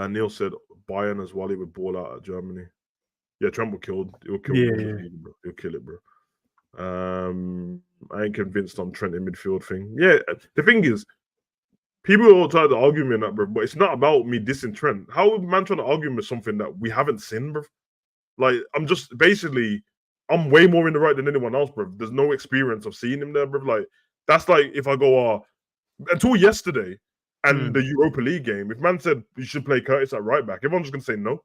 [SPEAKER 2] Neil said Bayern as well. He would ball out at Germany. Yeah, Trump will kill. He'll kill. Bro. He'll kill it, bro. I ain't convinced on Trent in midfield thing. Yeah, the thing is, people all try to argue me on that, bro. But it's not about me dissing Trent. How man trying to argue with something that we haven't seen, bro? Like I'm just basically. I'm way more in the right than anyone else, bro. There's no experience of seeing him there, bro. Like that's like if I go until yesterday and the Europa League game. If man said you should play Curtis at right back, everyone's just gonna say no.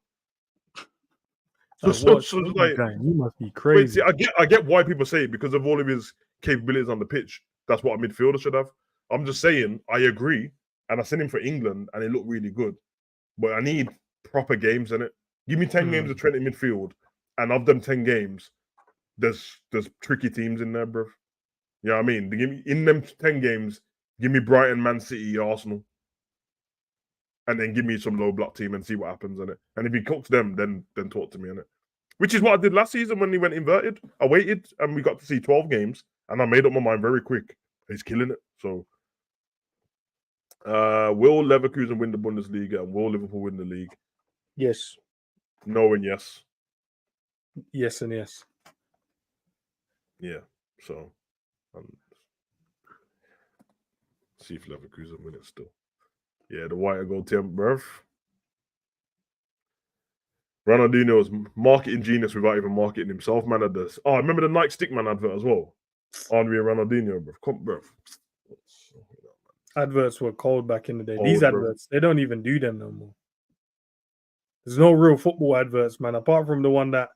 [SPEAKER 4] You must be crazy.
[SPEAKER 2] See, I get why people say it because of all of his capabilities on the pitch. That's what a midfielder should have. I'm just saying I agree, and I sent him for England, and it looked really good. But I need proper games in it. Give me 10 games of Trent in midfield, and of them 10 games. There's tricky teams in there, bro. You know what I mean? Give me in them 10 games, give me Brighton, Man City, Arsenal. And then give me some low block team and see what happens in it. And if he cooks them, then talk to me in it. which is what I did last season when he went inverted. I waited and we got to see 12 games and I made up my mind very quick. He's killing it. So, will Leverkusen win the Bundesliga and will Liverpool win the league?
[SPEAKER 4] Yes.
[SPEAKER 2] No and yes.
[SPEAKER 4] Yes and yes.
[SPEAKER 2] Yeah. So, see if Leverkusen win it still. Yeah, the white and gold team, bruv. Ronaldinho is marketing genius without even marketing himself, man. At this. Oh, I remember the Nike Stickman advert as well. Henry and Ronaldinho, bruv. Come, bruv.
[SPEAKER 4] Adverts were cold back in the day.
[SPEAKER 2] Cold,
[SPEAKER 4] These
[SPEAKER 2] bro.
[SPEAKER 4] adverts, they don't even do them no more. There's no real football adverts, man, apart from the one that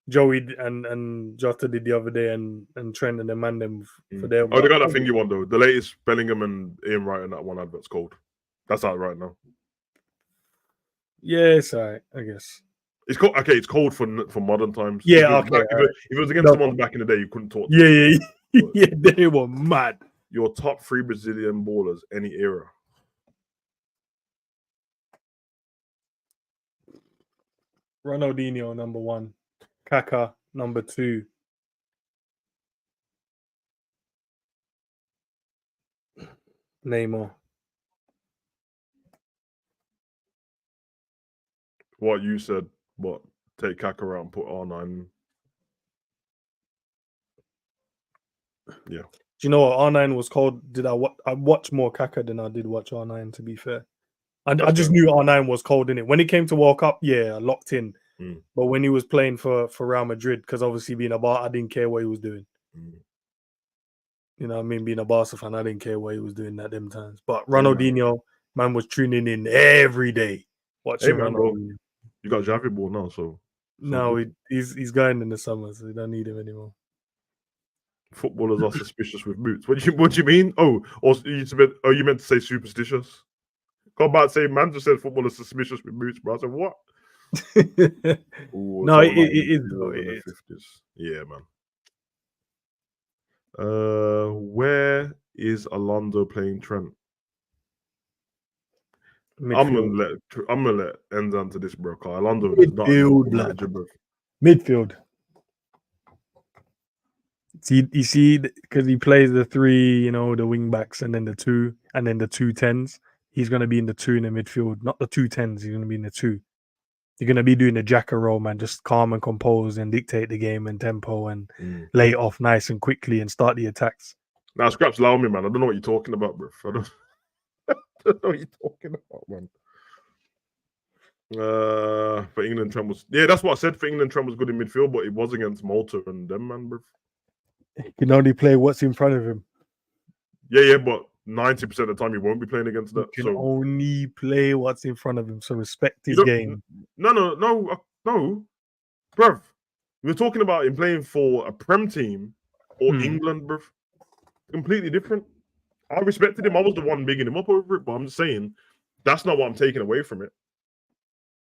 [SPEAKER 4] Joey and Jota did the other day and Trent and them for their.
[SPEAKER 2] Oh, they got that thingy one though. The latest Bellingham and Ian Wright and that one advert's cold. That's out right now.
[SPEAKER 4] Yeah, it's alright, I guess.
[SPEAKER 2] It's cold. Okay, it's cold for modern times.
[SPEAKER 4] Yeah,
[SPEAKER 2] if it was against someone back in the day, you couldn't talk.
[SPEAKER 4] Yeah, they were mad.
[SPEAKER 2] Your top 3 Brazilian ballers, any era.
[SPEAKER 4] Ronaldinho number 1, Kaká number 2. Neymar.
[SPEAKER 2] What you said, what? Take Kaká out and put R9. Yeah.
[SPEAKER 4] Do you know what R9 was called? I watched more Kaká than I did watch R9, to be fair. I just knew R9 was cold in it. When he came to World Cup, yeah, I locked in. But when he was playing for Real Madrid, because obviously being a Bar, I didn't care what he was doing. You know what I mean? Being a Barca fan, I didn't care what he was doing at them times. But Ronaldinho, man was tuning in every day watching Ronaldinho.
[SPEAKER 2] Bro, you got Javi ball now, so.
[SPEAKER 4] No, he's going in the summer, so we don't need him anymore.
[SPEAKER 2] Footballers are suspicious with boots. What do you mean? Oh, you meant to say superstitious? Got about to say, man just said footballers suspicious with boots, bro. I said, what? Ooh,
[SPEAKER 4] no, it is.
[SPEAKER 2] Yeah, man. Where is Alonso playing Trent?
[SPEAKER 4] Midfield.
[SPEAKER 2] I'm gonna let end onto this, bro. Alonso is not manager, bro.
[SPEAKER 4] Midfield. You see, because he plays the 3, the wing backs, and then the 2, and then the 2 10s. He's going to be in the 2 in the midfield, not the 2 10s. He's going to be in the 2. You're going to be doing the Jacker role, man. Just calm and compose and dictate the game and tempo and lay it off nice and quickly and start the attacks.
[SPEAKER 2] Now, Scraps, allow me, man. I don't know what you're talking about, bro. I don't know what you're talking about, man. For England, Trent was... Yeah, that's what I said. For England, Trent was good in midfield, but it was against Malta and them, man, bro.
[SPEAKER 4] He can only play what's in front of him.
[SPEAKER 2] Yeah, but 90% of the time he won't be playing against that.
[SPEAKER 4] He can only play what's in front of him, so respect his game.
[SPEAKER 2] No, bruv. We're talking about him playing for a Prem team or England, bruv. Completely different. I respected him. I was the one bigging him up over it, but I'm just saying that's not what I'm taking away from it.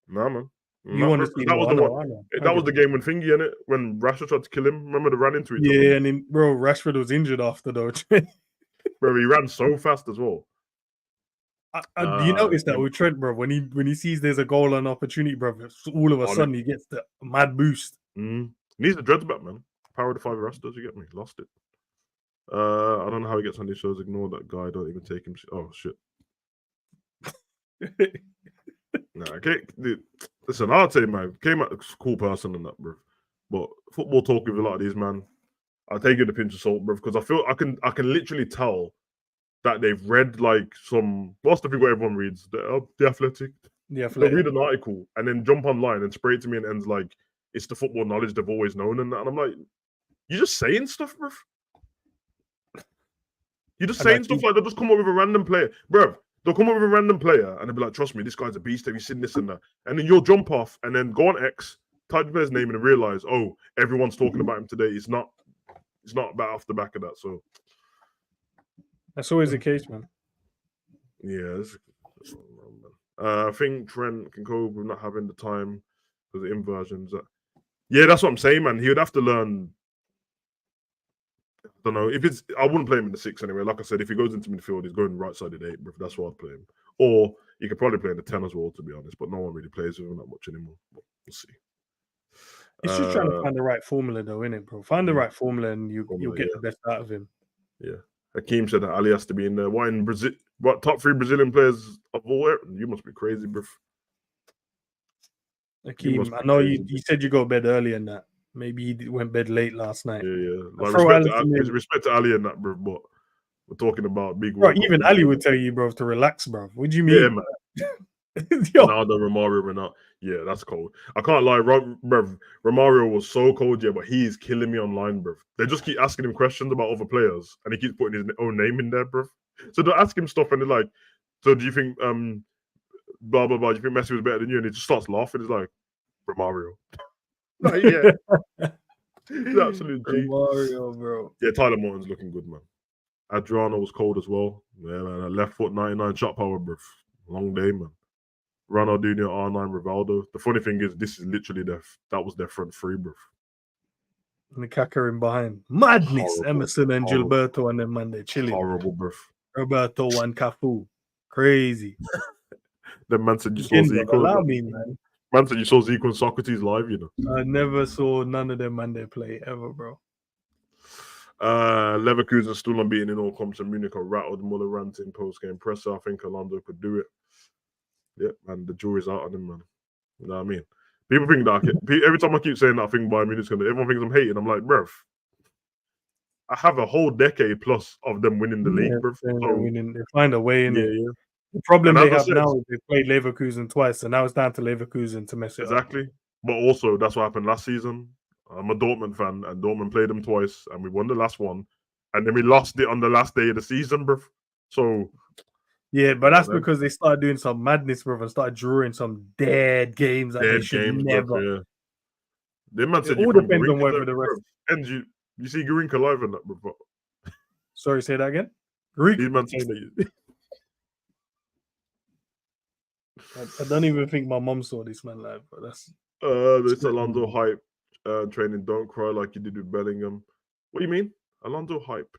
[SPEAKER 2] Nah, man.
[SPEAKER 4] You want to see
[SPEAKER 2] that was the one. That was the game when Thingy in it, when Rashford tried to kill him. Remember they ran into each other?
[SPEAKER 4] Yeah, and then, bro, Rashford was injured after though.
[SPEAKER 2] Bro, he ran so fast as well.
[SPEAKER 4] Do you notice that with Trent, bro? When he sees there's a goal and opportunity, bro, all of a sudden he gets the mad boost.
[SPEAKER 2] Needs the dreads back, man. Power of the 5 Rastas, you get me? Lost it. I don't know how he gets on these shows. Ignore that guy. Don't even take him. Oh shit. Nah, okay. Listen, I'll tell you, man. Came out a cool person and that, bro. But football talk with a lot of these, man. I take it with a pinch of salt, bro, because I feel I can literally tell that they've read like some. What's the thing where everyone reads? The Athletic.
[SPEAKER 4] The Athletic.
[SPEAKER 2] They'll read an article and then jump online and spray it to me and ends like it's the football knowledge they've always known and that. And I'm like, you're just saying stuff, bro. You're just saying stuff like they'll just come up with a random player, bro. They'll come up with a random player and they'll be like, trust me, this guy's a beast. Have you seen this and that? And then you'll jump off and then go on X, type the player's name and realize, oh, everyone's talking about him today. It's not about off the back of that. So
[SPEAKER 4] that's always the case, man.
[SPEAKER 2] Yeah, that's I think Trent can cope with not having the time for the inversions. Yeah, that's what I'm saying, man. He would have to learn. I don't know if it's. I wouldn't play him in the 6 anyway. Like I said, if he goes into midfield, he's going right sided 8. But that's why I'd play him. Or you could probably play in the 10 as well, to be honest. But no one really plays with him that much anymore. But we'll see.
[SPEAKER 4] It's just trying to find the right formula, though, innit, bro? Find the right formula, and you'll get the best out of him.
[SPEAKER 2] Yeah. Hakeem said that Ali has to be in there. Why in Brazil? What top 3 Brazilian players of all era? You must be crazy, bro.
[SPEAKER 4] Hakeem, I know you said you go to bed early and that. Maybe he went bed late last night.
[SPEAKER 2] Yeah. Like respect to Ali and that, bro. But we're talking about big.
[SPEAKER 4] Bro, even Ali would tell you, bro, to relax, bro. What do you mean?
[SPEAKER 2] Yeah, man. Ronaldo, Romario, Ronaldo. Yeah, that's cold. I can't lie, bro. Romario was so cold, yeah, but he is killing me online, bro. They just keep asking him questions about other players, and he keeps putting his own name in there, bro. So they'll ask him stuff, and they're like, "So do you think blah blah blah? Do you think Messi was better than you?" And he just starts laughing. It's like Romario. Like, yeah, he's absolute G.
[SPEAKER 4] Romario, bro.
[SPEAKER 2] Yeah, Tyler Morton's looking good, man. Adriano was cold as well. Yeah, man. A left foot 99 shot power, bro. Long day, man. Ronaldinho, R9, Rivaldo. The funny thing is, this is literally that was their front three, bro.
[SPEAKER 4] And the Kaka in behind. Madness.
[SPEAKER 2] Horrible.
[SPEAKER 4] Emerson and Gilberto and them, man, they're chilling.
[SPEAKER 2] Horrible, bro.
[SPEAKER 4] Roberto and Cafu. Crazy.
[SPEAKER 2] Then man said you saw Zico.
[SPEAKER 4] Allow me, man.
[SPEAKER 2] Man said you saw Zico and Socrates live, you know.
[SPEAKER 4] I never saw none of them, man, they play ever, bro.
[SPEAKER 2] Leverkusen still unbeaten in all comps, and Munich are rattled. Muller ranting post-game presser. I think Alonso could do it. Yeah, man, the jury's out on him, man. You know what I mean? People think that every time I keep saying that, I think Bayern Munich's gonna. Everyone thinks I'm hating. I'm like, bruv, I have a whole decade plus of them winning the league, bruv.
[SPEAKER 4] They find a way in it.
[SPEAKER 2] Yeah.
[SPEAKER 4] The problem they have now is they played Leverkusen twice, and now it's down to Leverkusen to mess it up.
[SPEAKER 2] Exactly. But also, that's what happened last season. I'm a Dortmund fan, and Dortmund played them twice, and we won the last one, and then we lost it on the last day of the season, bruv. So.
[SPEAKER 4] Yeah, but that's because they started doing some madness, bro, and started drawing some dead games that they should never.
[SPEAKER 2] Yeah. They man said
[SPEAKER 4] it all depends on whether the rest.
[SPEAKER 2] And you see Garinka live in that, bro.
[SPEAKER 4] Sorry, say that again. These
[SPEAKER 2] man saying that.
[SPEAKER 4] I don't even think my mom saw this man live, but that's.
[SPEAKER 2] This Alonso hype training. Don't cry like you did with Bellingham. What do you mean? Alonso hype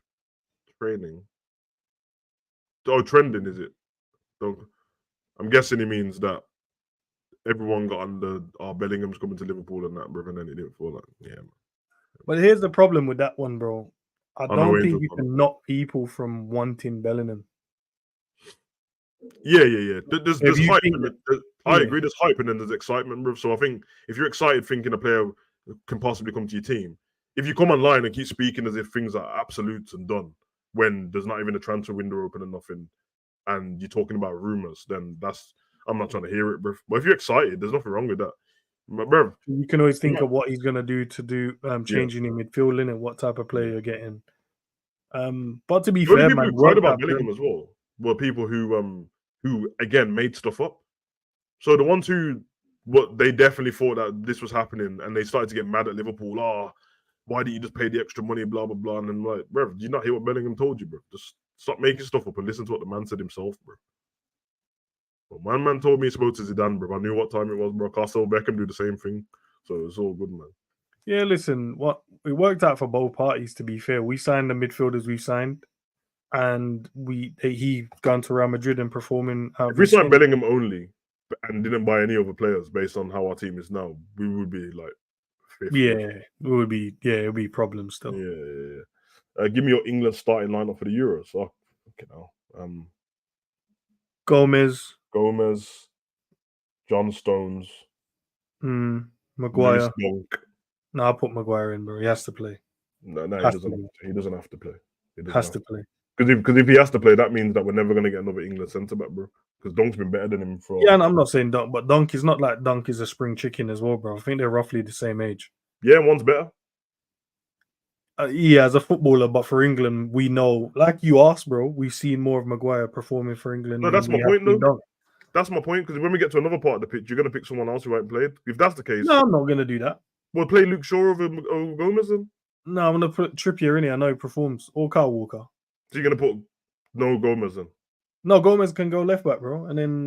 [SPEAKER 2] training. Oh, trending, is it? I'm guessing he means that everyone got under Bellingham's coming to Liverpool and that, bro, and then it didn't fall like, yeah. Man.
[SPEAKER 4] But here's the problem with that one, bro. I don't think you can knock people from wanting Bellingham.
[SPEAKER 2] Yeah. There's hype. I agree, there's hype and then there's excitement, bro. So I think if you're excited thinking a player can possibly come to your team, if you come online and keep speaking as if things are absolute and done, when there's not even a transfer window open and nothing, and you're talking about rumors, then I'm not trying to hear it, bro. But if you're excited, there's nothing wrong with that, bro.
[SPEAKER 4] You can always think of what he's gonna do changing in midfield and what type of player you're getting. But to be fair,
[SPEAKER 2] people
[SPEAKER 4] man,
[SPEAKER 2] who cried about Bellingham as well were people who again made stuff up. So the ones they definitely thought that this was happening, and they started to get mad at Liverpool. Why did you just pay the extra money, blah, blah, blah? And I'm like, bro, did you not hear what Bellingham told you, bro? Just stop making stuff up and listen to what the man said himself, bro. But my man told me he spoke to Zidane, bro. I knew what time it was, bro. Castle Beckham do the same thing. So it's all good, man.
[SPEAKER 4] Yeah, listen, it worked out for both parties, to be fair. We signed the midfielders we signed, and he gone to Real Madrid and performing.
[SPEAKER 2] If we signed Bellingham only and didn't buy any other players based on how our team is now, we would be like,
[SPEAKER 4] it would be problems still.
[SPEAKER 2] Yeah. Give me your England starting lineup for the Euros. Oh, okay, now.
[SPEAKER 4] Gomez,
[SPEAKER 2] John Stones,
[SPEAKER 4] Maguire. No, I'll put Maguire in, bro. He has to play.
[SPEAKER 2] No, he doesn't have to play.
[SPEAKER 4] He has to play.
[SPEAKER 2] Because if he has to play, that means that we're never going to get another England centre back, bro. Because Donk's been better than him for.
[SPEAKER 4] Yeah, and I'm not saying Donk, but Donk is not like Donk is a spring chicken as well, bro. I think they're roughly the same age.
[SPEAKER 2] Yeah, one's better.
[SPEAKER 4] Yeah, as a footballer, but for England, we know, like you asked, bro, we've seen more of Maguire performing for England.
[SPEAKER 2] No, that's my point, though. That's my point, because when we get to another part of the pitch, you're going to pick someone else who ain't played. If that's the case...
[SPEAKER 4] No, I'm not going to do that.
[SPEAKER 2] We'll play Luke Shaw over Gomez then?
[SPEAKER 4] No, I'm going to put Trippier in here. I know he performs. Or Kyle Walker.
[SPEAKER 2] So you're going to put no Gomez then?
[SPEAKER 4] No, Gomez can go left back, bro. And then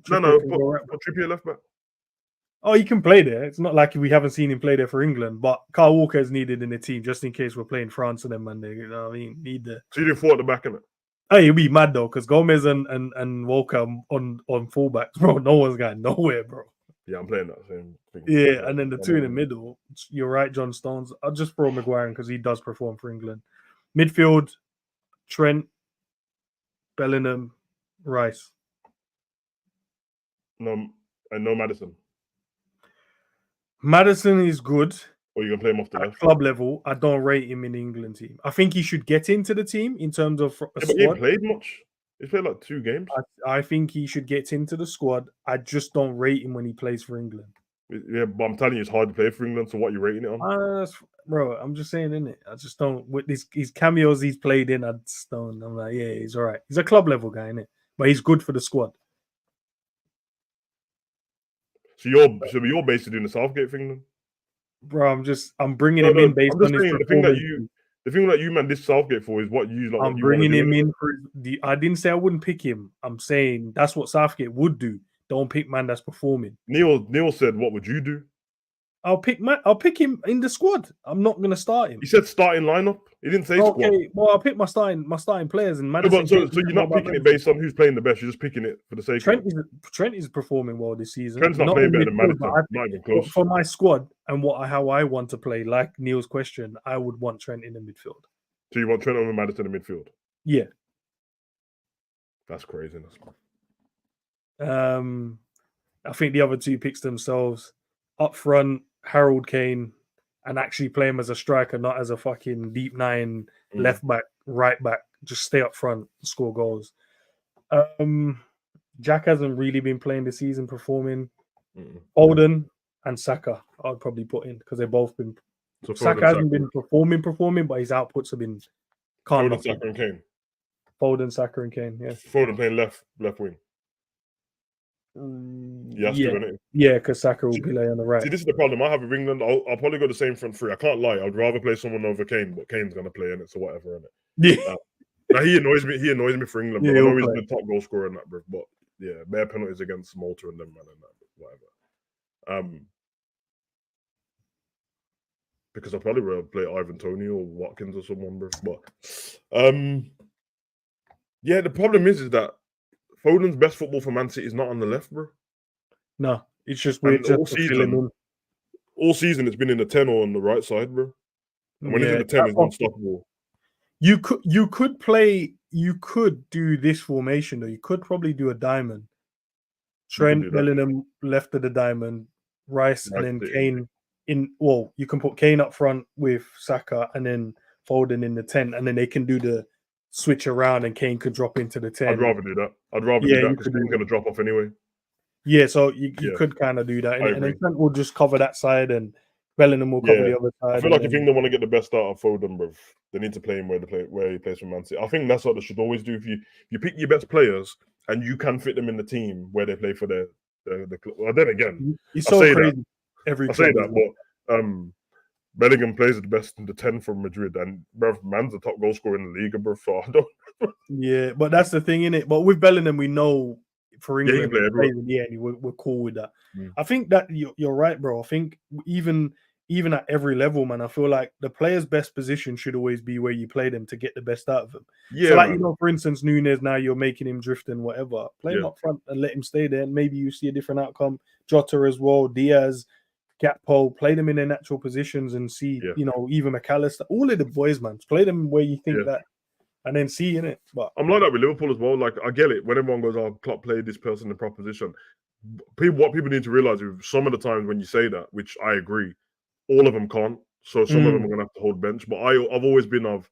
[SPEAKER 2] put Trippier left back.
[SPEAKER 4] Oh, he can play there. It's not like we haven't seen him play there for England, but Kyle Walker is needed in the team just in case we're playing France and them, man. You know what I mean?
[SPEAKER 2] So you didn't fall at the back in it?
[SPEAKER 4] Hey, you'll be mad though, because Gomez and Walker on fullbacks, bro. No one's going nowhere, bro.
[SPEAKER 2] Yeah, I'm playing that same thing.
[SPEAKER 4] Yeah, and then the two in the middle, you're right, John Stones. I'll just throw Maguire in because he does perform for England. Midfield, Trent, Bellingham, Rice.
[SPEAKER 2] No, and no Madison.
[SPEAKER 4] Madison is good
[SPEAKER 2] Or you can play him off the
[SPEAKER 4] at
[SPEAKER 2] left.
[SPEAKER 4] club level. I don't rate him in the England team. I think he should get into the team in terms of a
[SPEAKER 2] Yeah, but he
[SPEAKER 4] squad.
[SPEAKER 2] ain't played much. He's played like 2 games.
[SPEAKER 4] I think he should get into the squad. I just don't rate him when he plays for England.
[SPEAKER 2] Yeah, but I'm telling you, it's hard to play for England. So what are you rating it on?
[SPEAKER 4] Bro, I'm just saying, innit? I just don't with his cameos he's played in. I just don't. I'm like, yeah, he's all right. He's a club level guy, innit? But he's good for the squad.
[SPEAKER 2] So you're basically doing the Southgate thing then?
[SPEAKER 4] Bro, I'm bringing him in based on his
[SPEAKER 2] saying,
[SPEAKER 4] performance.
[SPEAKER 2] the thing that you man this Southgate for is what you like.
[SPEAKER 4] I'm bringing him in for I didn't say I wouldn't pick him. I'm saying that's what Southgate would do. Don't pick man that's performing.
[SPEAKER 2] Neil said, "What would you do?"
[SPEAKER 4] I'll pick him in the squad. I'm not gonna start him.
[SPEAKER 2] He said starting lineup. He didn't say squad.
[SPEAKER 4] Okay, well I'll pick my starting players and Madison.
[SPEAKER 2] So you're not picking it based on who's playing the best. You're just picking it for the sake of it.
[SPEAKER 4] Trent is performing well this season.
[SPEAKER 2] Trent's not playing better than Madison. Not even close.
[SPEAKER 4] For my squad and how I want to play, like Neil's question, I would want Trent in the midfield.
[SPEAKER 2] So you want Trent over Madison in the midfield?
[SPEAKER 4] Yeah.
[SPEAKER 2] That's craziness.
[SPEAKER 4] I think the other two picks themselves up front, Harold Kane, and actually play him as a striker, not as a fucking deep 9 left back, right back. Just stay up front, score goals. Jack hasn't really been playing this season, performing. Foden and Saka, I'd probably put in because they've both been. So Saka hasn't been performing, but his outputs have been.
[SPEAKER 2] Foden, Saka, and Kane.
[SPEAKER 4] Foden, Saka, and Kane. Yeah.
[SPEAKER 2] Foden playing left wing.
[SPEAKER 4] Yeah, because Saka will play on the right.
[SPEAKER 2] See, this is the problem I have with England. I'll probably go the same front three. I can't lie. I'd rather play someone over Kane, but Kane's gonna play in it, so whatever, in it.
[SPEAKER 4] Yeah.
[SPEAKER 2] Now he annoys me. He annoys me for England. But I know he's the top goal scorer in that, bro. But yeah, bare penalties against Malta and them, man, and that, whatever. Because I'll probably rather play Ivan Toney or Watkins or someone, bro. But yeah, the problem is that Foden's best football for Man City is not on the left, bro.
[SPEAKER 4] No, it's just weird. Just
[SPEAKER 2] all season, it's been in the 10 or on the right side, bro. And when it's in the 10, it's unstoppable. You
[SPEAKER 4] could do this formation though. You could probably do a diamond. Trent, Bellingham left of the diamond, Rice, and then Kane in. Well, you can put Kane up front with Saka, and then Foden in the 10, and then they can do the switch around, and Kane could drop into the 10.
[SPEAKER 2] I'd rather do that. I'd rather do that because Kane's going to drop off anyway.
[SPEAKER 4] Yeah, so you could kind of do that, and then Trent will just cover that side, and Bellingham will cover the other side.
[SPEAKER 2] I feel like if England want to get the best out of Foden, bro, they need to play him where he plays for Man City. I think that's what they should always do. If you pick your best players and you can fit them in the team where they play for the club. Well, then again,
[SPEAKER 4] it's so crazy.
[SPEAKER 2] I say that, but Bellingham plays the best in the 10 from Madrid, and bro, man's the top goal scorer in the league, bro. So I don't.
[SPEAKER 4] Yeah, but that's the thing, innit? But with Bellingham, we know for England, we're cool with that. I think that you're right, bro. I think even at every level, man, I feel like the player's best position should always be where you play them to get the best out of them. Yeah, so like, for instance, Nunes, now you're making him drift and whatever. Play him up front and let him stay there, and maybe you see a different outcome. Jota as well, Diaz, Gakpo, play them in their natural positions and see, even McAllister, all of the boys, man, play them where you think that. And then see in it. But
[SPEAKER 2] I'm like that with Liverpool as well. Like, I get it. When everyone goes, "Oh, Klopp played this person in the proposition," what people need to realize is some of the times when you say that, which I agree, all of them can't. So some of them are gonna have to hold bench. But I've always been of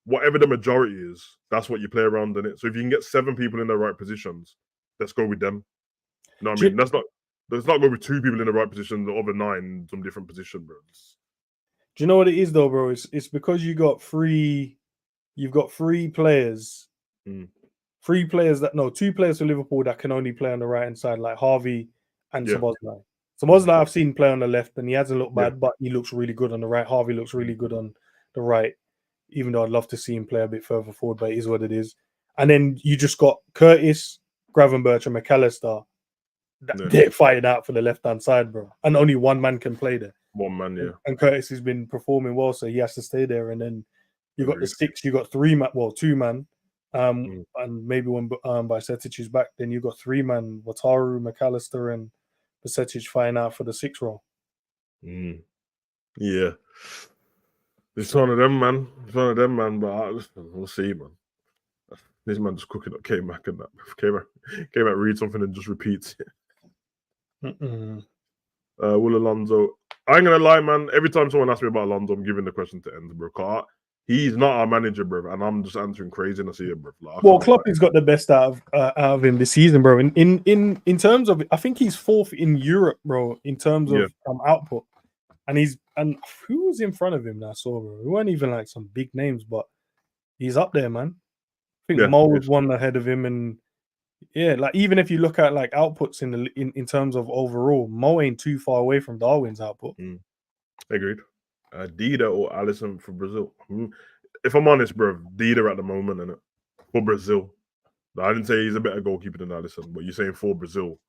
[SPEAKER 2] whatever the majority is, that's what you play around in it. So if you can get 7 people in the right positions, let's go with them. You know what I mean? Let's not go with 2 people in the right position, the other 9 in some different position, bro.
[SPEAKER 4] Do you know what it is though, bro? It's because you've got 3 players. 2 players for Liverpool that can only play on the right hand side, like Harvey and Szoboszlai. Szoboszlai I've seen play on the left, and he hasn't looked bad, but he looks really good on the right. Harvey looks really good on the right, even though I'd love to see him play a bit further forward, but it is what it is. And then you just got Curtis, Gravenberch, and McAllister. They're fighting out for the left hand side, bro. And only one man can play there.
[SPEAKER 2] One man, yeah.
[SPEAKER 4] And Curtis has been performing well, so he has to stay there. And then you got the 6, you got 2 man, and maybe when Bajcetic is back, then you got 3 man, Wataru, McAllister, and percentage fighting out for the 6 role.
[SPEAKER 2] Yeah. It's one of them, man. It's one of them, man. But we'll see, man. This man just cooking up K-Mac and that. K-Mac reads something and just repeats it. Will Alonso. I ain't gonna lie, man. Every time someone asks me about Alonso, I'm giving the question to Enzo, bro. He's not our manager, bro, and I'm just answering craziness here, bro.
[SPEAKER 4] Well, Klopp has got the best out of him this season, bro. In terms of, I think he's 4th in Europe, bro. In terms of output, and who was in front of him that I saw, bro? It weren't even like some big names, but he's up there, man. I think Mo was one ahead of him, and like even if you look at like outputs in terms of overall, Mo ain't too far away from Darwin's output.
[SPEAKER 2] Agreed. Dida or Alisson for Brazil? If I'm honest, bro, Dida at the moment, innit? For Brazil. I didn't say he's a better goalkeeper than Alisson, but you're saying for Brazil.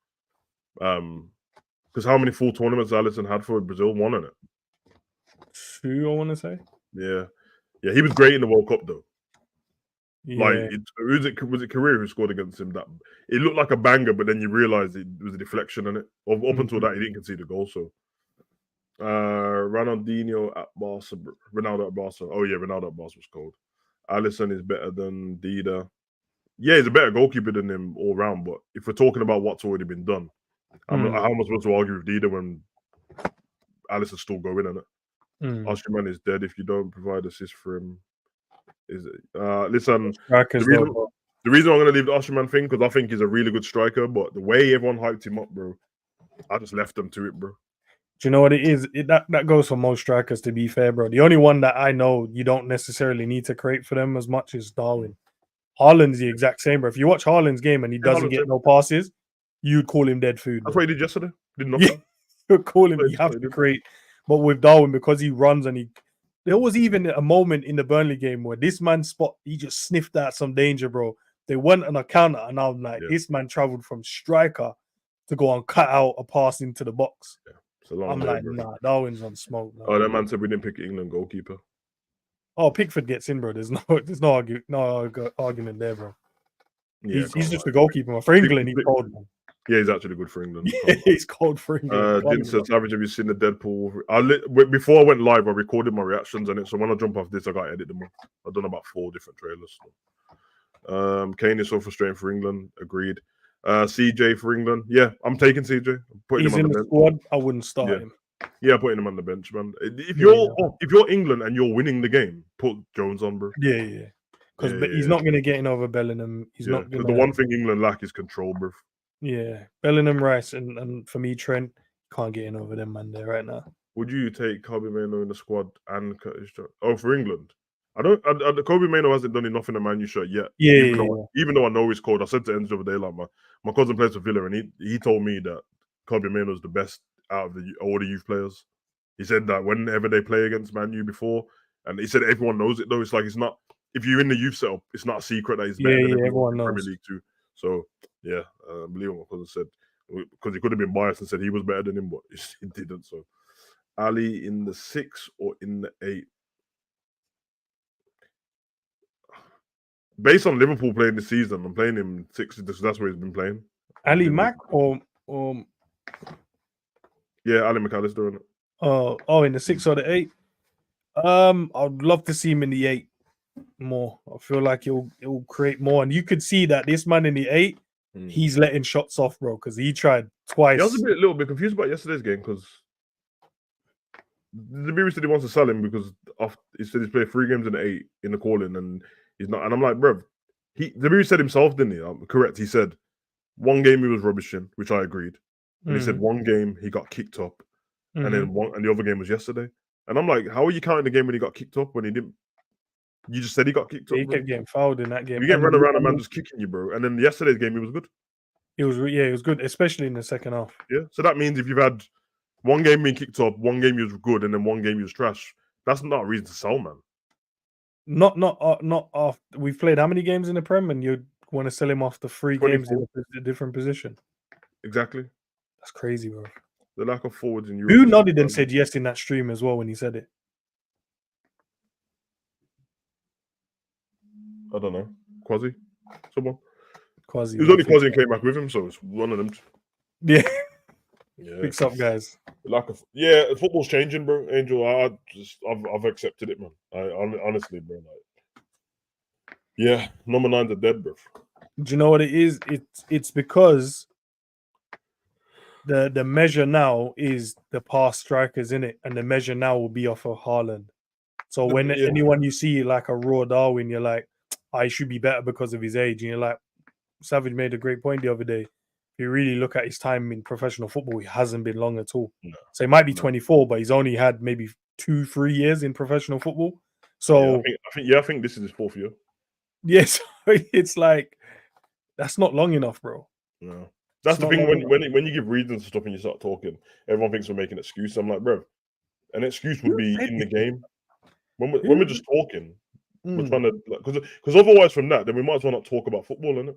[SPEAKER 2] Because how many full tournaments Alisson had for Brazil? 1, innit?
[SPEAKER 4] 2, I want to say.
[SPEAKER 2] Yeah, he was great in the World Cup though.
[SPEAKER 4] Yeah.
[SPEAKER 2] Like, was it Career who scored against him? That it looked like a banger, but then you realised it was a deflection in it. Up until that, he didn't concede a goal. So, Ronaldinho at Barca, Ronaldo at Barca. Oh yeah, Ronaldo at Barca was cold. Alisson is better than Dida. Yeah, he's a better goalkeeper than him all round. But if we're talking about what's already been done, how am I supposed to argue with Dida when Alisson's still going in it? Osimhen is dead if you don't provide assist for him. Is it? Listen, the reason I'm going to leave the Osimhen thing, because I think he's a really good striker, but the way everyone hyped him up, bro, I just left them to it, bro.
[SPEAKER 4] Do you know what it is? That goes for most strikers, to be fair, bro. The only one that I know you don't necessarily need to create for them as much is Darwin. Haaland's the exact same, bro. If you watch Haaland's game and he doesn't get no passes, you'd call him dead food. Bro.
[SPEAKER 2] That's what he did yesterday. Did nothing.
[SPEAKER 4] You'd call him, you have to create. But with Darwin, because he runs and there was even a moment in the Burnley game where this man he just sniffed out some danger, bro. They went on a counter, and I'm like, this man traveled from striker to go and cut out a pass into the box.
[SPEAKER 2] Yeah,
[SPEAKER 4] I'm like, nah, Darwin's on smoke. Nah.
[SPEAKER 2] Oh, that man said we didn't pick England goalkeeper.
[SPEAKER 4] Oh, Pickford gets in, bro. There's no argument there, bro. Yeah, he's just a goalkeeper. For England, he's cold, man.
[SPEAKER 2] Yeah, he's actually good for England.
[SPEAKER 4] Yeah, he's cold for England.
[SPEAKER 2] Didn't say, Savage, have you seen the Deadpool? Before I went live, I recorded my reactions on it. So when I jump off this, I got to edit them. I've done about 4 different trailers. So. Kane is so frustrating for England. Agreed. CJ for England. Yeah, I'm taking CJ. I'm putting
[SPEAKER 4] he's
[SPEAKER 2] him on
[SPEAKER 4] in the
[SPEAKER 2] bench.
[SPEAKER 4] squad. I wouldn't start him.
[SPEAKER 2] Yeah, putting him on the bench, man. If you're England and you're winning the game, put Jones on, bro.
[SPEAKER 4] Yeah. Because he's not going to get in over Bellingham. He's not going to.
[SPEAKER 2] The one thing England lack is control, bro.
[SPEAKER 4] Yeah, Bellingham, Rice, and for me, Trent can't get in over them, man. There right now.
[SPEAKER 2] Would you take Kobe Mainoo in the squad and Curtis Jones? Oh, for England, I don't. Kobe Mainoo hasn't done enough in the Man U shirt yet. Even though I know he's cold, I said to Enzo the other day, like my cousin plays for Villa, and he told me that Kobe Mainoo is the best out of all the youth players. He said that whenever they play against Man U before, and he said everyone knows it though. It's like it's not, if you're in the youth setup, it's not a secret that he's better than everyone knows. Premier League too. So yeah, I believe what my cousin said, because he could have been biased and said he was better than him, but he didn't. So Ali in the 6 or in the 8? Based on Liverpool playing this season, I'm playing him 6 because that's where he's been playing.
[SPEAKER 4] Ali Mack or
[SPEAKER 2] yeah, Ali McAllister in it.
[SPEAKER 4] Oh, in the 6 or the 8. I'd love to see him in the 8 more. I feel like he'll create more, and you could see that this man in the 8, he's letting shots off, bro, because he tried twice.
[SPEAKER 2] I was a little bit confused about yesterday's game because the BBC said he wants to sell him because he said he's played 3 games in the 8 in the calling, and he's not. And I'm like, bro, the BBC said himself, didn't he? I'm correct. He said 1 game he was rubbish in, which I agreed. And he said 1 game he got kicked up, and then the other game was yesterday. And I'm like, how are you counting the game when he got kicked up when he didn't? You just said he got kicked up.
[SPEAKER 4] He kept getting fouled in that game.
[SPEAKER 2] You get run around a man just kicking you, bro. And then yesterday's game, he was good.
[SPEAKER 4] It was good, especially in the second half.
[SPEAKER 2] Yeah. So that means if you've had 1 game being kicked up, 1 game you was good, and then 1 game you was trash, that's not a reason to sell, man.
[SPEAKER 4] Not off. We've played how many games in the Prem, and you want to sell him after 3 games in a different position?
[SPEAKER 2] Exactly.
[SPEAKER 4] That's crazy, bro.
[SPEAKER 2] The lack of forwards in Europe.
[SPEAKER 4] Who nodded and said yes in that stream as well when he said it?
[SPEAKER 2] I don't know. Quasi? Someone?
[SPEAKER 4] Quasi.
[SPEAKER 2] It was only Quasi and came back with him, so it's one of them.
[SPEAKER 4] Yeah.
[SPEAKER 2] Yeah.
[SPEAKER 4] Fix up, guys.
[SPEAKER 2] Football's changing, bro. Angel, I've accepted it, man. Honestly, bro. Yeah, number 9's are dead, bro.
[SPEAKER 4] Do you know what it is? It's because the measure now is the past strikers in it, and the measure now will be off of Haaland. So when anyone you see like a raw Darwin, you're like, I should be better because of his age. And you're like, Savage made a great point the other day. If you really look at his time in professional football, he hasn't been long at all.
[SPEAKER 2] No.
[SPEAKER 4] So he might be 24, but he's only had maybe 2-3 years in professional football. So
[SPEAKER 2] I think this is his 4th year.
[SPEAKER 4] yes, it's like that's not long enough, bro.
[SPEAKER 2] No. That's the thing when you give reasons and stuff and you start talking, everyone thinks we're making excuses. I'm like, bro, an excuse would be in the game. When we're just talking, we're trying to because otherwise from that, then we might as well not talk about football, innit?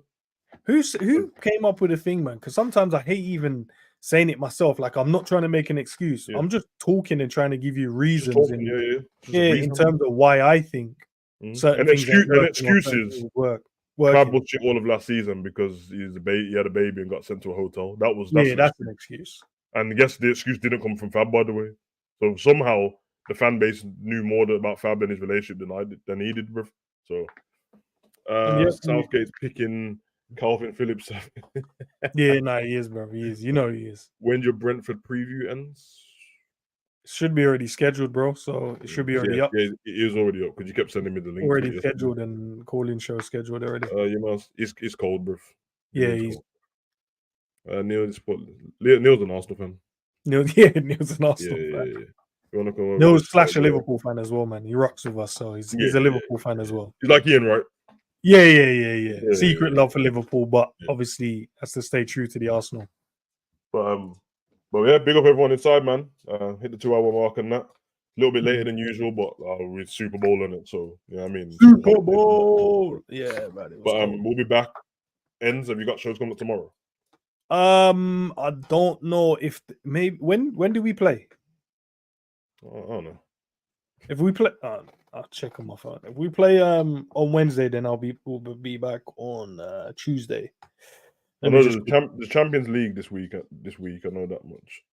[SPEAKER 4] Who came up with a thing, man? Because sometimes I hate even saying it myself. Like I'm not trying to make an excuse.
[SPEAKER 2] Yeah.
[SPEAKER 4] I'm just talking and trying to give you reasons.
[SPEAKER 2] In
[SPEAKER 4] terms of why I think certain things
[SPEAKER 2] excuses
[SPEAKER 4] work.
[SPEAKER 2] Crab was shit all of last season because he had a baby and got sent to a hotel. That's
[SPEAKER 4] an excuse.
[SPEAKER 2] And guess the excuse didn't come from Fab, by the way. So somehow the fan base knew more about Fab and his relationship than he did, bro. So Southgate's picking Calvin Phillips.
[SPEAKER 4] He is, bro. He is. You know he is.
[SPEAKER 2] When your Brentford preview ends?
[SPEAKER 4] It should be already scheduled, bro. So it should be already up.
[SPEAKER 2] Yeah, it is already up because you kept sending me the link.
[SPEAKER 4] Already scheduled and calling show scheduled already.
[SPEAKER 2] It's cold, bro.
[SPEAKER 4] Yeah, he's
[SPEAKER 2] cold. Neil's an Arsenal fan.
[SPEAKER 4] Neil's an Arsenal fan.
[SPEAKER 2] Yeah.
[SPEAKER 4] Neil's / a Liverpool fan as well, man. He rocks with us, so he's a Liverpool fan as well.
[SPEAKER 2] He's like Ian, right?
[SPEAKER 4] Yeah. Secret love for Liverpool, but obviously has to stay true to the Arsenal.
[SPEAKER 2] But yeah, big up everyone inside, man. Hit the 2-hour mark and that. A little bit later than usual, but with Super Bowl in it, so yeah, I mean
[SPEAKER 4] Super Bowl. Yeah, man.
[SPEAKER 2] We'll be back. Ends. Have you got shows coming up tomorrow?
[SPEAKER 4] I don't know if maybe when do we play?
[SPEAKER 2] I don't know.
[SPEAKER 4] If we play, I'll check on my phone. If we play on Wednesday, then we'll be back on Tuesday.
[SPEAKER 2] I know the Champions League this week. I know that much.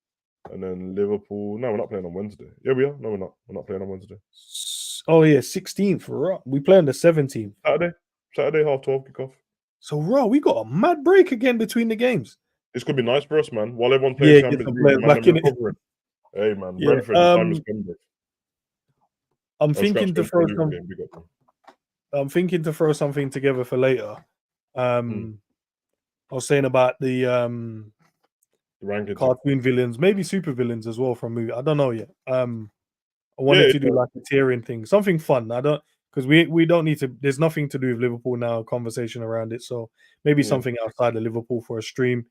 [SPEAKER 2] And then Liverpool. No, we're not playing on Wednesday. Yeah, we are. No, we're not. We're not playing on Wednesday.
[SPEAKER 4] Oh yeah, 16th. We play on the 17th.
[SPEAKER 2] Saturday, 12:30 kickoff.
[SPEAKER 4] So we got a mad break again between the games.
[SPEAKER 2] This could be nice for us, man. While everyone's playing Champions League, man, hey man, Brentford, time is coming. I'm thinking
[SPEAKER 4] to throw something together for later. I was saying about the cartoon villains, maybe super villains as well from movie. I don't know yet. I wanted to do like a tiering thing, something fun. I don't because we don't need to. There's nothing to do with Liverpool now. Conversation around it, so maybe something outside of Liverpool for a stream.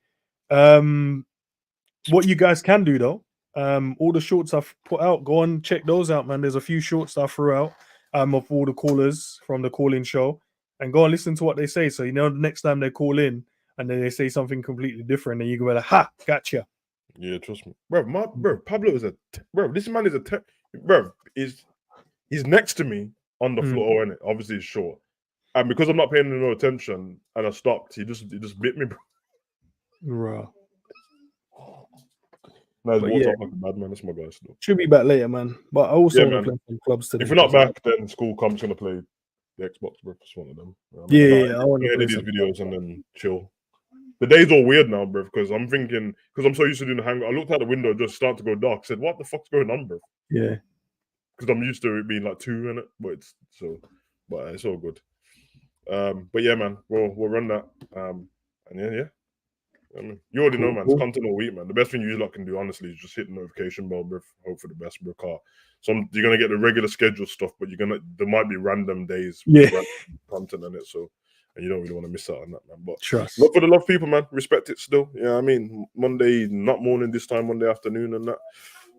[SPEAKER 4] What you guys can do though, all the shorts I've put out, go on check those out, man. There's a few shorts I threw out of all the callers from the call-in show, and go and listen to what they say. So the next time they call in. And then they say something completely different, and you go like, "Ha, gotcha."
[SPEAKER 2] Yeah, trust me, bro. Pablo is this man is he's next to me on the floor, and obviously he's short. And because I'm not paying him no attention, and I stopped, he just bit me, bro.
[SPEAKER 4] Right.
[SPEAKER 2] No, he's walked off like a bad man. That's my guy still.
[SPEAKER 4] Should be back later, man. But I also want to play some clubs today.
[SPEAKER 2] If we're not back, then school comes gonna play the Xbox, bro. It's one of them.
[SPEAKER 4] I want to
[SPEAKER 2] edit these videos and then chill. The day's all weird now, bro, because I'm thinking, because I'm so used to doing the Hangover. I looked out the window, just started to go dark. I said, what the fuck's going on, bro?
[SPEAKER 4] Yeah.
[SPEAKER 2] Because I'm used to it being like 2 in it, but it's all good. But yeah, man, we'll run that. And yeah. I mean, you already know, man. It's content all week, man. The best thing you can do, honestly, is just hit the notification bell, bro. Hope for the best, bro. You're gonna get the regular schedule stuff, but there might be random days with random content in it, so. And you don't really want to miss out on that, man. But
[SPEAKER 4] trust.
[SPEAKER 2] Look for the love, people, man. Respect it still. Yeah, I mean, Monday, not morning this time, Monday afternoon and that.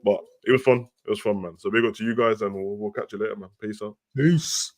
[SPEAKER 2] But it was fun. It was fun, man. So big up to you guys, and we'll catch you later, man. Peace out.
[SPEAKER 4] Peace.